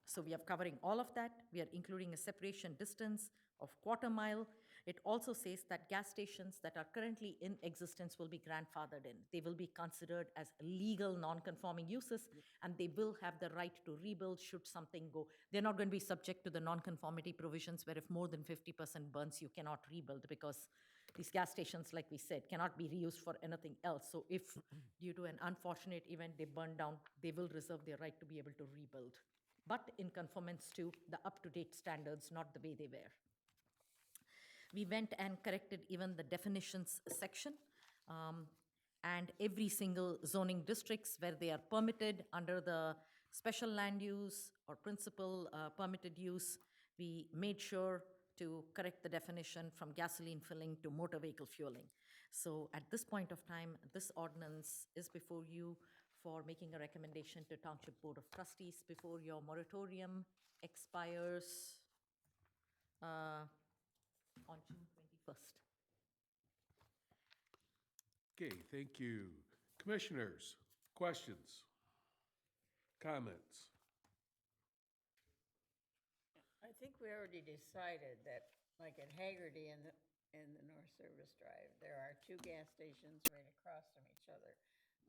So we are covering all of that. We are including a separation distance of quarter mile. It also says that gas stations that are currently in existence will be grandfathered in. They will be considered as legal non-conforming uses, and they will have the right to rebuild should something go. They're not going to be subject to the non-conformity provisions where if more than 50% burns, you cannot rebuild, because these gas stations, like we said, cannot be reused for anything else. So if due to an unfortunate event they burn down, they will reserve their right to be able to rebuild, but in conformance to the up-to-date standards, not the way they were. We went and corrected even the definitions section, and every single zoning districts where they are permitted under the special land use or principal permitted use, we made sure to correct the definition from gasoline filling to motor vehicle fueling. So at this point of time, this ordinance is before you for making a recommendation to Township Board of Trustees before your moratorium expires on June 21st. Okay, thank you. Commissioners, questions, comments? I think we already decided that, like at Haggerty in the North Service Drive, there are two gas stations right across from each other,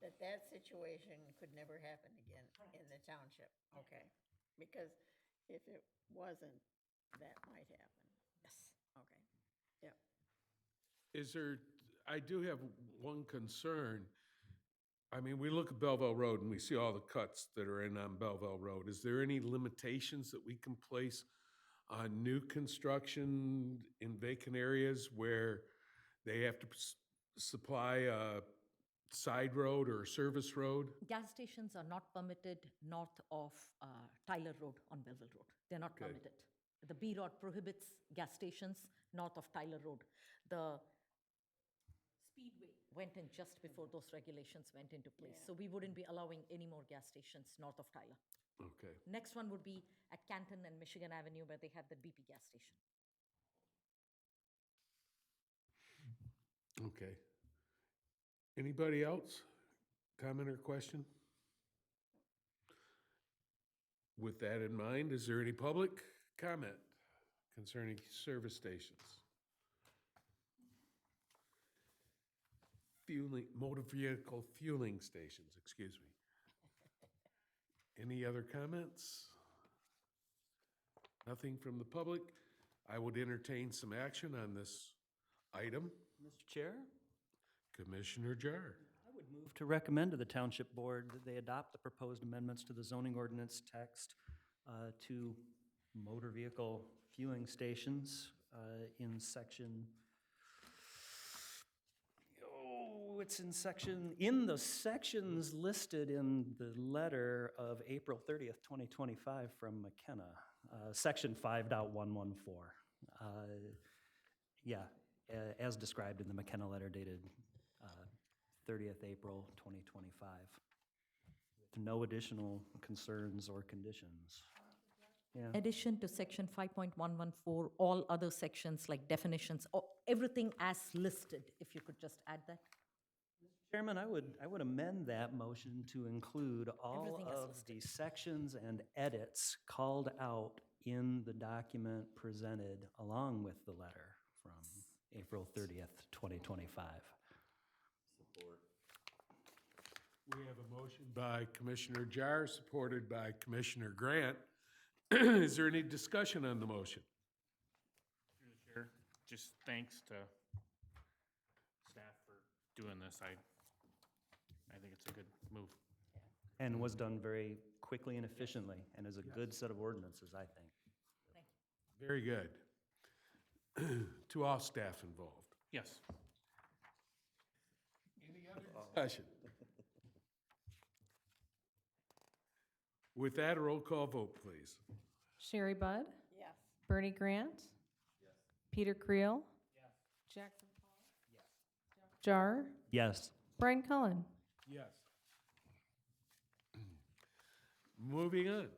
that situation could never happen again in the township. Okay, because if it wasn't, that might happen. Yes. Okay, yep. Is there, I do have one concern. I mean, we look at Belleville Road and we see all the cuts that are in on Belleville Road. Is there any limitations that we can place on new construction in vacant areas where they have to supply a side road or a service road? Gas stations are not permitted north of Tyler Road on Belleville Road. They're not Okay. permitted. The B-Rod prohibits gas stations north of Tyler Road. The Speedway went in just before those regulations went into place. Yeah. So we wouldn't be allowing any more gas stations north of Tyler. Okay. Next one would be at Canton and Michigan Avenue where they have the BP gas station. Okay. Anybody else? Comment or question? With that in mind, is there any public comment concerning service stations? Fueling, motor vehicle fueling stations, excuse me. Any other comments? Nothing from the public? I would entertain some action on this item. Mr. Chair, Commissioner Jar. I would move to recommend to the Township Board that they adopt the proposed amendments to the zoning ordinance text to motor vehicle fueling stations in section, in the sections listed in the letter of April 30th, 2025 from McKenna, section 5.114. Yeah, as described in the McKenna letter dated 30th April 2025, with no additional concerns or conditions. Yeah. Addition to section 5.114, all other sections like definitions, or everything as listed, if you could just add that. Chairman, I would amend that motion to include all Everything as of listed. the sections and edits called out in the document presented along with the letter from April 30th, 2025. Support. We have a motion by Commissioner Jar, supported by Commissioner Grant. Is there any discussion on the motion? Through the chair, just thanks to staff for doing this. I think it's a good move. And was done very quickly and efficiently, and is a good set of ordinances, I think. Very good. To all staff involved. Yes. Any other discussion? With that, a roll call vote, please. Sherry Budd, Yes. Bernie Grant. Peter Creel. Jackson Paul. Jar. Yes. Brian Cullen. Yes. Moving on.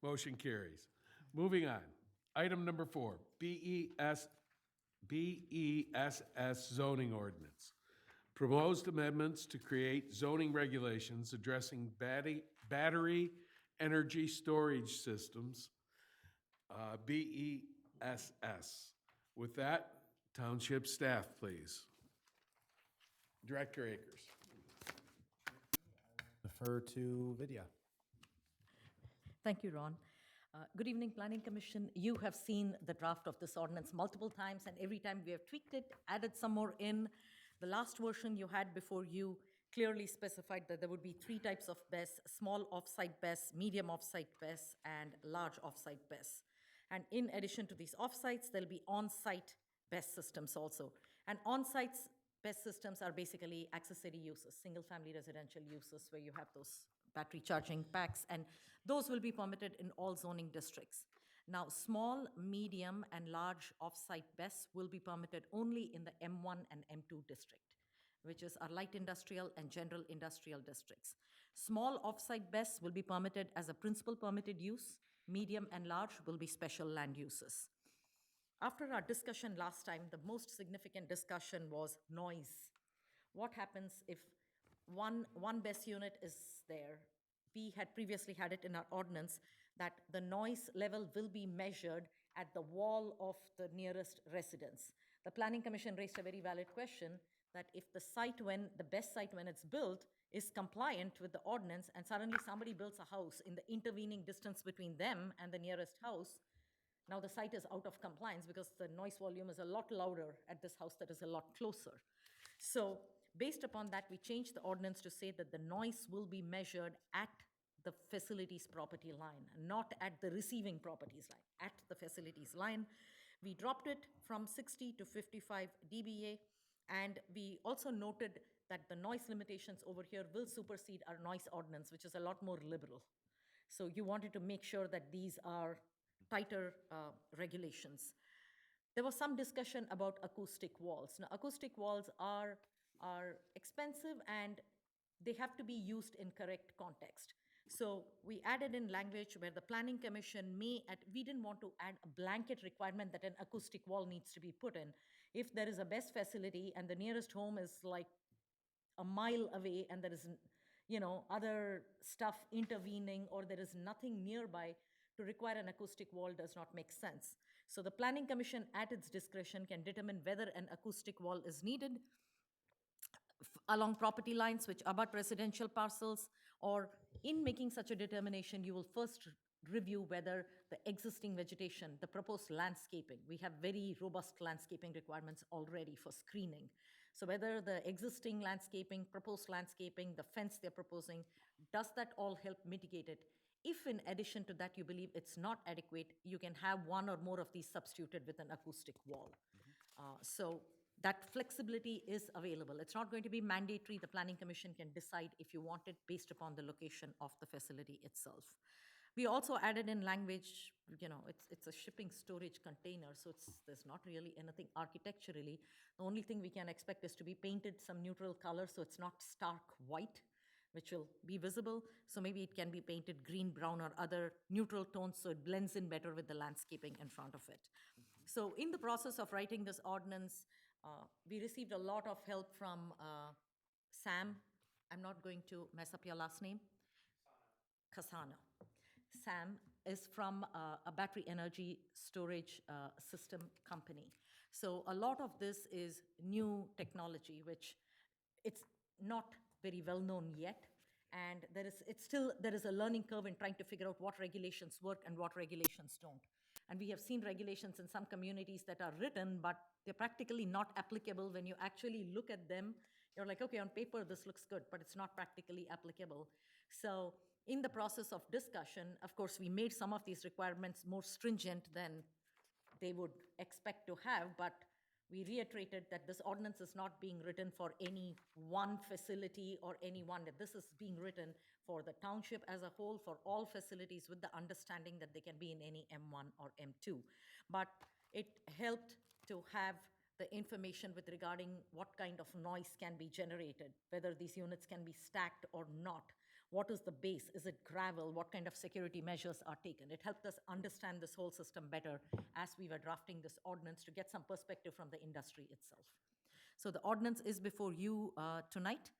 Motion carries. Moving on. Item number 4, BESS zoning ordinance. Proposed amendments to create zoning regulations addressing battery energy storage systems, BESS. With that, township staff, please. Director Akers. Defer to Vidya. Thank you, Ron. Good evening, Planning Commission. You have seen the draft of this ordinance multiple times, and every time we have tweaked it, added some more in. The last version you had before you clearly specified that there would be 3 types of BESS: small offsite BESS, medium offsite BESS, and large offsite BESS. And in addition to these offsites, there'll be on-site BESS systems also. And on-site BESS systems are basically accessory uses, single-family residential uses where you have those battery charging packs, and those will be permitted in all zoning districts. Now, small, medium, and large off-site BESS will be permitted only in the M1 and M2 district, which is our light industrial and general industrial districts. Small off-site BESS will be permitted as a principal permitted use. Medium and large will be special land uses. After our discussion last time, the most significant discussion was noise. What happens if one BESS unit is there? We had previously had it in our ordinance that the noise level will be measured at the wall of the nearest residence. The Planning Commission raised a very valid question that if the site, the BESS site when it's built, is compliant with the ordinance, and suddenly somebody builds a house in the intervening distance between them and the nearest house, now the site is out of compliance because the noise volume is a lot louder at this house that is a lot closer. So based upon that, we changed the ordinance to say that the noise will be measured at the facilities property line, not at the receiving properties line, at the facilities line. We dropped it from 60 to 55 dBA, and we also noted that the noise limitations over here will supersede our noise ordinance, which is a lot more liberal. So you wanted to make sure that these are tighter regulations. There was some discussion about acoustic walls. Now, acoustic walls are expensive and they have to be used in correct context. So we added in language where the Planning Commission we didn't want to add a blanket requirement that an acoustic wall needs to be put in. If there is a BESS facility and the nearest home is like a mile away and there is, other stuff intervening, or there is nothing nearby, to require an acoustic wall does not make sense. So the Planning Commission, at its discretion, can determine whether an acoustic wall is needed along property lines which abut residential parcels, or in making such a determination, you will first review whether the existing vegetation, the proposed landscaping, we have very robust landscaping requirements already for screening. So whether the existing landscaping, proposed landscaping, the fence they're proposing, Does that all help mitigate it? If in addition to that you believe it's not adequate, you can have one or more of these substituted with an acoustic wall. So that flexibility is available. It's not going to be mandatory. The Planning Commission can decide if you want it based upon the location of the facility itself. We also added in language, it's a shipping storage container, so there's not really anything architecturally. The only thing we can expect is to be painted some neutral color so it's not stark white, which will be visible. So maybe it can be painted green, brown, or other neutral tones so it blends in better with the landscaping in front of it. So in the process of writing this ordinance, we received a lot of help from Sam. I'm not going to mess up your last name. Casano. Sam is from a battery energy storage system company. So a lot of this is new technology, which it's not very well known yet. And there is a learning curve in trying to figure out what regulations work and what regulations don't. And we have seen regulations in some communities that are written, but they're practically not applicable. When you actually look at them, you're like, okay, on paper, this looks good, but it's not practically applicable. So in the process of discussion, of course, we made some of these requirements more stringent than they would expect to have, but we reiterated that this ordinance is not being written for any one facility or any one. This is being written for the township as a whole, for all facilities, with the understanding that they can be in any M1 or M2. But it helped to have the information with regarding what kind of noise can be generated, whether these units can be stacked or not. What is the base? Is it gravel? What kind of security measures are taken? It helped us understand this whole system better as we were drafting this ordinance to get some perspective from the industry itself. So the ordinance is before you tonight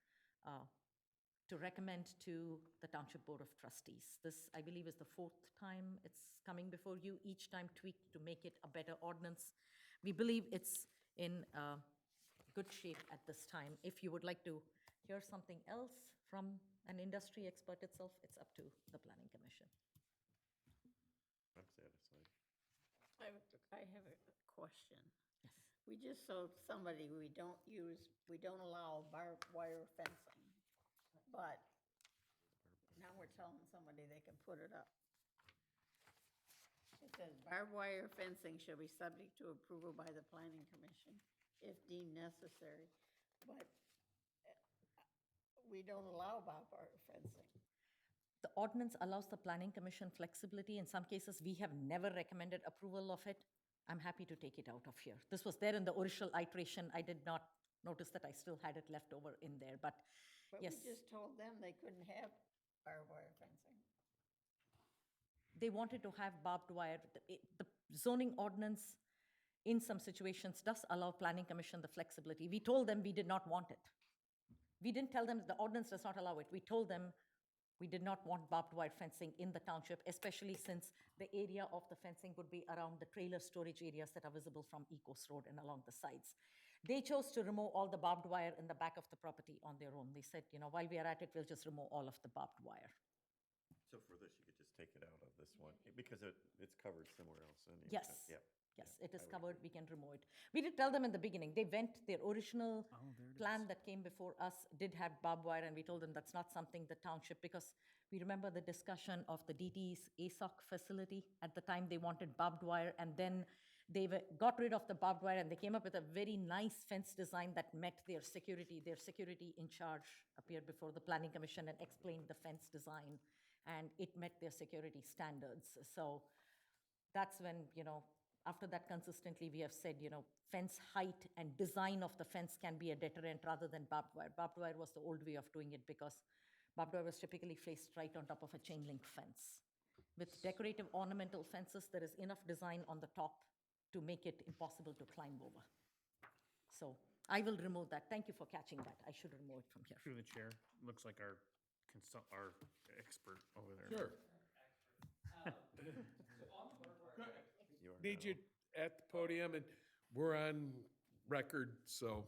to recommend to the Township Board of Trustees. This, I believe, is the 4th time it's coming before you, each time tweaked to make it a better ordinance. We believe it's in good shape at this time. If you would like to hear something else from an industry expert itself, it's up to the Planning Commission. I'm satisfied. I have a question. Yes. We just told somebody we don't allow barbed wire fencing, but now we're telling somebody they can put it up. It says barbed wire fencing shall be subject to approval by the Planning Commission if deemed necessary, but we don't allow barbed wire fencing. The ordinance allows the Planning Commission flexibility. In some cases, we have never recommended approval of it. I'm happy to take it out of here. This was there in the original iteration. I did not notice that I still had it left over in there, but yes. We just told them they couldn't have barbed wire fencing. They wanted to have barbed wire. The zoning ordinance, in some situations, does allow Planning Commission the flexibility. We told them we did not want it. We didn't tell them the ordinance does not allow it. We told them we did not want barbed wire fencing in the township, especially since the area of the fencing would be around the trailer storage areas that are visible from Ecos Road and along the sides. They chose to remove all the barbed wire in the back of the property on their own. They said, while we are at it, we'll just remove all of the barbed wire. So for this, you could just take it out of this one, because it's covered somewhere else. Anyway. Yes. Yep. Yes, it is I would covered, we can remove it. We did tell them in the beginning, their original plan that came before us did have barbed wire, and we told them that's not something the township, because we remember the discussion of the DTE's ASOC facility. At the time, they wanted barbed wire, and then they got rid of the barbed wire, and they came up with a very nice fence design that met their security. Their security in charge appeared before the Planning Commission and explained the fence design, and it met their security standards. So that's when, after that, consistently, we have said, fence height and design of the fence can be a deterrent rather than barbed wire. Barbed wire was the old way of doing it because barbed wire was typically placed right on top of a chain link fence. With decorative ornamental fences, there is enough design on the top to make it impossible to climb over. So I will remove that. Thank you for catching that. I should remove it from here. Through the chair, looks like our expert over there. Sure. Need you at the podium, and we're on record, so,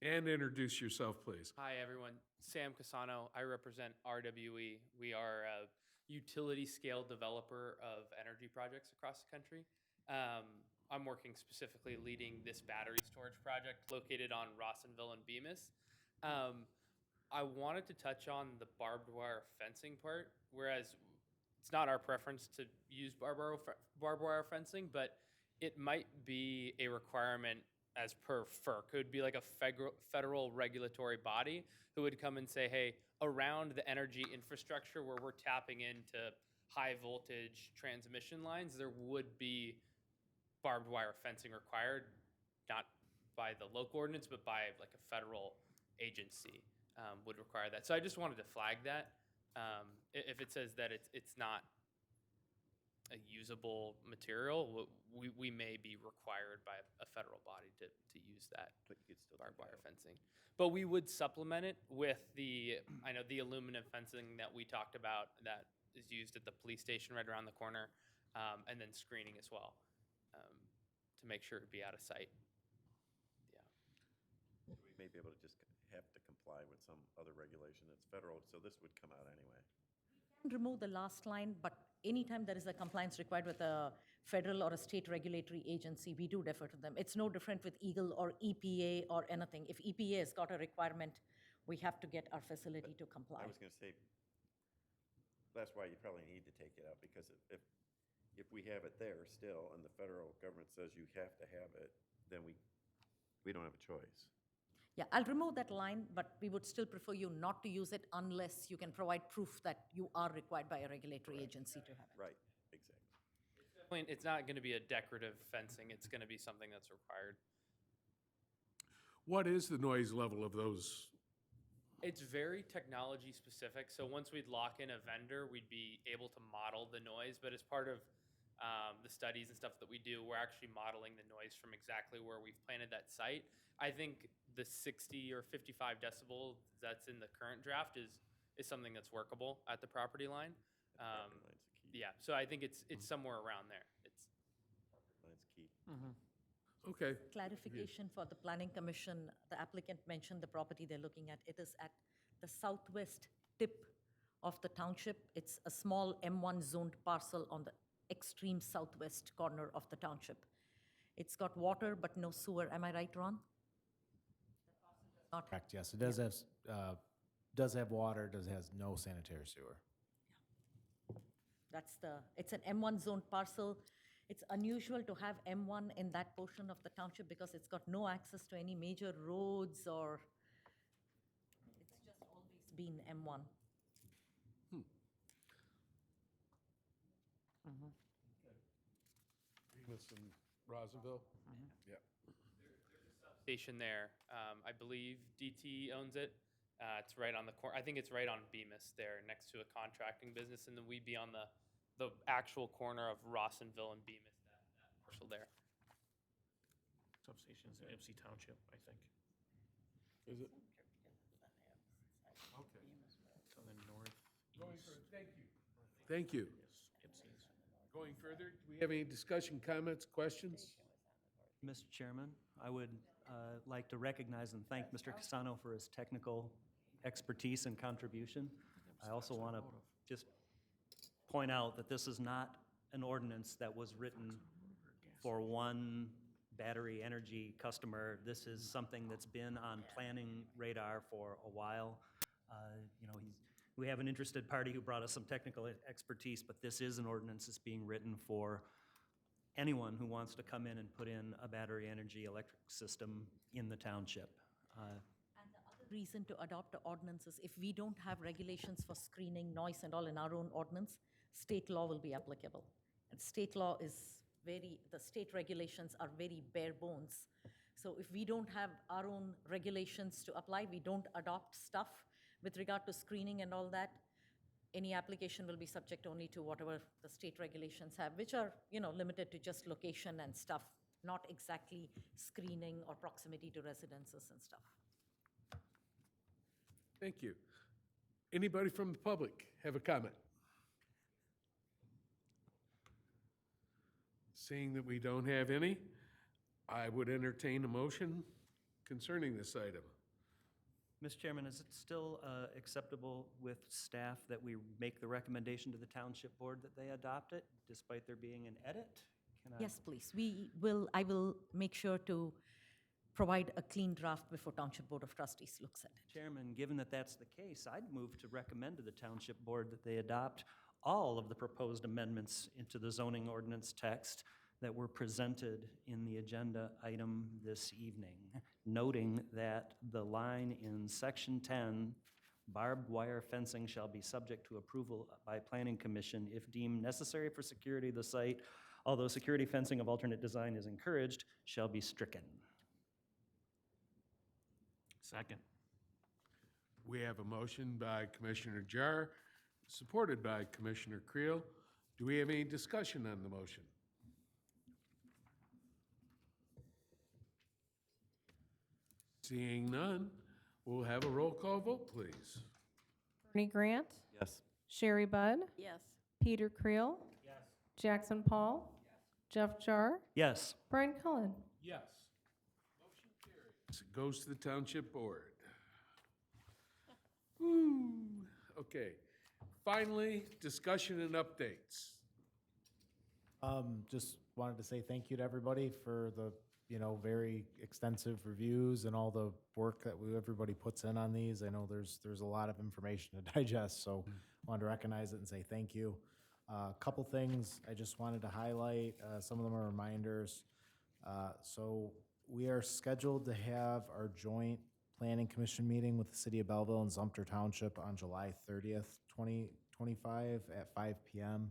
and introduce yourself, please. Hi, everyone. Sam Casano. I represent RWE. We are a utility-scale developer of energy projects across the country. I'm working specifically leading this battery storage project located on Rawsonville and Bemis. I wanted to touch on the barbed wire fencing part, whereas it's not our preference to use barbed wire fencing, but it might be a requirement as per FERC. It would be like a federal regulatory body who would come and say, hey, around the energy infrastructure where we're tapping into high voltage transmission lines, there would be barbed wire fencing required, not by the local ordinance, but by like a federal agency would require that. So I just wanted to flag that. If it says that it's not a usable material, we may be required by a federal body to use that But you could still do barbed wire that. fencing. But we would supplement it with I know the aluminum fencing that we talked about that is used at the police station right around the corner, and then screening as well, to make sure it'd be out of sight. We may be able to just have to comply with some other regulation that's federal, so this would come out anyway. Remove the last line, but anytime there is a compliance required with a federal or a state regulatory agency, we do defer to them. It's no different with Eagle or EPA or anything. If EPA has got a requirement, we have to get our facility to comply. I was gonna say, that's why you probably need to take it out, because if we have it there still, and the federal government says you have to have it, then we don't have a choice. Yeah, I'll remove that line, but we would still prefer you not to use it unless you can provide proof that you are required by a regulatory agency to have it. Right, exactly. It's not going to be a decorative fencing. It's going to be something that's required. What is the noise level of those? It's very technology specific. So once we'd lock in a vendor, we'd be able to model the noise. But as part of the studies and stuff that we do, we're actually modeling the noise from exactly where we've planted that site. I think the 60 or 55 decibel that's in the current draft is something that's workable at the property line. Property line's the key. Yeah, so I think it's somewhere around there. Property line's key. Okay, Clarification for the Planning Commission, the applicant mentioned the property they're looking at. It is at the southwest tip of the township. It's a small M1 zoned parcel on the extreme southwest corner of the township. It's got water but no sewer. Am I right, Ron? Not Correct, yes. It does have water, has no sanitary sewer. It's an M1 zoned parcel. It's unusual to have M1 in that portion of the township because it's got no access to any major roads or, it's just always been M1. Remus and Rossville? Yeah. Station there. I believe DT owns it. It's right on the corner. I think it's right on Bemis there, next to a contracting business, and then we'd be on the actual corner of Rossonville and Bemis, that parcel there. Substation's in Ipsy Township, I think. Is it? Okay. To the northeast. Thank you. Thank you. Yes, Ipsy's. Going further, do we have any discussion, comments, questions? Mr. Chairman, I would like to recognize and thank Mr. Casano for his technical expertise and contribution. I also want to just point out that this is not an ordinance that was written for one battery energy customer. This is something that's been on planning radar for a while. We have an interested party who brought us some technical expertise, but this is an ordinance that's being written for anyone who wants to come in and put in a battery energy electric system in the township. And the other reason to adopt the ordinance is if we don't have regulations for screening, noise and all in our own ordinance, state law will be applicable. And state law is the state regulations are very bare bones. So if we don't have our own regulations to apply, we don't adopt stuff with regard to screening and all that, any application will be subject only to whatever the state regulations have, which are, limited to just location and stuff, not exactly screening or proximity to residences and stuff. Thank you. Anybody from the public have a comment? Seeing that we don't have any, I would entertain a motion concerning this item. Mr. Chairman, is it still acceptable with staff that we make the recommendation to the township board that they adopt it, despite there being an edit? Can I- Yes, please. I will make sure to provide a clean draft before Township Board of Trustees looks at it. Chairman, given that that's the case, I'd move to recommend to the Township Board that they adopt all of the proposed amendments into the zoning ordinance text that were presented in the agenda item this evening, noting that the line in Section 10, barbed wire fencing shall be subject to approval by Planning Commission if deemed necessary for security of the site, although security fencing of alternate design is encouraged, shall be stricken. Second. We have a motion by Commissioner Jar, supported by Commissioner Creel. Do we have any discussion on the motion? Seeing none, we'll have a roll call vote, please. Bernie Grant, Yes. Sherry Budd, Yes. Peter Creel, Jackson Paul, Jeff Jar, Yes. Brian Cullen. Yes. Motion carries. It goes to the Township Board. Woo. Okay. Finally, discussion and updates. Just wanted to say thank you to everybody for the, very extensive reviews and all the work that everybody puts in on these. I know there's a lot of information to digest, so wanted to recognize it and say thank you. Couple things I just wanted to highlight. Some of them are reminders. So we are scheduled to have our joint planning commission meeting with the city of Belleville and Sumter Township on July 30th, 2025 at 5 p.m.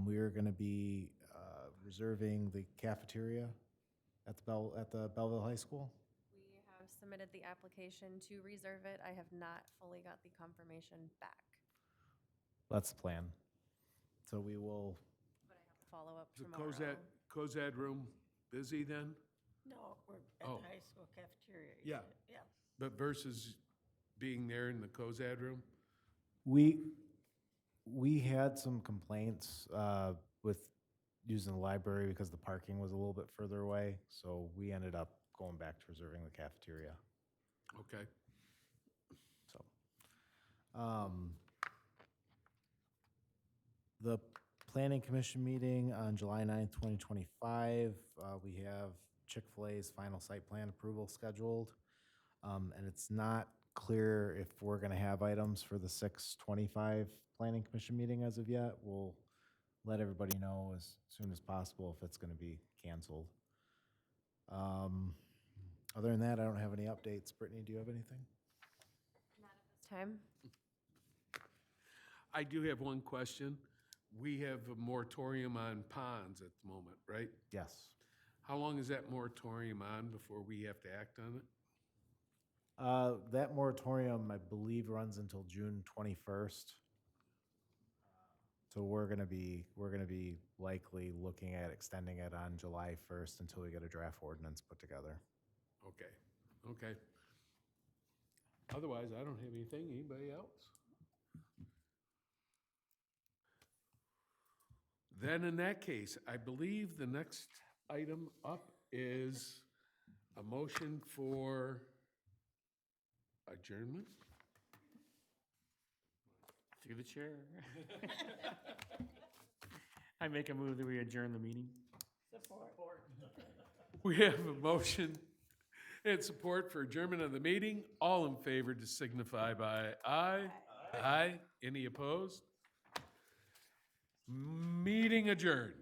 We are going to be reserving the cafeteria at the Belleville High School. We have submitted the application to reserve it. I have not fully got the confirmation back, That's the plan. So we will, but I have a follow-up The tomorrow. COZAD room busy then? No, we're at Oh. the high school cafeteria. you Yeah. said. Yeah. But versus being there in the COZAD room? we had some complaints with using the library because the parking was a little bit further away. So we ended up going back to reserving the cafeteria. Okay. So, the planning commission meeting on July 9th, 2025, we have Chick-fil-A's final site plan approval scheduled. And it's not clear if we're gonna have items for the 6/25 planning commission meeting as of yet. We'll let everybody know as soon as possible if it's gonna be canceled. Other than that, I don't have any updates. Brittany, do you have anything? Not at this time. I do have one question. We have a moratorium on ponds at the moment, right? Yes. How long is that moratorium on before we have to act on it? That moratorium, I believe, runs until June 21st. So we're gonna be likely looking at extending it on July 1st until we get a draft ordinance put together. Okay, okay. Otherwise, I don't have anything. Anybody else? Then in that case, I believe the next item up is a motion for adjournment? Through the chair. I make a move that we adjourn the meeting. We have a motion and support for adjournment of the meeting. All in favor to signify by aye. Aye. Any opposed? Meeting adjourned.